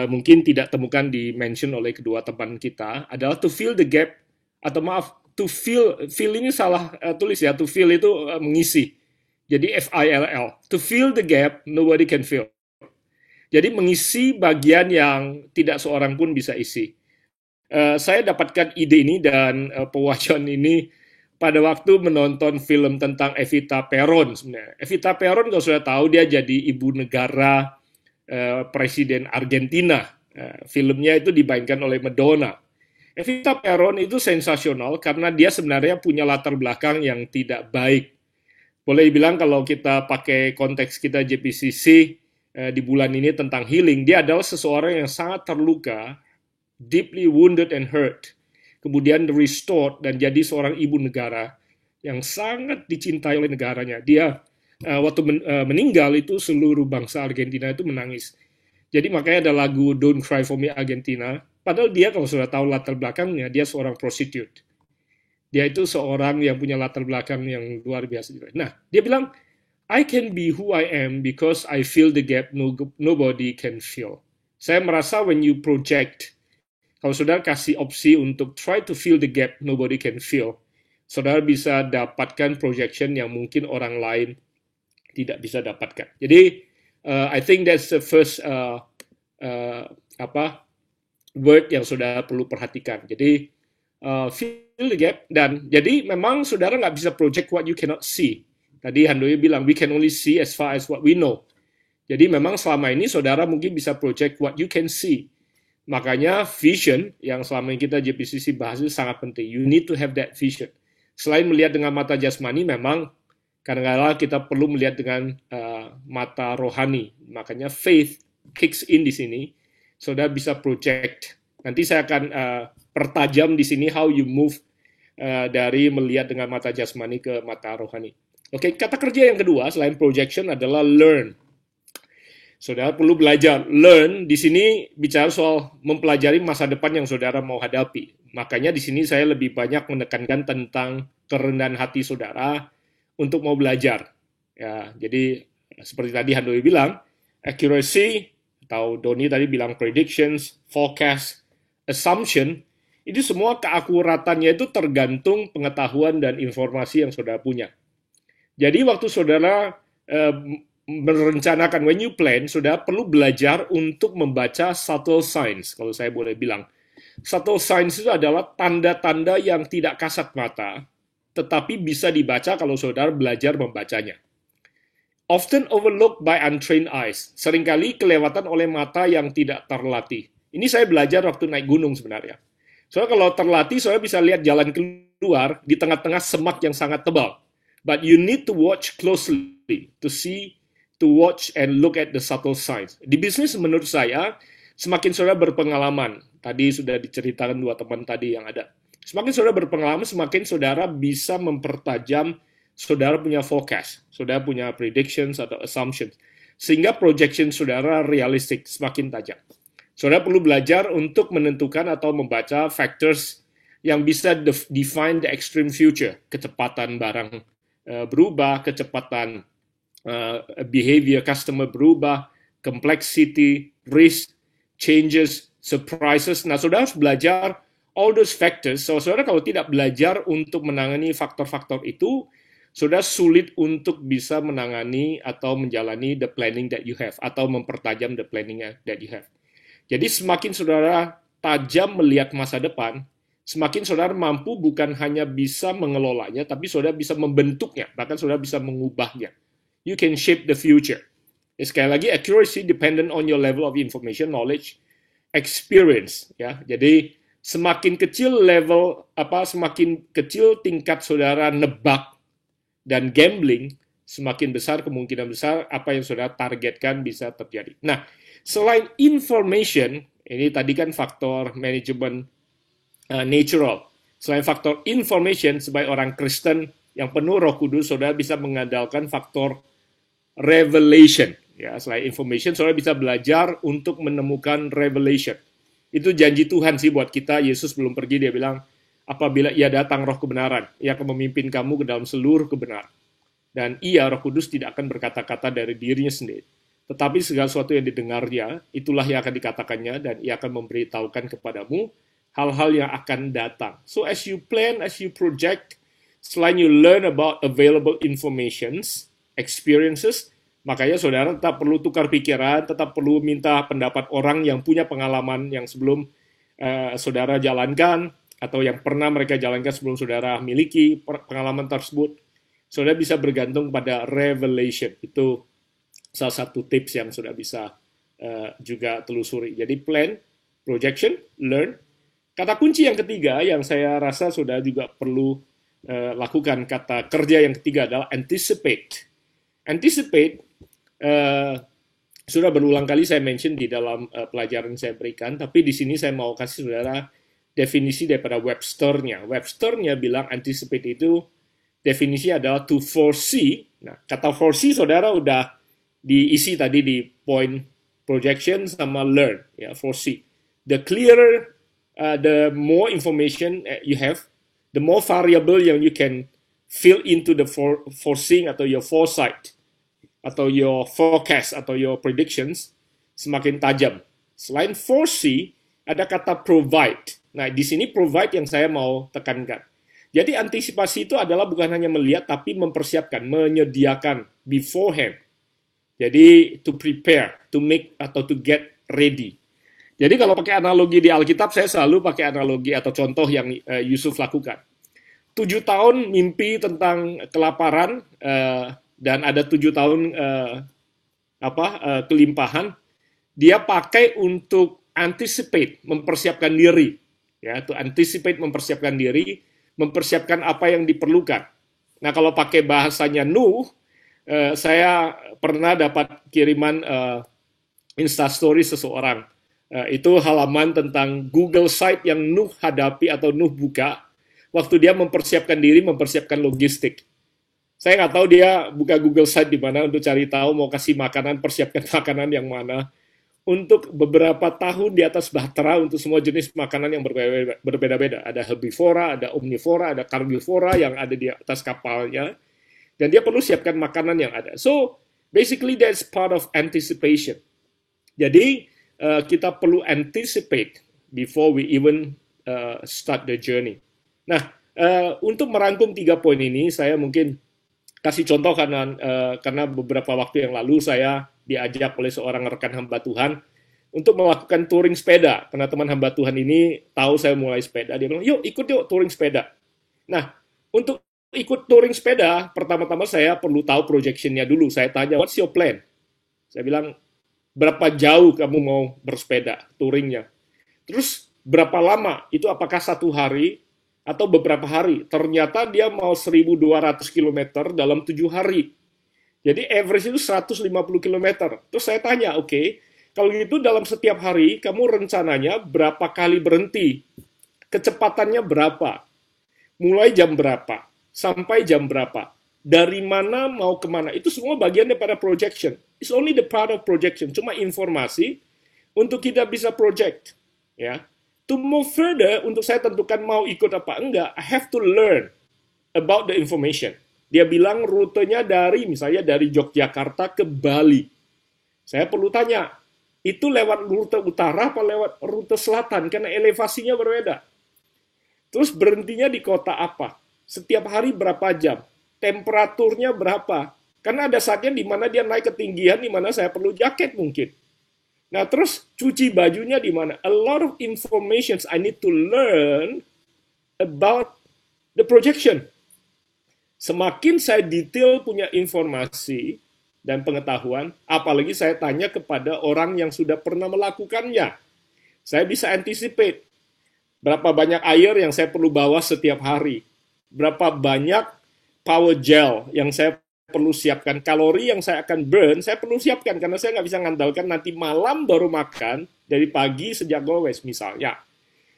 mungkin tidak temukan di mention oleh kedua teman kita adalah to fill the gap, atau maaf, to fill ini salah tulis ya, to fill itu mengisi. Jadi FILL, to fill the gap, nobody can fill. Jadi mengisi bagian yang tidak seorang pun bisa isi. Saya dapatkan ide ini dan pewacuan ini pada waktu menonton film tentang Evita Peron sebenarnya. Evita Peron kalau sudah tahu dia jadi ibu negara Presiden Argentina. Filmnya itu dimainkan oleh Madonna. Evita Peron itu sensasional karena dia sebenarnya punya latar belakang yang tidak baik. Boleh dibilang kalau kita pakai konteks kita JPCC di bulan ini tentang healing, dia adalah seseorang yang sangat terluka, deeply wounded and hurt, kemudian restored dan jadi seorang ibu negara yang sangat dicintai oleh negaranya. Dia waktu meninggal itu seluruh bangsa Argentina itu menangis. Jadi makanya ada lagu Don't Cry For Me Argentina, padahal dia kalau sudah tahu latar belakangnya, dia seorang prostitute. Dia itu seorang yang punya latar belakang yang luar biasa. Nah, dia bilang, I can be who I am because I fill the gap nobody can fill. Saya merasa when you project, kalau saudara kasih opsi untuk try to fill the gap nobody can fill, saudara bisa dapatkan projection yang mungkin orang lain tidak bisa dapatkan. Jadi, I think that's the first word yang saudara perlu perhatikan. Jadi, fill the gap, dan jadi memang saudara nggak bisa project what you cannot see. Tadi Handoyo bilang, we can only see as far as what we know. Jadi memang selama ini saudara mungkin bisa project what you can see. Makanya vision yang selama ini kita JPCC bahas itu sangat penting. You need to have that vision. Selain melihat dengan mata jasmani, memang kadang-kadang kita perlu melihat dengan mata rohani. Makanya faith kicks in di sini. Saudara bisa project. Nanti saya akan pertajam di sini how you move dari melihat dengan mata jasmani ke mata rohani. Oke, kata kerja yang kedua selain projection adalah learn. Saudara perlu belajar. Learn di sini bicara soal mempelajari masa depan yang saudara mau hadapi. Makanya di sini saya lebih banyak menekankan tentang kerendahan hati saudara untuk mau belajar. Ya, jadi seperti tadi Handoyo bilang, accuracy atau Doni tadi bilang predictions, forecast, assumption, itu semua keakuratannya itu tergantung pengetahuan dan informasi yang saudara punya. Jadi waktu saudara merencanakan, when you plan, saudara perlu belajar untuk membaca subtle signs, kalau saya boleh bilang. Subtle signs itu adalah tanda-tanda yang tidak kasat mata, tetapi bisa dibaca kalau saudara belajar membacanya. Often overlooked by untrained eyes, seringkali kelewatan oleh mata yang tidak terlatih. Ini saya belajar waktu naik gunung sebenarnya. Soalnya kalau terlatih, saudara bisa lihat jalan keluar di tengah-tengah semak yang sangat tebal. But you need to watch closely to see, to watch and look at the subtle signs. Di bisnis menurut saya, semakin saudara berpengalaman, tadi sudah diceritakan dua teman tadi yang ada, semakin saudara berpengalaman, semakin saudara bisa mempertajam, saudara punya forecast, saudara punya predictions atau assumptions, sehingga projection saudara realistik, semakin tajam. Saudara perlu belajar untuk menentukan atau membaca factors yang bisa define the extreme future, kecepatan barang berubah, kecepatan behavior customer berubah, complexity, risk, changes, surprises. Nah, saudara harus belajar all those factors. So, saudara kalau tidak belajar untuk menangani faktor-faktor itu, saudara sulit untuk bisa menangani atau menjalani the planning that you have, atau mempertajam the planning that you have. Jadi semakin saudara tajam melihat masa depan, semakin saudara mampu bukan hanya bisa mengelolanya, tapi saudara bisa membentuknya, bahkan saudara bisa mengubahnya. You can shape the future. Sekali lagi, accuracy dependent on your level of information, knowledge, experience. Ya, jadi semakin kecil semakin kecil tingkat saudara nebak dan gambling, semakin besar kemungkinan besar apa yang saudara targetkan bisa terjadi. Nah, selain information, ini tadi kan faktor manajemen natural. Selain faktor information, sebagai orang Kristen, yang penuh Roh Kudus, saudara bisa mengandalkan faktor revelation. Ya, selain information, saudara bisa belajar untuk menemukan revelation. Itu janji Tuhan sih buat kita. Yesus belum pergi, dia bilang, apabila ia datang roh kebenaran, ia akan memimpin kamu ke dalam seluruh kebenaran. Dan ia, Roh Kudus, tidak akan berkata-kata dari dirinya sendiri. Tetapi segala sesuatu yang didengarnya, itulah yang akan dikatakannya, dan ia akan memberitahukan kepadamu hal-hal yang akan datang. So as you plan, as you project, selain you learn about available informations, experiences, makanya saudara tetap perlu tukar pikiran, tetap perlu minta pendapat orang yang punya pengalaman yang sebelum saudara jalankan, atau yang pernah mereka jalankan sebelum saudara miliki pengalaman tersebut. Saudara bisa bergantung pada revelation. Itu salah satu tips yang saudara bisa juga telusuri. Jadi plan, projection, learn. Kata kunci yang ketiga yang saya rasa saudara juga perlu lakukan, kata kerja yang ketiga adalah anticipate. Anticipate, sudah berulang kali saya mention di dalam pelajaran saya berikan, tapi di sini saya mau kasih saudara definisi daripada Webster-nya. Webster-nya bilang anticipate itu definisi adalah to foresee. Nah, kata foresee saudara udah diisi tadi di point projection sama learn, ya, foresee. The clearer, the more information you have, the more variable yang you can fill into the foreseeing atau your foresight, atau your forecast, atau your predictions, semakin tajam. Selain foresee, ada kata provide. Nah, di sini provide yang saya mau tekankan. Jadi antisipasi itu adalah bukan hanya melihat, tapi mempersiapkan, menyediakan beforehand. Jadi to prepare, to make, atau to get ready. Jadi kalau pakai analogi di Alkitab, saya selalu pakai analogi atau contoh yang Yusuf lakukan. 7 tahun mimpi tentang kelaparan, dan ada 7 tahun kelimpahan, dia pakai untuk anticipate, mempersiapkan diri. Ya, to anticipate, mempersiapkan diri, mempersiapkan apa yang diperlukan. Nah, kalau pakai bahasanya Nuh, saya pernah dapat kiriman Instastory seseorang. Itu halaman tentang Google site yang Nuh hadapi atau Nuh buka waktu dia mempersiapkan diri, mempersiapkan logistik. Saya nggak tahu dia buka Google site di mana untuk cari tahu mau kasih makanan, persiapkan makanan yang mana. Untuk beberapa tahun di atas bahtera untuk semua jenis makanan yang berbeda-beda. Ada herbivora, ada omnivora, ada carnivora yang ada di atas kapalnya. Dan dia perlu siapkan makanan yang ada. So, basically that's part of anticipation. Jadi, kita perlu anticipate before we even start the journey. Nah, untuk merangkum 3 poin ini, saya mungkin kasih contoh karena beberapa waktu yang lalu saya diajak oleh seorang rekan hamba Tuhan untuk melakukan touring sepeda. Karena teman hamba Tuhan ini tahu saya mulai sepeda, dia bilang, yuk ikut yuk touring sepeda. Nah, untuk ikut touring sepeda, pertama-tama saya perlu tahu projection-nya dulu. Saya tanya, what's your plan? Saya bilang, berapa jauh kamu mau bersepeda, touringnya? Terus, berapa lama? Itu apakah 1 hari atau beberapa hari? Ternyata dia mau 1.200 km dalam 7 hari. Jadi average itu 150 km. Terus saya tanya, oke, kalau gitu dalam setiap hari, kamu rencananya berapa kali berhenti? Kecepatannya berapa? Mulai jam berapa? Sampai jam berapa? Dari mana mau kemana? Itu semua bagian daripada projection. It's only the part of projection. Cuma informasi untuk kita bisa project. Ya. To move further, untuk saya tentukan mau ikut apa enggak, I have to learn about the information. Dia bilang rutenya misalnya dari Yogyakarta ke Bali. Saya perlu tanya, itu lewat rute utara apa lewat rute selatan? Karena elevasinya berbeda. Terus berhentinya di kota apa? Setiap hari berapa jam? Temperaturnya berapa? Karena ada saatnya di mana dia naik ketinggian, di mana saya perlu jaket mungkin. Nah, terus cuci bajunya di mana? A lot of information I need to learn about the projection. Semakin saya detail punya informasi dan pengetahuan, apalagi saya tanya kepada orang yang sudah pernah melakukannya. Saya bisa anticipate berapa banyak air yang saya perlu bawa setiap hari, berapa banyak power gel yang saya perlu siapkan, kalori yang saya akan burn, saya perlu siapkan, karena saya nggak bisa ngandalkan nanti malam baru makan, dari pagi sejak gowes misalnya.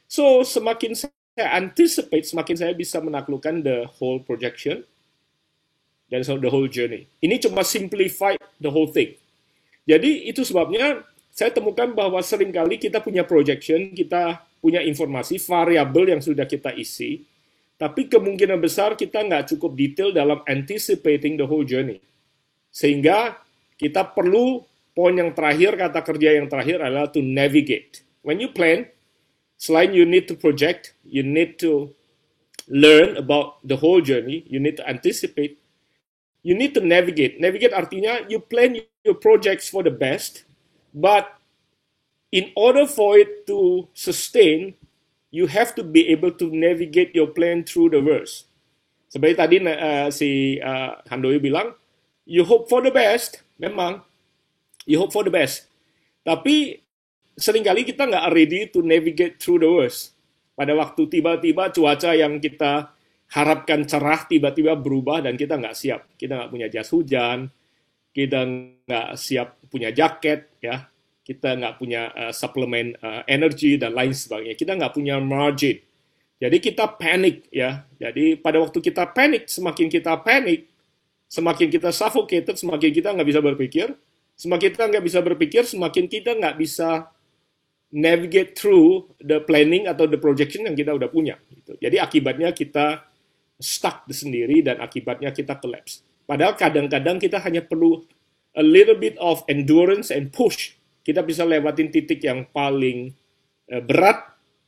So, semakin saya anticipate, semakin saya bisa menaklukkan the whole projection, dan the whole journey. Ini cuma simplify the whole thing. Jadi itu sebabnya saya temukan bahwa seringkali kita punya projection, kita punya informasi, variabel yang sudah kita isi, tapi kemungkinan besar kita nggak cukup detail dalam anticipating the whole journey. Sehingga kita perlu poin yang terakhir, kata kerja yang terakhir adalah to navigate. When you plan, selain you need to project, you need to learn about the whole journey, you need to anticipate, you need to navigate. Navigate artinya you plan your projects for the best, but in order for it to sustain, you have to be able to navigate your plan through the worst. Seperti tadi si Handoyo bilang, you hope for the best, memang, you hope for the best. Tapi seringkali kita nggak ready to navigate through the worst. Pada waktu tiba-tiba cuaca yang kita harapkan cerah, tiba-tiba berubah dan kita nggak siap. Kita nggak punya jas hujan, kita nggak siap punya jaket, ya. Kita nggak punya suplemen energi dan lain sebagainya. Kita nggak punya margin. Jadi kita panik, ya. Jadi pada waktu kita panik, semakin kita suffocated, semakin kita nggak bisa berpikir. Semakin kita nggak bisa berpikir, semakin kita nggak bisa navigate through the planning atau the projection yang kita udah punya. Gitu. Jadi akibatnya kita stuck sendiri dan akibatnya kita collapse. Padahal kadang-kadang kita hanya perlu a little bit of endurance and push. Kita bisa lewatin titik yang paling berat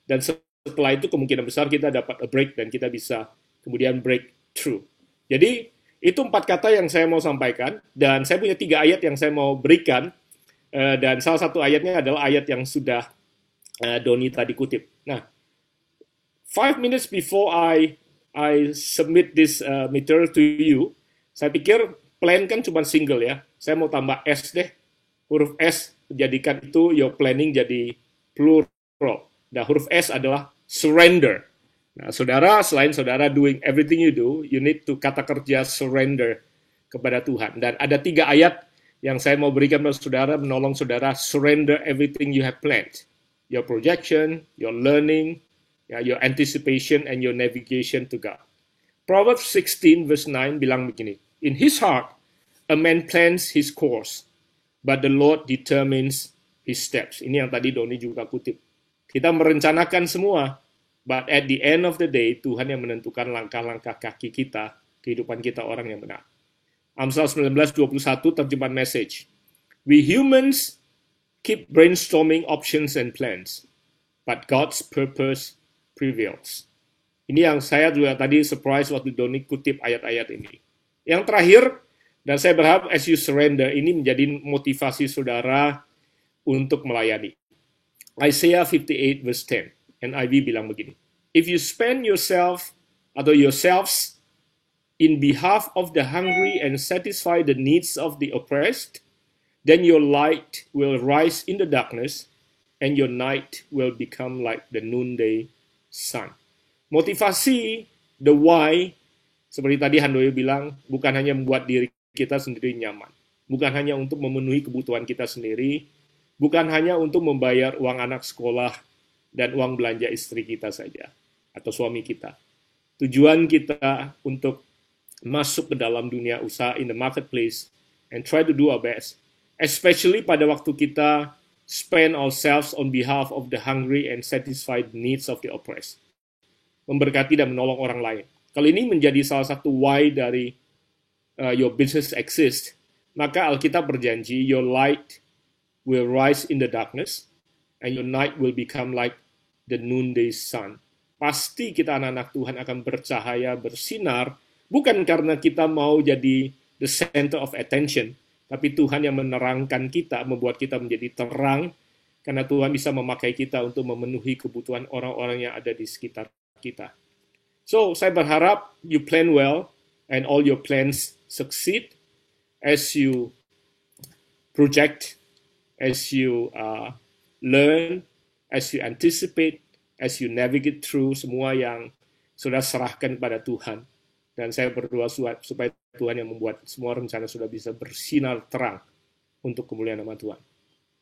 dan setelah itu kemungkinan besar kita dapat a break dan kita bisa kemudian break through. Jadi itu 4 kata yang saya mau sampaikan, dan saya punya 3 ayat yang saya mau berikan, dan salah satu ayatnya adalah ayat yang sudah Doni tadi kutip. Nah, 5 minutes before I submit this material to you, saya pikir plan kan cuma single ya. Saya mau tambah S deh, huruf S, jadikan itu your planning jadi plural. Nah, huruf S adalah surrender. Nah, saudara, selain saudara doing everything you do, you need to kata kerja surrender kepada Tuhan. Dan ada 3 ayat yang saya mau berikan kepada saudara, menolong saudara surrender everything you have planned. Your projection, your learning, your anticipation, and your navigation to God. Proverbs 16 verse 9 bilang begini, in his heart, a man plans his course, but the Lord determines his steps. Ini yang tadi Doni juga kutip. Kita merencanakan semua, but at the end of the day, Tuhan yang menentukan langkah-langkah kaki kita, kehidupan kita orang yang benar. Amsal 19:21 terjemahan message. We humans keep brainstorming options and plans, but God's purpose prevails. Ini yang saya juga tadi surprise waktu Doni kutip ayat-ayat ini. Yang terakhir, dan saya berharap as you surrender, ini menjadi motivasi saudara untuk melayani. Isaiah 58 verse 10. NIV bilang begini, if you spend yourself atau yourselves in behalf of the hungry and satisfy the needs of the oppressed, then your light will rise in the darkness and your night will become like the noonday sun. Motivasi, the why, seperti tadi Handoyo bilang, bukan hanya membuat diri kita sendiri nyaman, bukan hanya untuk memenuhi kebutuhan kita sendiri, bukan hanya untuk membayar uang anak sekolah dan uang belanja istri kita saja, atau suami kita. Tujuan kita untuk masuk ke dalam dunia usaha in the marketplace and try to do our best, especially pada waktu kita spend ourselves on behalf of the hungry and satisfied needs of the oppressed. Memberkati dan menolong orang lain. Kalau ini menjadi salah satu why dari your business exist, maka Alkitab berjanji, your light will rise in the darkness, and your night will become like the noonday sun. Pasti kita anak-anak Tuhan akan bercahaya, bersinar, bukan karena kita mau jadi the center of attention, tapi Tuhan yang menerangkan kita, membuat kita menjadi terang, karena Tuhan bisa memakai kita untuk memenuhi kebutuhan orang-orang yang ada di sekitar kita. So, saya berharap you plan well, and all your plans succeed as you project, as you learn, as you anticipate, as you navigate through semua yang sudah serahkan kepada Tuhan. Dan saya berdoa supaya Tuhan yang membuat semua rencana sudah bisa bersinar terang untuk kemuliaan nama Tuhan.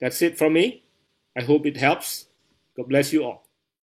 That's it from me. I hope it helps. God bless you all.